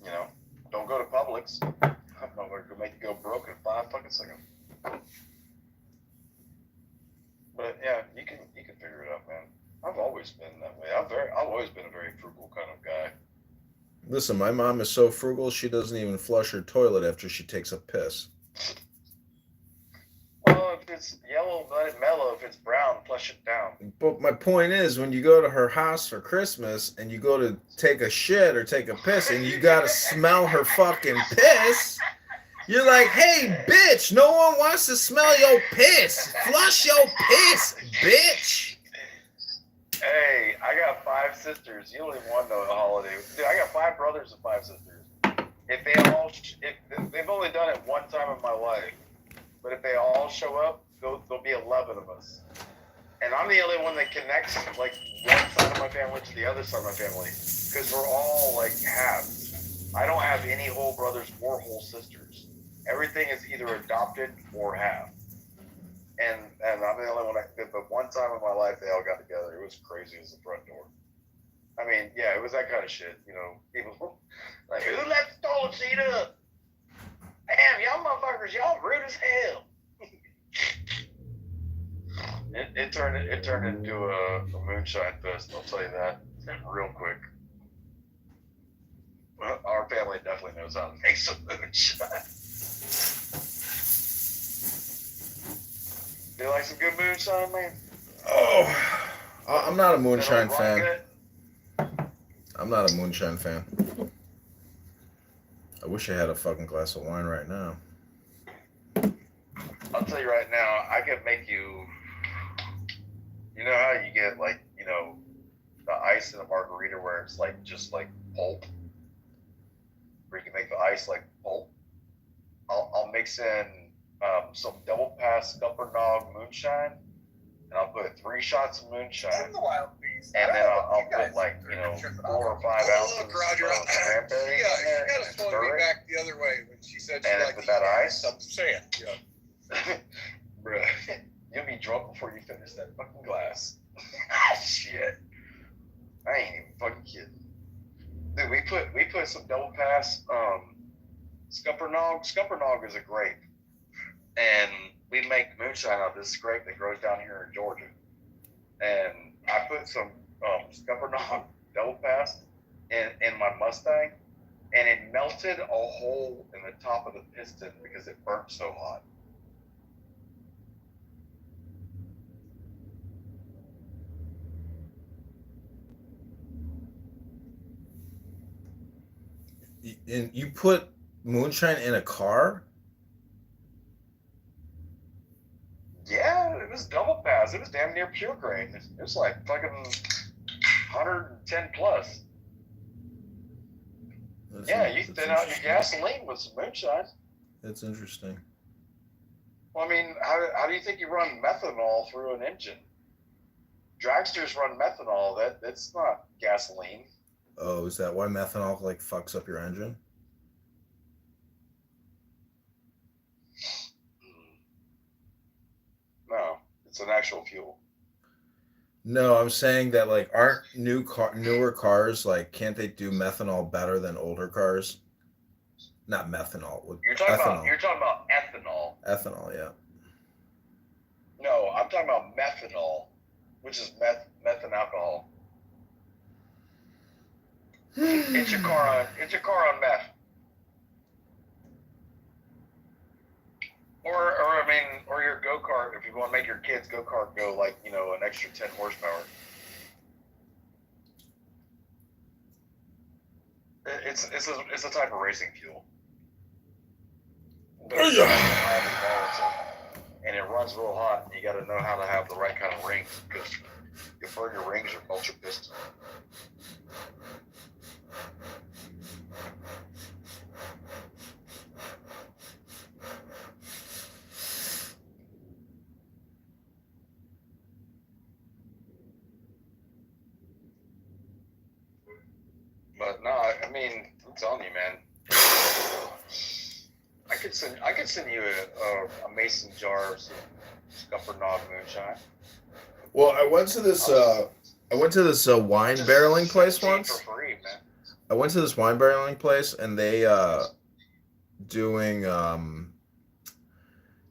Speaker 6: You know, don't go to Publix. I'm not going to make you go broke in 5 fucking seconds. But yeah, you can figure it out, man. I've always been that way. I've always been a very frugal kind of guy.
Speaker 4: Listen, my mom is so frugal she doesn't even flush her toilet after she takes a piss.
Speaker 6: Well, if it's yellow, let it mellow. If it's brown, flush it down.
Speaker 4: But my point is, when you go to her house for Christmas and you go to take a shit or take a piss and you gotta smell her fucking piss, you're like, hey, bitch, no one wants to smell your piss. Flush your piss, bitch.
Speaker 6: Hey, I got 5 sisters. You only one know the holiday. Dude, I got 5 brothers and 5 sisters. If they've only done it one time in my life, but if they all show up, there'll be 11 of us. And I'm the only one that connects like one side of my family to the other side of my family, because we're all like halves. I don't have any whole brothers or whole sisters. Everything is either adopted or half. And I'm the only one but one time in my life they all got together. It was crazy as the front door. I mean, yeah, it was that kind of shit. You know, people like, who let the toilet seat up? Damn, y'all motherfuckers, y'all rude as hell. It turned into a moonshine fest. I'll tell you that real quick. Well, our family definitely knows how to make some moonshine. You like some good moonshine, man?
Speaker 4: Oh, I'm not a moonshine fan.
Speaker 6: Good?
Speaker 4: I'm not a moonshine fan. I wish I had a fucking glass of wine right now.
Speaker 6: I'll tell you right now, I could make you. You know how you get like, you know, the ice in a margarita where it's like just like pulp, where you can make the ice like pulp. I'll mix in some double pass Scuppernong moonshine, and I'll put 3 shots of moonshine, and then I'll put like, you know, 4 or 5 ounces of cranberry.
Speaker 7: She got to slow me back the other way when she said she liked
Speaker 6: with that ice.
Speaker 7: I'm saying, yeah.
Speaker 6: Bruh, you'll be drunk before you finish that fucking glass. Shit. I ain't even fucking kidding. Dude, we put some double pass Scuppernong. Scuppernong is a grape. And we make moonshine out of this grape that grows down here in Georgia. And I put some Scuppernong double pass in my Mustang, and it melted a hole in the top of the piston because it burnt so hot.
Speaker 4: And you put moonshine in a car?
Speaker 6: Yeah, it was double pass. It was damn near pure grain. It was like fucking 110 plus. You thin out your gasoline with some moonshine.
Speaker 4: That's interesting.
Speaker 6: Well, I mean, how do you think you run methanol through an engine? Dragsters run methanol. That's not gasoline.
Speaker 4: Oh, is that why methanol like fucks up your engine?
Speaker 6: No, it's an actual fuel.
Speaker 4: No, I'm saying that like aren't newer cars like can't they do methanol better than older cars? Not methanol.
Speaker 6: You're talking about ethanol.
Speaker 4: Ethanol, yeah.
Speaker 6: No, I'm talking about methanol, which is methanol alcohol. It's your car on meth. Or I mean, or your go kart. If you want to make your kids go kart go like an extra 10 horsepower. It's a type of racing fuel. But it's highly volatile, and it runs real hot. And you got to know how to have the right kind of rings because you burn your rings or melt your piston. But no, I mean, I'm telling you, man. I could send you a mason jar of some Scuppernong moonshine.
Speaker 4: Well, I went to this wine barreling place once.
Speaker 6: For free, man.
Speaker 4: I went to this wine barreling place, and they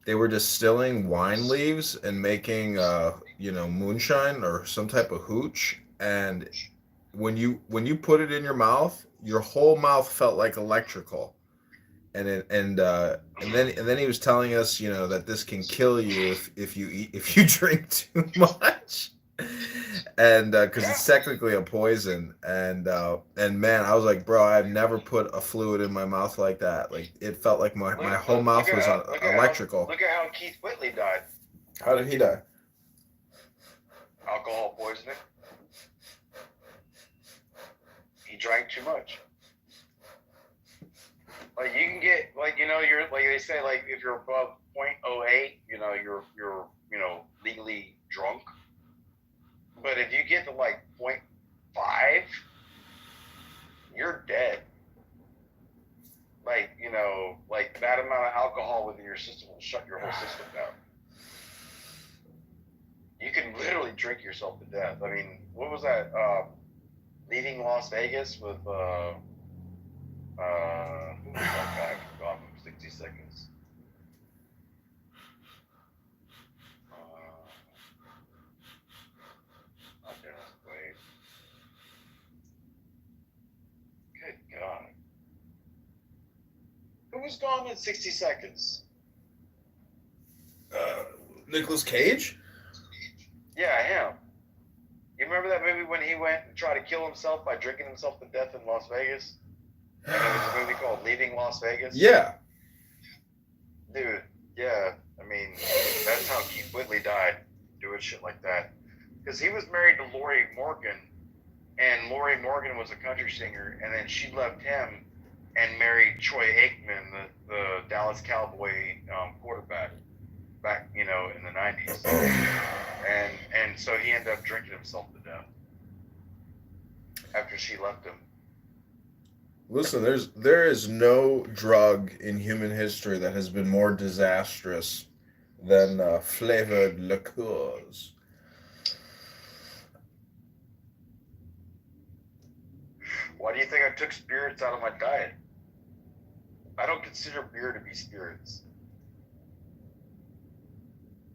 Speaker 4: they were distilling wine leaves and making moonshine or some type of hooch. And when you put it in your mouth, your whole mouth felt like electrical. And then he was telling us, that this can kill you if you drink too much, and because it's technically a poison. And man, I was like, bro, I've never put a fluid in my mouth like that. Like it felt like my whole mouth was electrical.
Speaker 6: Look at how Keith Whitley died.
Speaker 4: How did he die?
Speaker 6: Alcohol poisoning. He drank too much. Like you can get you're like they say if you're above 0.08, you're legally drunk. But if you get to 0.5, you're dead. That amount of alcohol within your system will shut your whole system down. You can literally drink yourself to death. I mean, what was that? Leaving Las Vegas with who was that guy from Gone from 60 Seconds? Not Dennis Quaid. Good God. Who was gone in 60 seconds?
Speaker 4: Nicolas Cage?
Speaker 6: Yeah, him. You remember that movie when he went and tried to kill himself by drinking himself to death in Las Vegas? And it was a movie called Leaving Las Vegas?
Speaker 4: Yeah.
Speaker 6: Dude, yeah. I mean, that's how Keith Whitley died, doing shit like that. Because he was married to Lori Morgan, and Lori Morgan was a country singer, and then she left him and married Troy Aikman, the Dallas Cowboy quarterback, back, in the 90s. And so he ended up drinking himself to death after she left him.
Speaker 4: Listen, there is no drug in human history that has been more disastrous than flavored liqueurs.
Speaker 6: Why do you think I took spirits out of my diet? I don't consider beer to be spirits.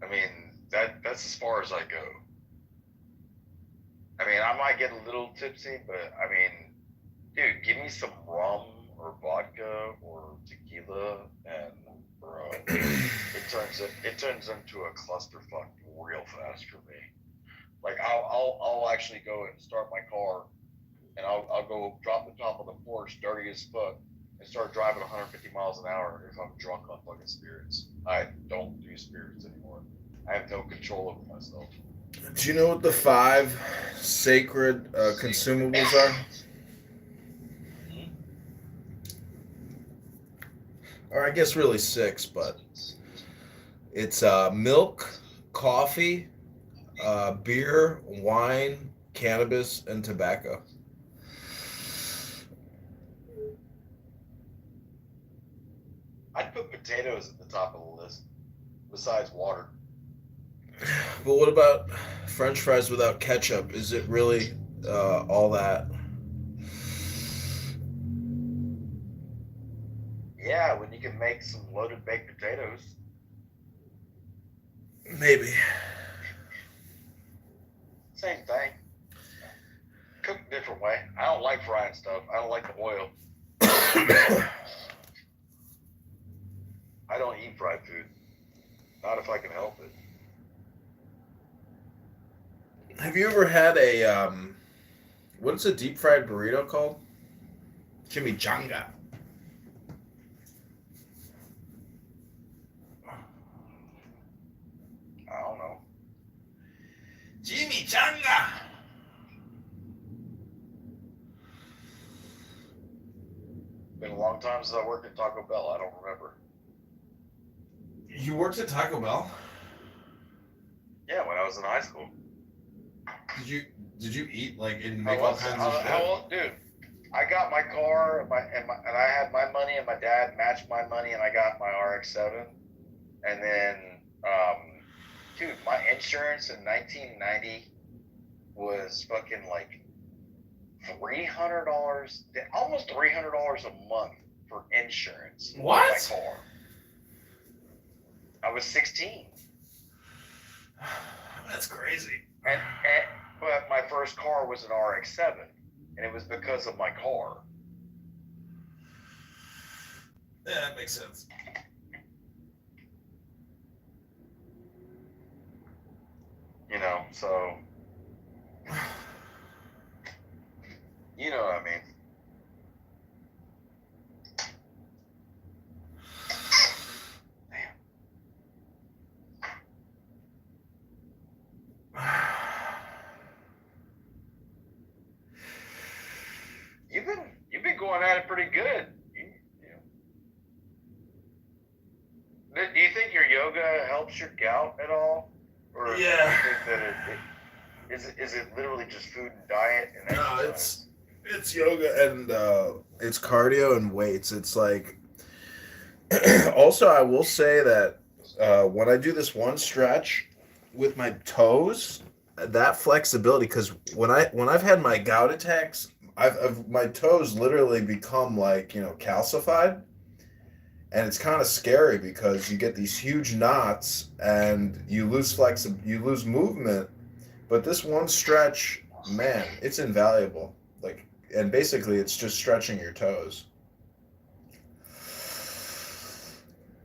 Speaker 6: I mean, that's as far as I go. I mean, I might get a little tipsy, but I mean, dude, give me some rum or vodka or tequila, and bro, it turns into a clusterfuck real fast for me. Like I'll actually go and start my car, and I'll go drop the top of the porch dirty as fuck and start driving 150 miles an hour if I'm drunk on fucking spirits. I don't do spirits anymore. I have no control over myself.
Speaker 4: Do you know what the 5 sacred consumables are? Or I guess really 6, but it's milk, coffee, beer, wine, cannabis, and tobacco.
Speaker 6: I'd put potatoes at the top of the list, besides water.
Speaker 4: But what about French fries without ketchup? Is it really all that?
Speaker 6: Yeah, when you can make some loaded baked potatoes.
Speaker 4: Maybe.
Speaker 6: Same thing. Cooked a different way. I don't like frying stuff. I don't like the oil. I don't eat fried food. Not if I can help it.
Speaker 4: Have you ever had a what's a deep fried burrito called? Chimichanga.
Speaker 6: I don't know.
Speaker 4: Chimichanga.
Speaker 6: Been a long time since I worked at Taco Bell. I don't remember.
Speaker 4: You worked at Taco Bell?
Speaker 6: Yeah, when I was in high school.
Speaker 4: Did you eat like and make all kinds of shit?
Speaker 6: How old, dude? I got my car, and I had my money, and my dad matched my money, and I got my RX-7. And then, dude, my insurance in 1990 was fucking like $300, almost $300 a month for insurance.
Speaker 4: What?
Speaker 6: On my car. I was 16.
Speaker 4: That's crazy.
Speaker 6: But my first car was an RX-7, and it was because of my car.
Speaker 4: Yeah, that makes sense.
Speaker 6: You know, so you know what I mean. You've been going at it pretty good. Do you think your yoga helps your gout at all, or do you think that is it literally just food and diet and exercise?
Speaker 4: No, it's yoga and it's cardio and weights. It's like also I will say that when I do this one stretch with my toes, that flexibility, because when I've had my gout attacks, I've my toes literally become like, calcified, and it's kind of scary because you get these huge knots and you lose movement. But this one stretch, man, it's invaluable. Like, and basically it's just stretching your toes.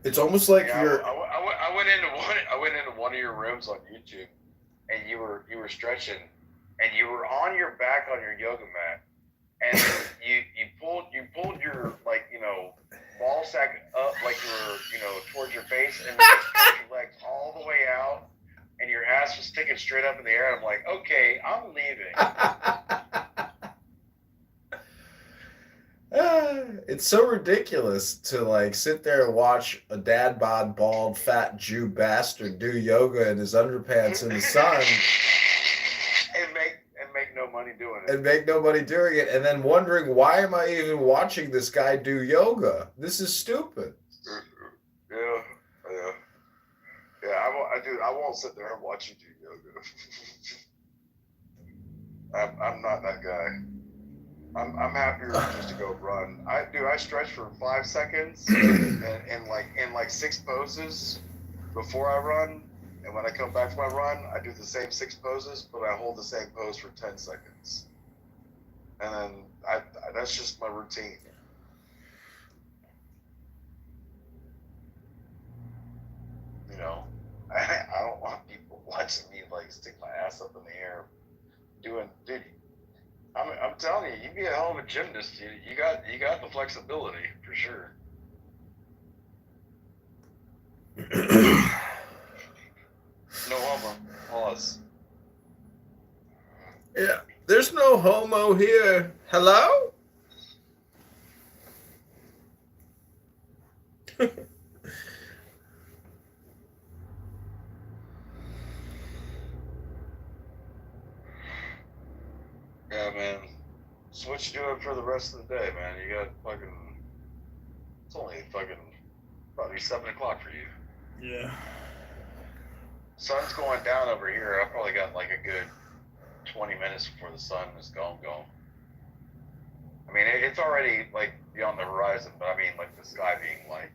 Speaker 4: It's almost like you're.
Speaker 6: I went into one of your rooms on YouTube, and you were stretching, and you were on your back on your yoga mat, and you pulled your ball sack up like you were towards your face, and then you stretched your legs all the way out, and your ass was sticking straight up in the air. I'm like, okay, I'm leaving.
Speaker 4: It's so ridiculous to sit there and watch a dad bod, bald, fat Jew bastard do yoga in his underpants in the sun
Speaker 6: and make no money doing it.
Speaker 4: And then wondering, why am I even watching this guy do yoga? This is stupid.
Speaker 6: Yeah. I won't sit there and watch you do yoga. I'm not that guy. I'm happier just to go run. I stretch for 5 seconds and like 6 poses before I run, and when I come back from my run, I do the same 6 poses, but I hold the same pose for 10 seconds, and then that's just my routine. I don't want people watching me stick my ass up in the air dude. I'm telling you, you'd be a hell of a gymnast. You got the flexibility for sure. No homo. Pause.
Speaker 4: Yeah, there's no homo here. Hello?
Speaker 6: Yeah, man. So what you doing for the rest of the day, man? You got it's only probably 7 o'clock for you.
Speaker 4: Yeah.
Speaker 6: Sun's going down over here. I probably got a good 20 minutes before the sun is gone. I mean, it's already beyond the horizon, but I mean the sky being light.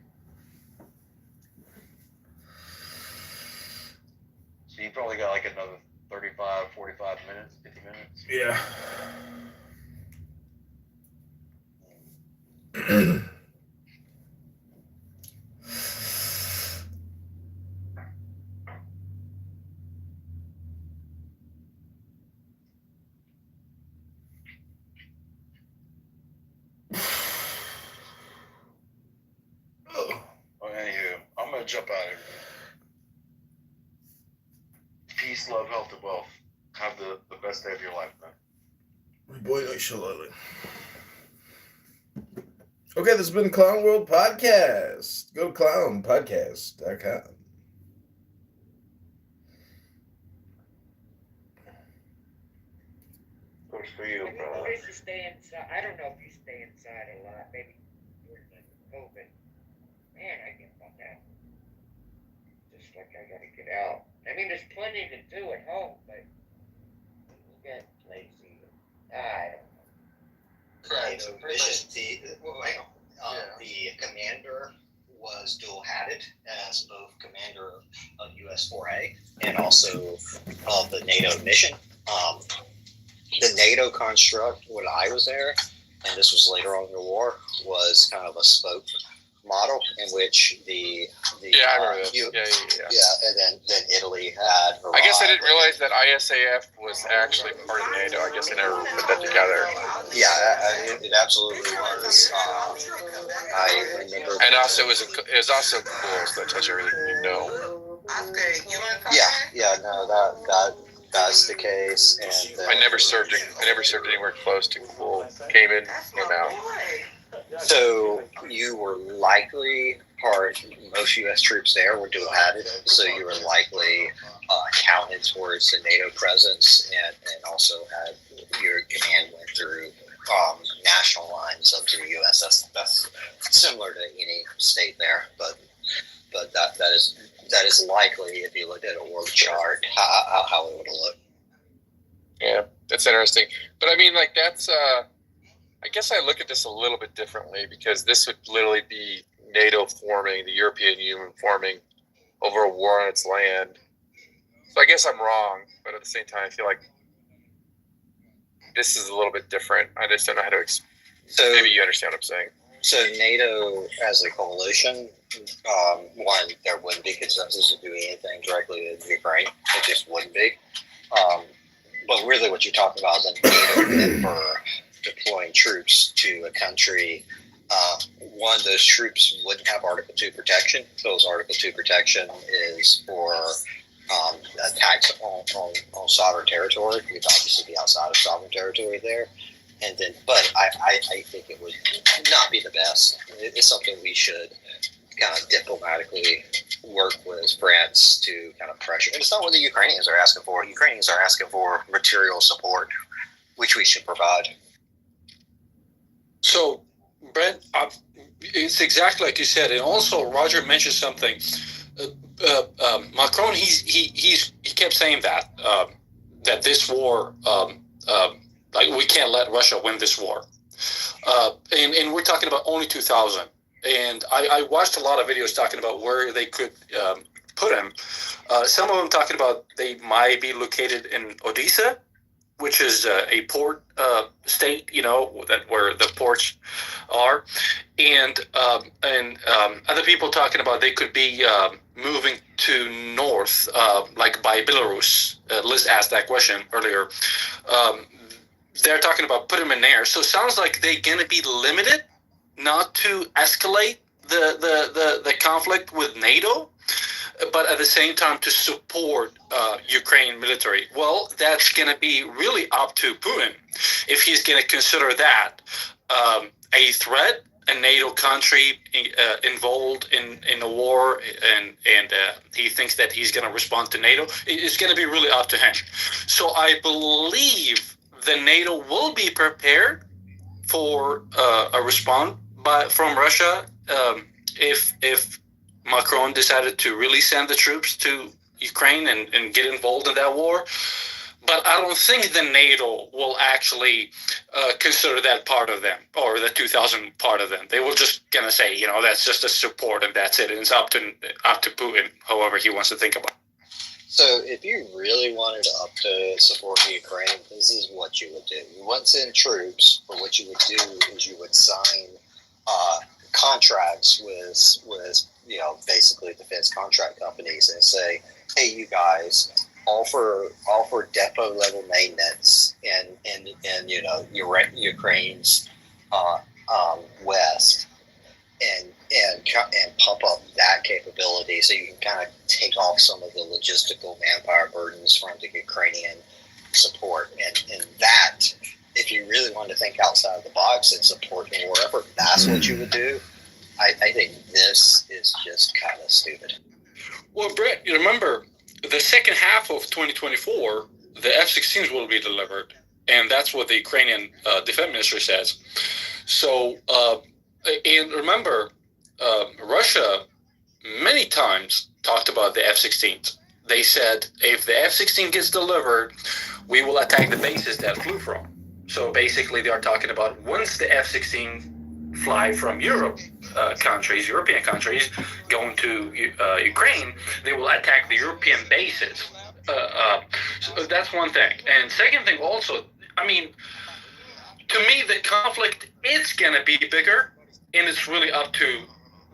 Speaker 6: So you probably got another 35, 45 minutes, 50 minutes.
Speaker 4: Yeah.
Speaker 7: I'll jump out of here.
Speaker 6: Peace, love, health, and wealth. Have the best day of your life, man.
Speaker 4: Boy, shalala. Okay, this has been Clown World Podcast. Go to clownpodcast.com.
Speaker 6: Good for you,
Speaker 9: Have you
Speaker 6: brother.
Speaker 9: noticed you stay inside? I don't know if you stay inside a lot. Maybe during the COVID. Man, I get bummed out. Just like I gotta get out. I mean, there's plenty to do at home, but you get lazy. I don't know.
Speaker 10: Right. So the commander was dual-hatted as both commander of US 4A and also of the NATO mission. The NATO construct when I was there, and this was later on in the war, was kind of a spoke model in which the
Speaker 11: I remember this.
Speaker 10: Yeah, and then Italy had.
Speaker 11: I guess I didn't realize that ISAF was actually part of NATO. I guess I never put that together.
Speaker 10: Yeah, it absolutely was. I remember.
Speaker 11: And also, it was also cool. So that tells you everything you know.
Speaker 10: Yeah, no, that's the case. And
Speaker 11: I never served anywhere close to Kabul. Came in, came out.
Speaker 10: So you were likely most U.S. troops there were dual-hatted, so you were likely counted towards the NATO presence, and also had your command went through national lines up to the U.S. That's similar to any state there, but that is likely, if you looked at a org chart, how it would look.
Speaker 11: Yeah, that's interesting. But I mean, like, that's I guess I look at this a little bit differently, because this would literally be NATO forming, the European Union forming over a war on its land. So I guess I'm wrong, but at the same time, I feel like this is a little bit different. I just don't know how to explain. So maybe you understand what I'm saying.
Speaker 10: So NATO as a coalition, one, there wouldn't be consensus to do anything directly in Ukraine. It just wouldn't be. But really what you're talking about is NATO for deploying troops to a country. One, those troops wouldn't have Article 2 protection. Those Article 2 protection is for attacks on sovereign territory. You'd obviously be outside of sovereign territory there. And then, but I think it would not be the best. It's something we should kind of diplomatically work with France to kind of pressure. And it's not what the Ukrainians are asking for. Ukrainians are asking for material support, which we should provide.
Speaker 12: So, Brent, it's exactly like you said. And also, Roger mentioned something. Macron, he kept saying that this war, like, we can't let Russia win this war. And we're talking about only 2000. And I watched a lot of videos talking about where they could put him. Some of them talking about they might be located in Odessa, which is a port state, where the ports are, and other people talking about they could be moving to north, like by Belarus. Liz asked that question earlier. They're talking about put them in there. So it sounds like they're going to be limited, not to escalate the conflict with NATO, but at the same time to support Ukraine military. Well, that's going to be really up to Putin if he's going to consider that a threat, a NATO country involved in a war, and he thinks that he's going to respond to NATO. It's going to be really up to him. So I believe the NATO will be prepared for a response from Russia if Macron decided to really send the troops to Ukraine and get involved in that war. But I don't think the NATO will actually consider that part of them, or the 2000 part of them. They will just gonna say, that's just a support and that's it. And it's up to Putin, however he wants to think about it.
Speaker 10: So if you really wanted to support the Ukraine, this is what you would do. You wouldn't send troops, but what you would do is you would sign contracts with basically defense contract companies and say, hey, you guys, offer depot level maintenance in Ukraine's west, and and pump up that capability so you can kind of take off some of the logistical manpower burdens from the Ukrainian support. And that, if you really wanted to think outside the box and support the war effort, that's what you would do. I think this is just kind of stupid.
Speaker 12: Well, Brett, you remember the second half of 2024, the F-16s will be delivered, and that's what the Ukrainian defense minister says. So, and remember, Russia many times talked about the F-16s. They said, if the F-16 gets delivered, we will attack the bases that flew from. So basically, they are talking about once the F-16 fly from European countries, going to Ukraine, they will attack the European bases. So that's one thing. And second thing also, I mean, to me, the conflict is going to be bigger, and it's really up to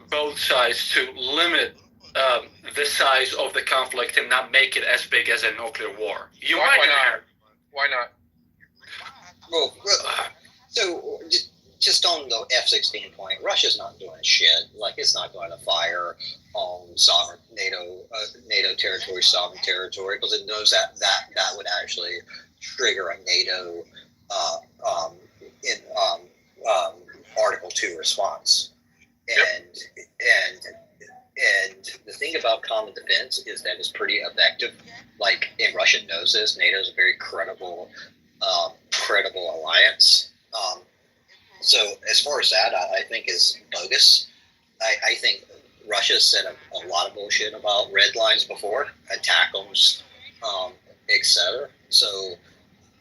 Speaker 12: both sides to limit the size of the conflict and not make it as big as a nuclear war.
Speaker 11: Why not?
Speaker 10: Well, so just on the F-16 point, Russia's not doing shit. Like, it's not going to fire on sovereign NATO territory, sovereign territory, because it knows that would actually trigger a NATO Article 2 response. And the thing about common defense is that it's pretty effective. Like, and Russia knows this. NATO is a very credible alliance. So as far as that, I think is bogus. I think Russia said a lot of bullshit about red lines before, ATACMS, etc. So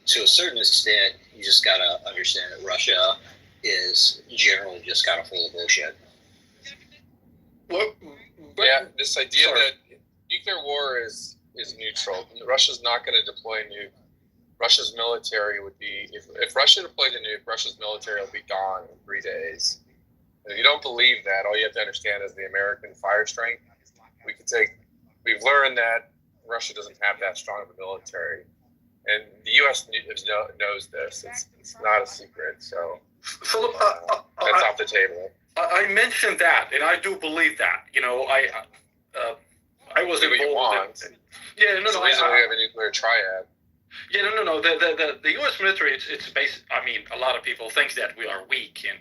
Speaker 10: to a certain extent, you just gotta understand that Russia is generally just kind of full of bullshit.
Speaker 11: Yeah, this idea that nuclear war is neutral. Russia's not going to deploy a nuke. Russia's military would be, if Russia deployed a nuke, Russia's military will be gone in 3 days. And if you don't believe that, all you have to understand is the American fire strength. We've learned that Russia doesn't have that strong of a military. And the U.S. knows this. It's not a secret. So
Speaker 12: Philip,
Speaker 11: that's off the table.
Speaker 12: I mentioned that, and I do believe that. You know, I was involved.
Speaker 11: That's the reason we have a nuclear triad.
Speaker 12: Yeah, no. The U.S. military, it's based. I mean, a lot of people think that we are weak, and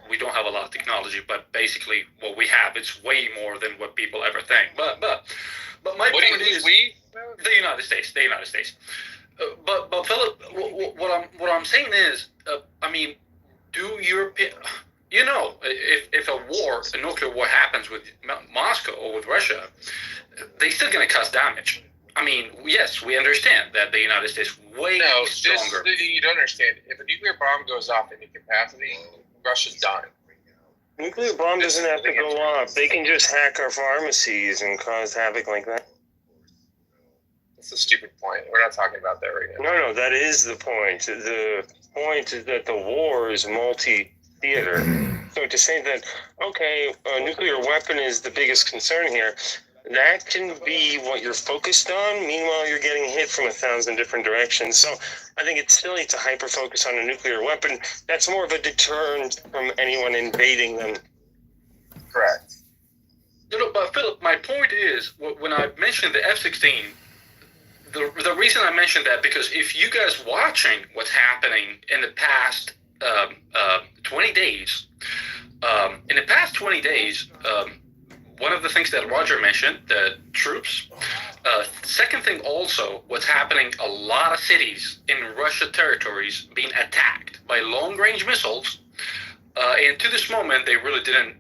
Speaker 12: we don't have a lot of technology. But basically, what we have is way more than what people ever think. But my point is, the United States. But Philip, what I'm saying is, I mean, do European, if a nuclear war happens with Moscow or with Russia, they're still going to cause damage. I mean, yes, we understand that the United States stronger.
Speaker 11: You don't understand. If a nuclear bomb goes off in any capacity, Russia's done.
Speaker 13: Nuclear bomb doesn't have to go off. They can just hack our pharmacies and cause havoc like that.
Speaker 11: That's a stupid point. We're not talking about that right now.
Speaker 13: No, that is the point. The point is that the war is multi-theater. So to say that, okay, a nuclear weapon is the biggest concern here, that can be what you're focused on. Meanwhile, you're getting hit from 1,000 different directions. So I think it's silly to hyper-focus on a nuclear weapon. That's more of a deterrent from anyone invading them.
Speaker 11: Correct.
Speaker 12: But Philip, my point is, when I mentioned the F-16, the reason I mentioned that, because if you guys watching what's happening in the past 20 days, one of the things that Roger mentioned, the troops. Second thing also, what's happening, a lot of cities in Russia territories being attacked by long-range missiles. And to this moment, they really didn't,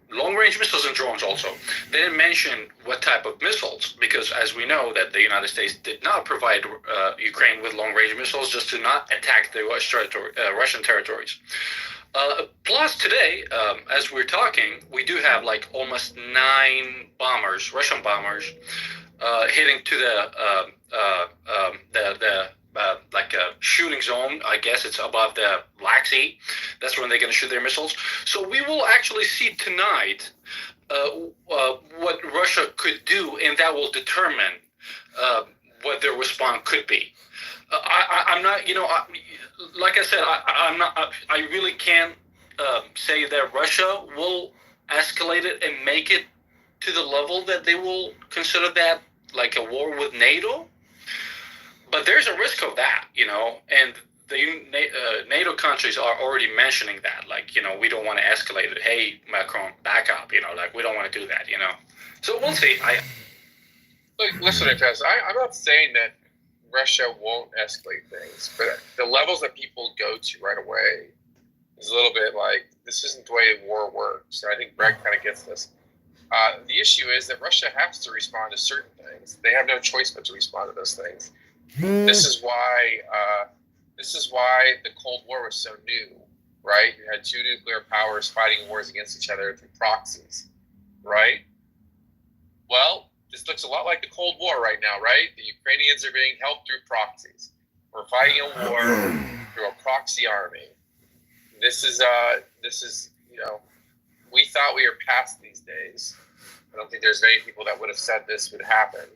Speaker 12: long-range missiles and drones also. They didn't mention what type of missiles, because as we know that the United States did not provide Ukraine with long-range missiles just to not attack the Russian territories. Plus today, as we're talking, we do have like almost 9 bombers, Russian bombers, hitting to the shooting zone. I guess it's above the Black Sea. That's when they're going to shoot their missiles. So we will actually see tonight what Russia could do, and that will determine what their response could be. I'm not, like I said, I'm not. I really can't say that Russia will escalate it and make it to the level that they will consider that like a war with NATO. But there's a risk of that, and the NATO countries are already mentioning that, like, we don't want to escalate it. Hey, Macron, back up, like, we don't want to do that, So we'll see.
Speaker 11: Look, listen, I'm not saying that Russia won't escalate things, but the levels that people go to right away is a little bit like, this isn't the way war works. And I think Greg kind of gets this. The issue is that Russia has to respond to certain things. They have no choice but to respond to those things. This is why the Cold War was so new, right? You had two nuclear powers fighting wars against each other through proxies, right? Well, this looks a lot like the Cold War right now, right? The Ukrainians are being helped through proxies. We're fighting a war through a proxy army. This is we thought we were past these days. I don't think there's many people that would have said this would happen.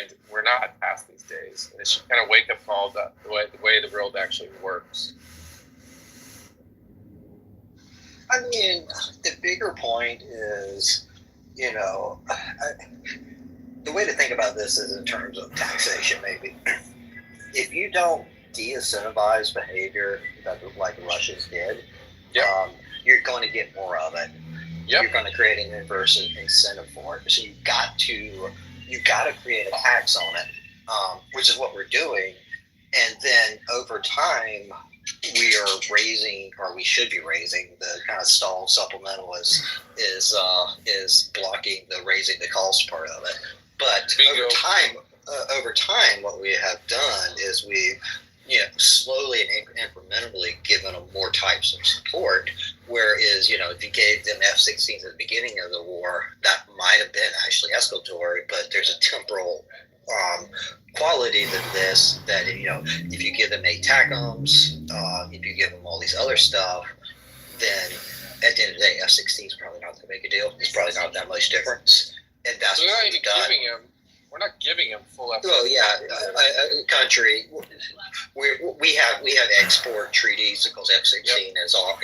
Speaker 11: And we're not past these days. And it should kind of wake up call the way the world actually works.
Speaker 10: I mean, the bigger point is, the way to think about this is in terms of taxation, maybe. If you don't de-incentivize behavior like the Russians did, you're going to get more of it. Yep. You're going to create an inverse incentive for it. So you've got to create a tax on it, which is what we're doing. And then over time, we are raising, or we should be raising, the kind of stall supplemental is blocking the raising the cost part of it. But over time, what we have done is we've slowly and incrementally given them more types of support. Whereas, if you gave them F-16s at the beginning of the war, that might have been actually escalatory, but there's a temporal quality to this that, if you give them ATACMS, if you give them all these other stuff, then at the end of the day, F-16 is probably not going to make a deal. It's probably not that much difference. And that's what we've done.
Speaker 11: We're not giving them full F-16.
Speaker 10: Well, yeah, country. We have export treaties because F-16 is our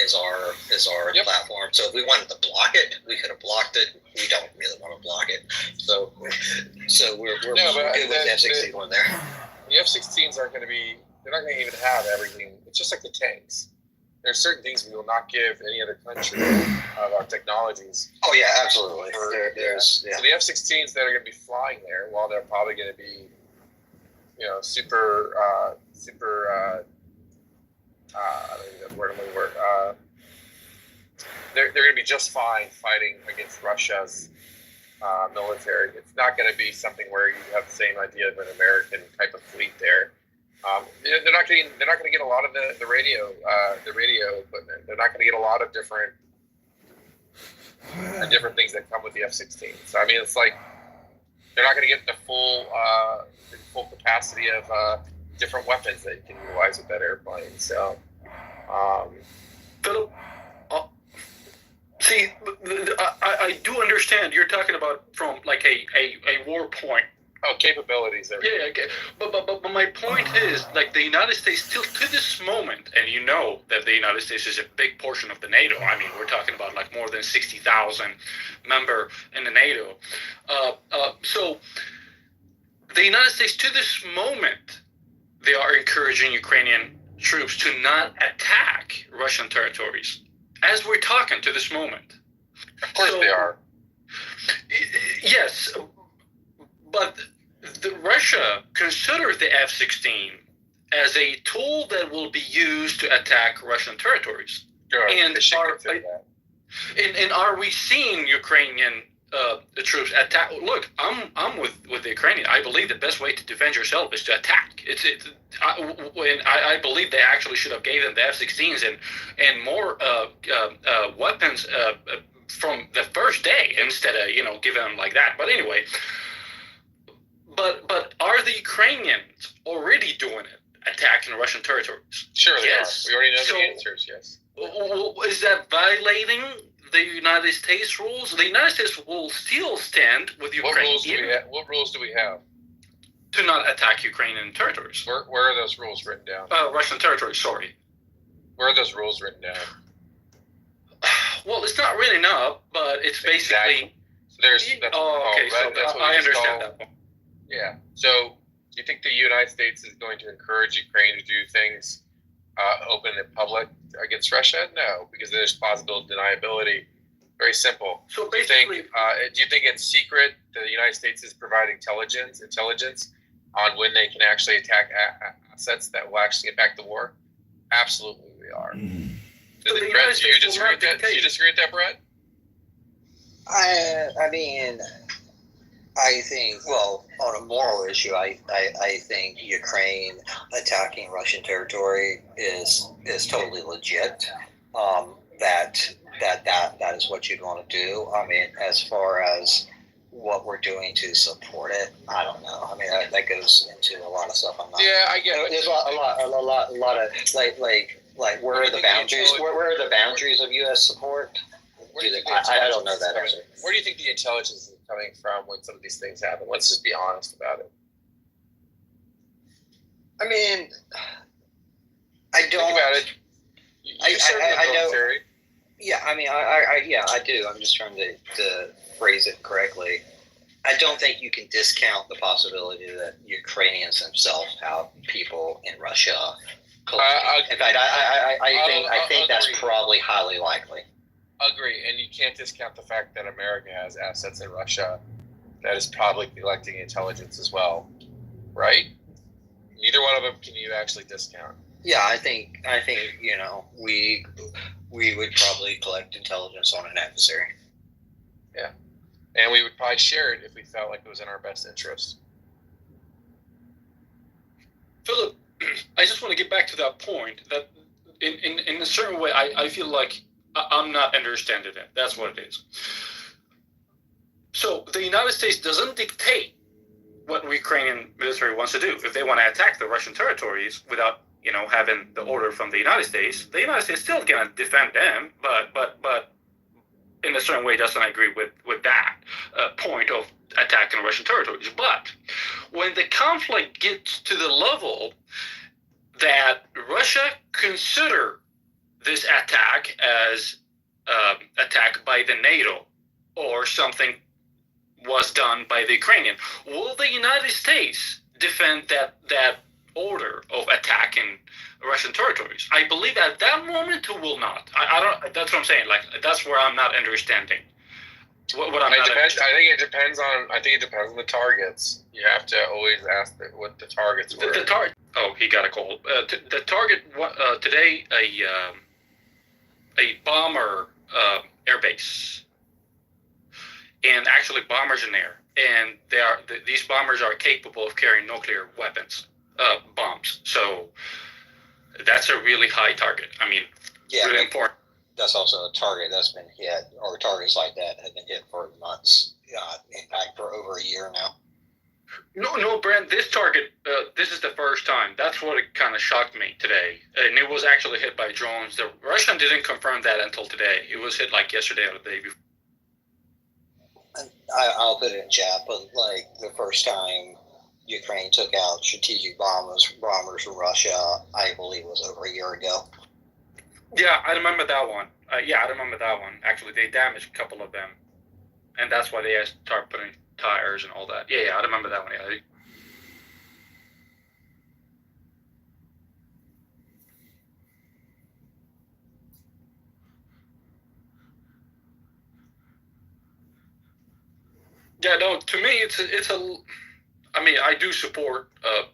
Speaker 10: platform. So if we wanted to block it, we could have blocked it. We don't really want to block it. So we're good with F-16 on there.
Speaker 11: The F-16s aren't going to be. They're not going to even have everything. It's just like the tanks. There's certain things we will not give any other country of our technologies.
Speaker 10: Oh yeah, absolutely.
Speaker 11: So the F-16s that are going to be flying there, while they're probably going to be, super. I don't know the word I'm going to work. They're going to be just fine fighting against Russia's military. It's not going to be something where you have the same idea of an American type of fleet there. They're not going to get a lot of the radio equipment. They're not going to get a lot of different things that come with the F-16. So I mean, it's like they're not going to get the full capacity of different weapons that you can utilize with that airplane. So,
Speaker 12: Philip, see, I do understand you're talking about from like a war point.
Speaker 11: Oh, capabilities.
Speaker 12: Yeah, okay. But my point is, like, the United States still to this moment, and that the United States is a big portion of the NATO. I mean, we're talking about like more than 60,000 member in the NATO. So the United States to this moment, they are encouraging Ukrainian troops to not attack Russian territories. As we're talking to this moment.
Speaker 11: Of course they are.
Speaker 12: Yes. But Russia considers the F-16 as a tool that will be used to attack Russian territories.
Speaker 11: Sure,
Speaker 12: and are we seeing Ukrainian the troops attack? Look, I'm with the Ukrainian. I believe the best way to defend yourself is to attack. I believe they actually should have gave them the F-16s and more weapons from the first day instead of giving them like that. But anyway. But are the Ukrainians already doing it, attacking Russian territories?
Speaker 11: Sure,
Speaker 12: yes.
Speaker 11: They are. We already know the answers, yes.
Speaker 12: Is that violating the United States rules? The United States will still stand with Ukraine.
Speaker 11: What rules do we have?
Speaker 12: To not attack Ukrainian territories.
Speaker 11: Where are those rules written down?
Speaker 12: Russian territories, sorry.
Speaker 11: Where are those rules written down?
Speaker 12: Well, it's not really enough, but it's basically.
Speaker 11: Exactly. That's what
Speaker 12: I
Speaker 11: we just
Speaker 12: understand
Speaker 11: call-
Speaker 12: that.
Speaker 11: Yeah. So, do you think the United States is going to encourage Ukraine to do things open and public against Russia? No, because there's plausible deniability. Very simple.
Speaker 12: So
Speaker 11: do you think it's secret that the United States is providing intelligence on when they can actually attack assets that will actually impact the war? Absolutely, we are.
Speaker 12: So
Speaker 11: do you disagree with that? Do you disagree with that, Brett?
Speaker 10: I mean, I think, well, on a moral issue, I think Ukraine attacking Russian territory is totally legit. That is what you'd want to do. I mean, as far as what we're doing to support it, I don't know. I mean, that goes into a lot of stuff. I'm not.
Speaker 11: Yeah, I get it.
Speaker 10: There's a lot of like where are the boundaries? Where are the boundaries of U.S. support? I don't know that answer.
Speaker 11: Where do you think the intelligence is coming from when some of these things happen? Let's just be honest about it.
Speaker 10: I mean, I don't.
Speaker 11: Think about it. You serve in the military.
Speaker 10: Yeah, I mean, I do. I'm just trying to phrase it correctly. I don't think you can discount the possibility that Ukrainians themselves have people in Russia. In fact, I think that's probably highly likely.
Speaker 11: Agree, and you can't discount the fact that America has assets in Russia that is probably collecting intelligence as well, right? Neither one of them can you actually discount.
Speaker 10: Yeah, I think we would probably collect intelligence on an adversary.
Speaker 11: Yeah, and we would probably share it if we felt like it was in our best interest.
Speaker 12: Philip, I just want to get back to that point that in a certain way, I feel like I'm not understanding it. That's what it is. So the United States doesn't dictate what the Ukrainian military wants to do. If they want to attack the Russian territories without, having the order from the United States is still going to defend them, but in a certain way doesn't agree with that point of attacking Russian territories. But when the conflict gets to the level that Russia consider this attack as attack by the NATO or something was done by the Ukrainian, will the United States defend that order of attacking Russian territories? I believe at that moment it will not. I don't. That's what I'm saying. Like, that's where I'm not understanding. What I'm not understanding.
Speaker 11: I think it depends on the targets. You have to always ask what the targets were.
Speaker 12: The target. Oh, he got a call. The target today, a bomber airbase, and actually bombers in there, and these bombers are capable of carrying nuclear weapons, bombs. So that's a really high target. I mean, really important.
Speaker 10: That's also a target that's been hit, or targets like that have been hit for months. In fact, for over a year now.
Speaker 12: No, Brent, this target, this is the first time. That's what it kind of shocked me today. And it was actually hit by drones. The Russian didn't confirm that until today. It was hit like yesterday or the day before.
Speaker 10: I'll put it in chat, but like the first time Ukraine took out strategic bombers from Russia, I believe was over a year ago.
Speaker 12: Yeah, I remember that one. I remember that one. Actually, they damaged a couple of them. And that's why they had to start putting tires and all that. Yeah, I remember that one. Yeah, no, to me, it's a. I mean, I do support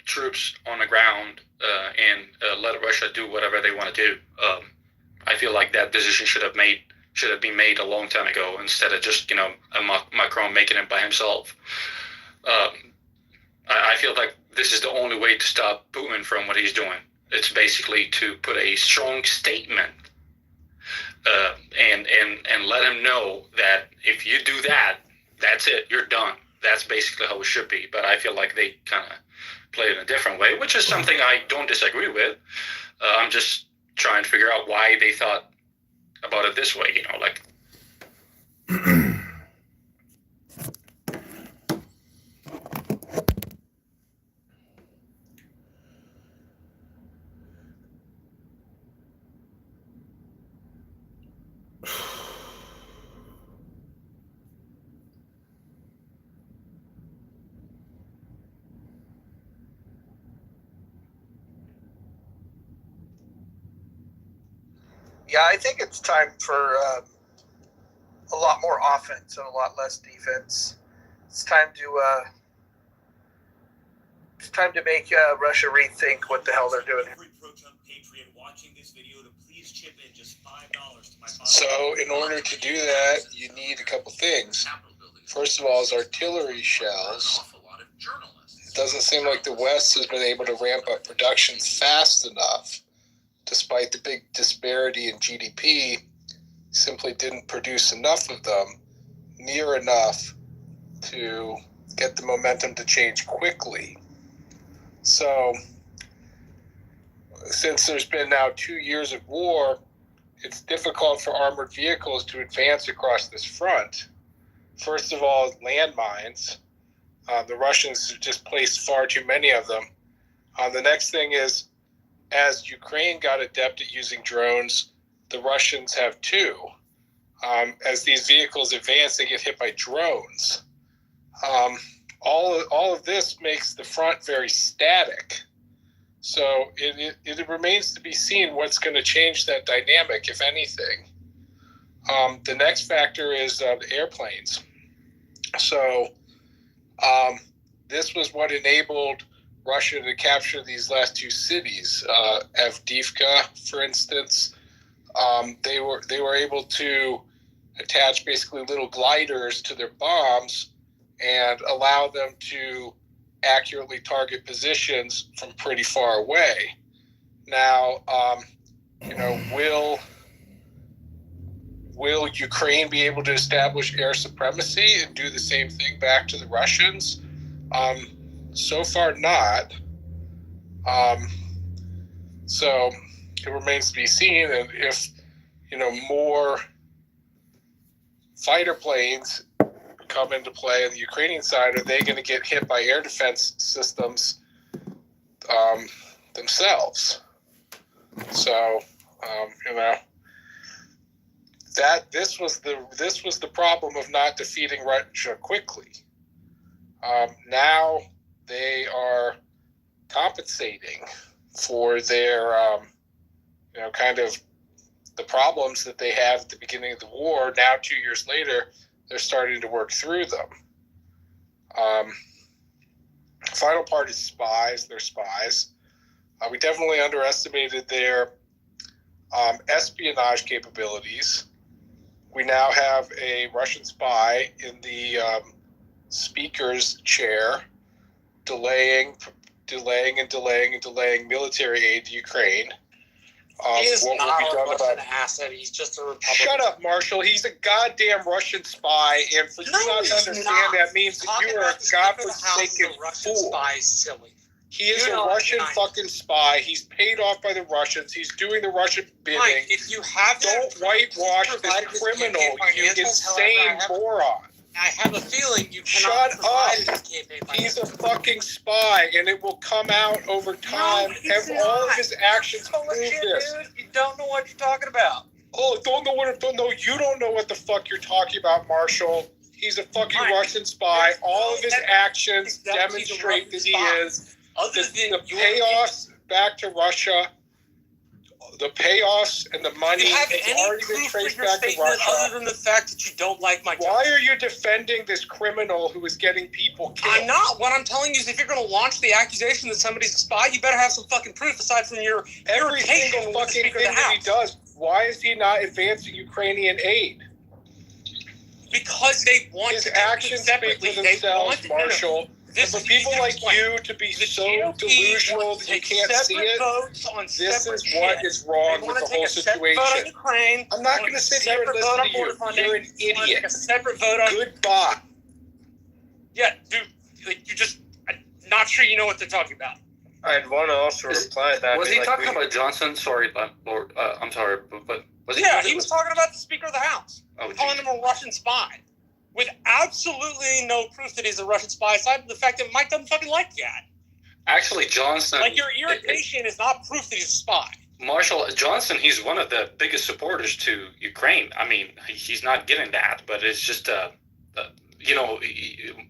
Speaker 12: troops on the ground and let Russia do whatever they want to do. I feel like that decision should have been made a long time ago instead of just Macron making it by himself. I feel like this is the only way to stop Putin from what he's doing. It's basically to put a strong statement and let him know that if you do that, that's it. You're done. That's basically how it should be. But I feel like they kind of play it in a different way, which is something I don't disagree with. I'm just trying to figure out why they thought about it this way, like.
Speaker 14: Yeah, I think it's time for a lot more offense and a lot less defense. It's time to make Russia rethink what the hell they're doing. So, in order to do that, you need a couple things. First of all, is artillery shells. It doesn't seem like the West has been able to ramp up production fast enough, despite the big disparity in GDP. Simply didn't produce enough of them, near enough to get the momentum to change quickly. So, since there's been now 2 years of war, it's difficult for armored vehicles to advance across this front. First of all, landmines. The Russians have just placed far too many of them. The next thing is, as Ukraine got adept at using drones, the Russians have too. As these vehicles advance, they get hit by drones. All of this makes the front very static. So it remains to be seen what's going to change that dynamic, if anything. The next factor is the airplanes. So this was what enabled Russia to capture these last two cities, Avdiivka, for instance. They were able to attach basically little gliders to their bombs and allow them to accurately target positions from pretty far away. Now, will Ukraine be able to establish air supremacy and do the same thing back to the Russians? So far, not. So it remains to be seen, and if more fighter planes come into play on the Ukrainian side, are they going to get hit by air defense systems themselves? So that this was the problem of not defeating Russia quickly. Now they are compensating for their kind of the problems that they had at the beginning of the war. Now 2 years later, they're starting to work through them. Final part is spies. They're spies. We definitely underestimated their espionage capabilities. We now have a Russian spy in the speaker's chair, delaying military aid to Ukraine.
Speaker 15: He is
Speaker 14: what
Speaker 15: not
Speaker 14: will be
Speaker 15: a
Speaker 14: done
Speaker 15: Russian
Speaker 14: about
Speaker 15: asset. He's just a Republican.
Speaker 14: Shut up, Marshall. He's a goddamn Russian spy, and for you not to understand that means that you are a godforsaken
Speaker 15: Russian
Speaker 14: fool.
Speaker 15: spy is silly.
Speaker 14: He is a Russian fucking spy. He's paid off by the Russians. He's doing the Russian bidding.
Speaker 15: Mike, if you have
Speaker 14: Don't whitewash this criminal, you insane moron.
Speaker 15: I have a feeling you cannot
Speaker 14: Shut
Speaker 15: provide
Speaker 14: up.
Speaker 15: this campaign
Speaker 14: He's a fucking spy, and it will come out over time. All of his actions prove this.
Speaker 15: Dude. You don't know what you're talking about.
Speaker 14: Oh, don't know you don't know what the fuck you're talking about, Marshall. He's a fucking Russian spy. All of his actions demonstrate that he is. The payoffs back to Russia, the payoffs and the money has already been traced back to Russia.
Speaker 15: Other than the fact that you don't like my
Speaker 14: Why are you defending this criminal who is getting people killed?
Speaker 15: I'm not. What I'm telling you is if you're going to launch the accusation that somebody's a spy, you better have some fucking proof aside from your
Speaker 14: every single fucking thing that he does. Why is he not advancing Ukrainian aid?
Speaker 15: Because they want
Speaker 14: his actions speak for themselves, Marshall. For people like you to be so delusional that you can't see it, this is what is wrong with the whole situation. I'm not going to sit here and listen to you. You're an idiot.
Speaker 15: A separate vote on
Speaker 14: Goodbye.
Speaker 15: Yeah, dude, you just, I'm not sure you know what they're talking about.
Speaker 16: I'd want to also reply that.
Speaker 12: Was he talking about Johnson? Sorry, I'm sorry, but was he?
Speaker 15: Yeah, he was talking about the Speaker of the House, calling him a Russian spy. With absolutely no proof that he's a Russian spy, aside from the fact that Mike doesn't fucking like that.
Speaker 12: Actually, Johnson...
Speaker 15: Like, your irritation is not proof that he's a spy.
Speaker 12: Marshall, Johnson, he's one of the biggest supporters to Ukraine. I mean, he's not getting that, but it's just,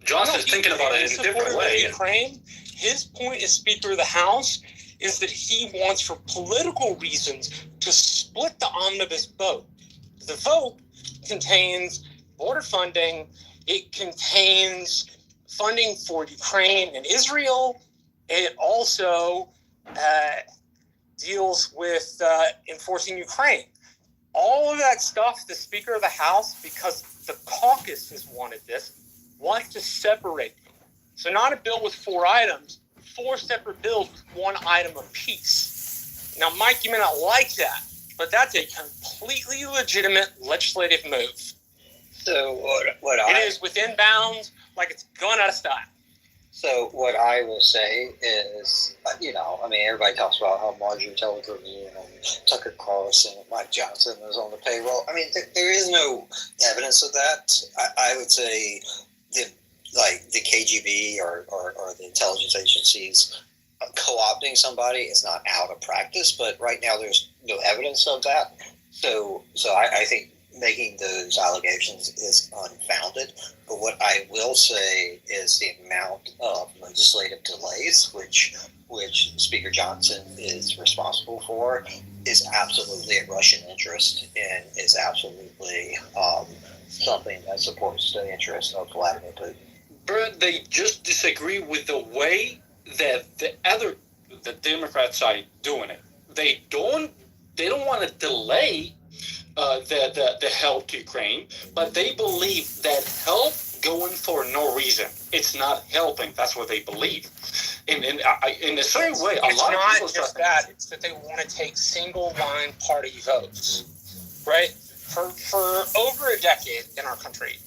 Speaker 12: Johnson's thinking about it in a different way.
Speaker 15: Ukraine, his point as Speaker of the House is that he wants, for political reasons, to split the omnibus vote. The vote contains border funding. It contains funding for Ukraine and Israel. It also deals with enforcing Ukraine. All of that stuff, the Speaker of the House, because the caucus has wanted this, wants to separate them. So not a bill with 4 items, 4 separate bills with 1 item apiece. Now, Mike, you may not like that, but that's a completely legitimate legislative move.
Speaker 10: So
Speaker 15: it is within bounds, like it's going out of style.
Speaker 10: So what I will say is, everybody talks about how Marjorie Taylor Greene and Tucker Carlson and Mike Johnson was on the payroll. I mean, there is no evidence of that. I would say the KGB or the intelligence agencies co-opting somebody is not out of practice, but right now there's no evidence of that. So I think making those allegations is unfounded. But what I will say is the amount of legislative delays, which Speaker Johnson is responsible for, is absolutely a Russian interest and is absolutely something that supports the interest of Vladimir Putin.
Speaker 12: But they just disagree with the way that the Democrat side doing it. They don't want to delay the help to Ukraine, but they believe that help going for no reason, it's not helping. That's what they believe. In the same way, a lot of people
Speaker 15: it's not just that. It's that they want to take single line party votes, right? For over a decade in our country,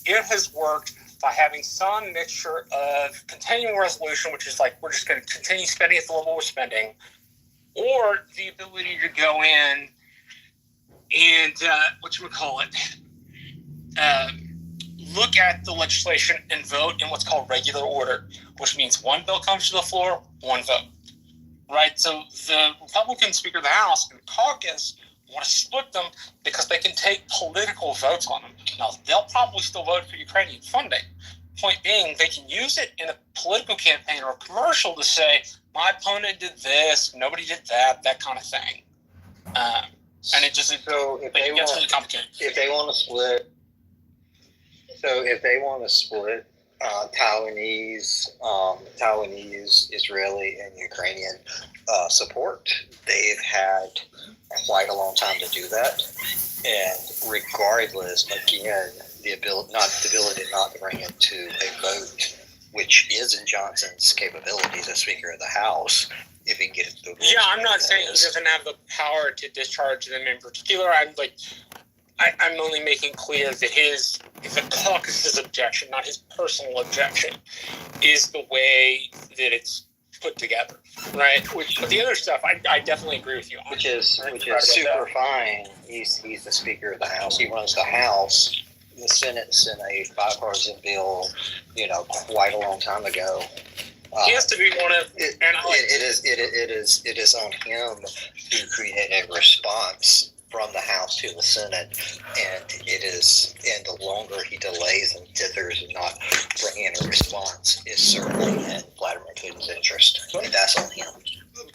Speaker 15: it has worked by having some mixture of continuing resolution, which is like we're just going to continue spending at the level we're spending, or the ability to go in and look at the legislation and vote in what's called regular order, which means one bill comes to the floor, one vote. Right? So the Republican Speaker of the House and the caucus want to split them because they can take political votes on them. Now, they'll probably still vote for Ukrainian funding. Point being, they can use it in a political campaign or a commercial to say, my opponent did this, nobody did that, that kind of thing. And it just gets really complicated.
Speaker 10: If they want to split Taiwanese, Israeli, and Ukrainian support, they've had quite a long time to do that. And regardless, again, the ability not to bring it to a vote, which is in Johnson's capabilities as Speaker of the House, if he can get it to the vote.
Speaker 15: Yeah, I'm not saying he doesn't have the power to discharge them in particular. I'm only making clear that the caucus's objection, not his personal objection, is the way that it's put together, right? But the other stuff, I definitely agree with you on.
Speaker 10: Which is super fine. He's the Speaker of the House. He runs the House. The Senate sent a bipartisan bill, quite a long time ago.
Speaker 15: He has to be one of.
Speaker 10: It is on him to create a response from the House to the Senate, and the longer he delays and dithers and not bringing in a response is certainly in Vladimir Putin's interest, and that's on him.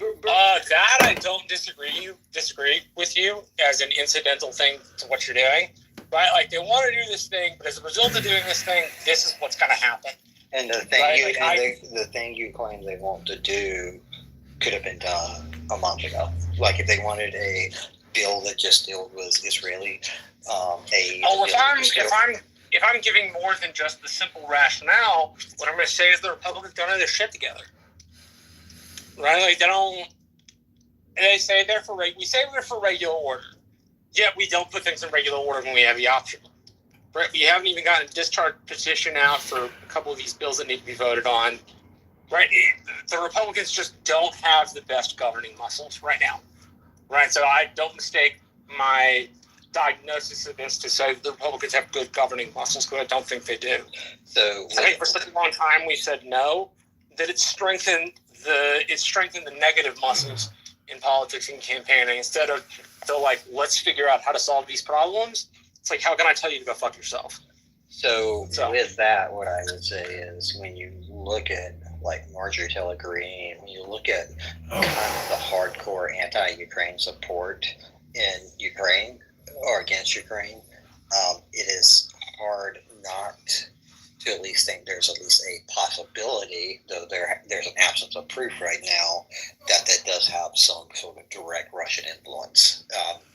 Speaker 15: That I don't disagree with you as an incidental thing to what you're doing, right? Like, they want to do this thing, but as a result of doing this thing, this is what's going to happen.
Speaker 10: And the thing you claim they want to do could have been done a month ago. Like, if they wanted a bill that just dealt with Israeli,
Speaker 15: if I'm giving more than just the simple rationale, what I'm going to say is the Republicans don't have their shit together, right? Like, they don't. They say we say we're for regular order, yet we don't put things in regular order when we have the option. Right? We haven't even gotten a discharge petition out for a couple of these bills that need to be voted on. Right? The Republicans just don't have the best governing muscles right now. Right? So I don't mistake my diagnosis of this to say the Republicans have good governing muscles, because I don't think they do.
Speaker 10: So
Speaker 15: I think for such a long time we said no, that it strengthened the negative muscles in politics and campaigning instead of let's figure out how to solve these problems. It's like, how can I tell you to go fuck yourself?
Speaker 10: So with that, what I would say is when you look at like Marjorie Taylor Greene, when you look at kind of the hardcore anti-Ukraine support in Ukraine or against Ukraine, it is hard not to at least think there's at least a possibility, though there's an absence of proof right now, that does have some sort of direct Russian influence.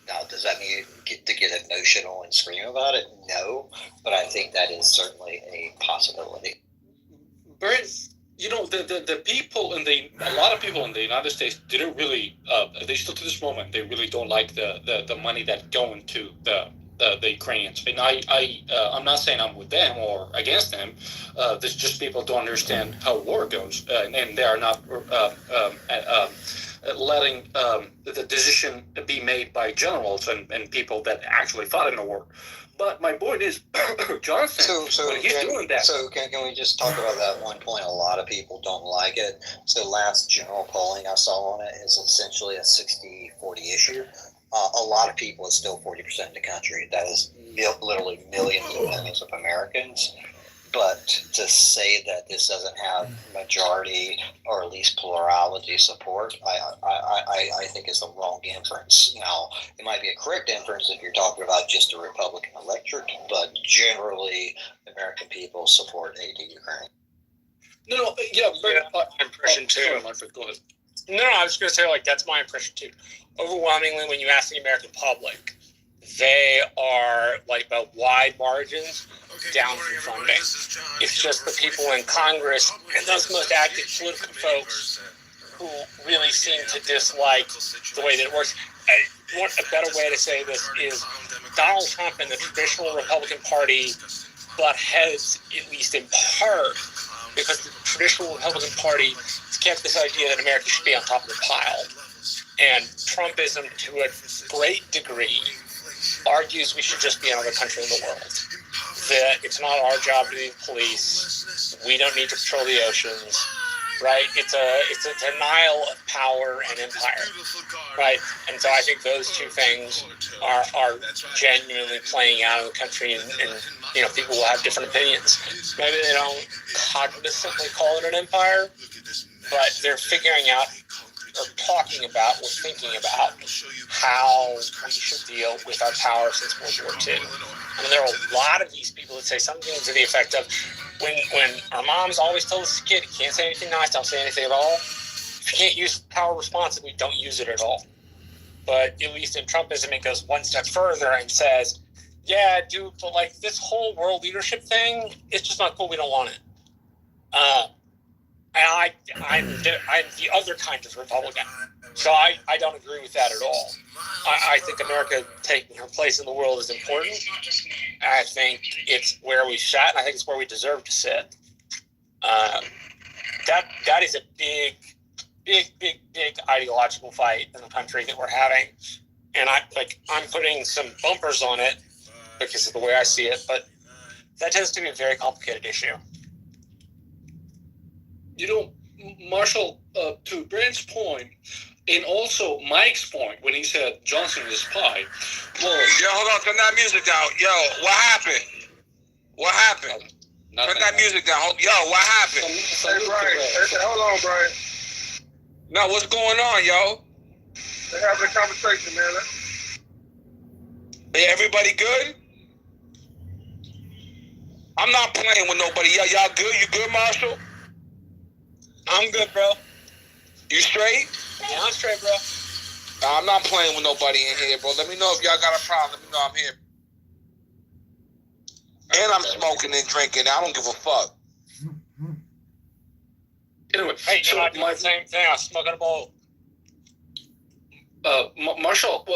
Speaker 10: Now, does that mean you get emotional and scream about it? No, but I think that is certainly a possibility.
Speaker 12: You know, the people a lot of people in the United States didn't really, they still to this moment, they really don't like the money that's going to the Ukrainians. And I'm not saying I'm with them or against them. There's just people don't understand how war goes, and they are not letting the decision be made by generals and people that actually fought in the war. But my point is, Johnson, when he's doing that.
Speaker 10: So can we just talk about that one point? A lot of people don't like it. So last general polling I saw on it is essentially a 60-40 issue. A lot of people, it's still 40% of the country. That is literally millions and millions of Americans. But to say that this doesn't have majority or at least plurality support, I think is the wrong inference. Now, it might be a correct inference if you're talking about just the Republican electorate, but generally, American people support aid to Ukraine.
Speaker 15: No, yeah, my impression too.
Speaker 12: Go ahead.
Speaker 15: No, I was going to say, like, that's my impression too. Overwhelmingly, when you ask the American public, they are, like, by wide margins, down for funding. It's just the people in Congress and those most active political folks who really seem to dislike the way that it works. A better way to say this is Donald Trump and the traditional Republican Party butt heads, at least in part, because the traditional Republican Party has kept this idea that America should be on top of the pile. And Trumpism, to a great degree, argues we should just be another country in the world. That it's not our job to be police. We don't need to patrol the oceans, right? It's a denial of power and empire, right? And so I think those two things are genuinely playing out in the country, and you know, people will have different opinions. Maybe they don't cognizantly call it an empire, but they're figuring out or talking about or thinking about how we should deal with our power since World War II. I mean, there are a lot of these people that say something to the effect of, when our moms always told us as a kid, you can't say anything nice, don't say anything at all. If you can't use power responsibly, don't use it at all. But at least in Trumpism, it goes one step further and says, yeah, dude, but like this whole world leadership thing, it's just not cool, we don't want it. And I'm the other kind of Republican. So I don't agree with that at all. I think America taking her place in the world is important. I think it's where we sat, and I think it's where we deserve to sit. That is a big ideological fight in the country that we're having. And I'm putting some bumpers on it because of the way I see it, but that tends to be a very complicated issue.
Speaker 12: You know, Marshall, to Brent's point, and also Mike's point when he said Johnson is a spy.
Speaker 7: Well, yo, hold on, turn that music down. Yo, what happened? What happened? Turn that music down. Yo, what happened?
Speaker 16: Hey, Brian. Hey, hold on, Brian.
Speaker 7: No, what's going on, yo?
Speaker 16: They're having a conversation, man.
Speaker 7: Hey, everybody good? I'm not playing with nobody. Y'all good? You good, Marshall?
Speaker 15: I'm good, bro.
Speaker 7: You straight?
Speaker 15: Yeah, I'm straight, bro.
Speaker 7: I'm not playing with nobody in here, bro. Let me know if y'all got a problem. Let me know I'm here. And I'm smoking and drinking. I don't give a fuck.
Speaker 12: Anyway,
Speaker 15: hey, you're not doing the same thing. I'm smoking a bowl.
Speaker 12: Marshall,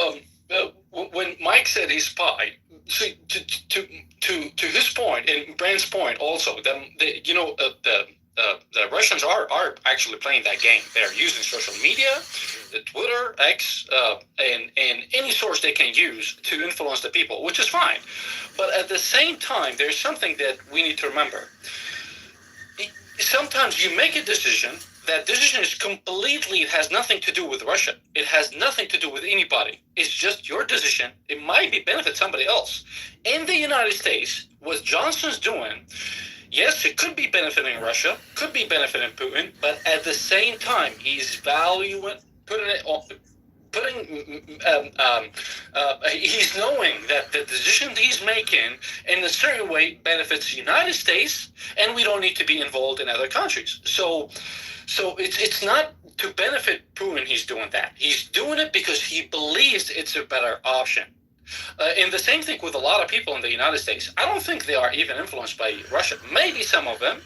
Speaker 12: when Mike said he's spy, see, to his point and Brand's point also, the Russians are actually playing that game. They're using social media, the Twitter, X, and any source they can use to influence the people, which is fine. But at the same time, there's something that we need to remember. Sometimes you make a decision. That decision is it has nothing to do with Russia. It has nothing to do with anybody. It's just your decision. It might benefit somebody else. In the United States, what Johnson's doing, Yes, it could be benefiting Russia, could be benefiting Putin, but at the same time, he's he's knowing that the decision he's making in a certain way benefits the United States, and we don't need to be involved in other countries. So it's not to benefit Putin he's doing that. He's doing it because he believes it's a better option. And the same thing with a lot of people in the United States. I don't think they are even influenced by Russia. Maybe some of them,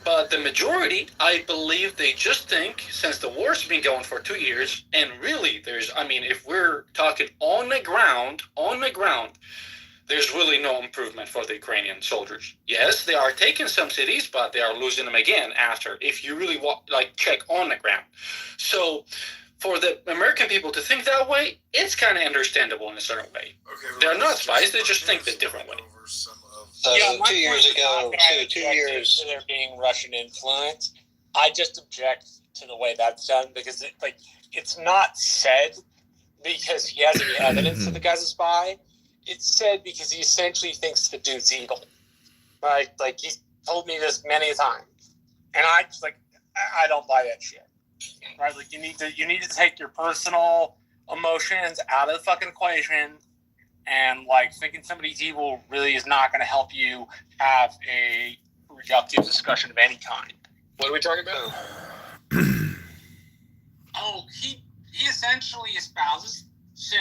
Speaker 12: but the majority, I believe, they just think, since the war's been going for 2 years, and really if we're talking on the ground, there's really no improvement for the Ukrainian soldiers. Yes, they are taking some cities, but they are losing them again after, if you really check on the ground. So for the American people to think that way, it's kind of understandable in a certain way. Okay, they're not spies, they just think the different way.
Speaker 10: So 2 years ago, 2 years...
Speaker 15: They're being Russian influence. I just object to the way that's done because it's not said because he has any evidence that the guy's a spy. It's said because he essentially thinks the dude's evil. Right? Like, he's told me this many times. And I don't buy that shit. Right? Like, you need to take your personal emotions out of the fucking equation, and thinking somebody's evil really is not going to help you have a productive discussion of any kind.
Speaker 11: What are we talking about?
Speaker 15: He essentially espouses sin.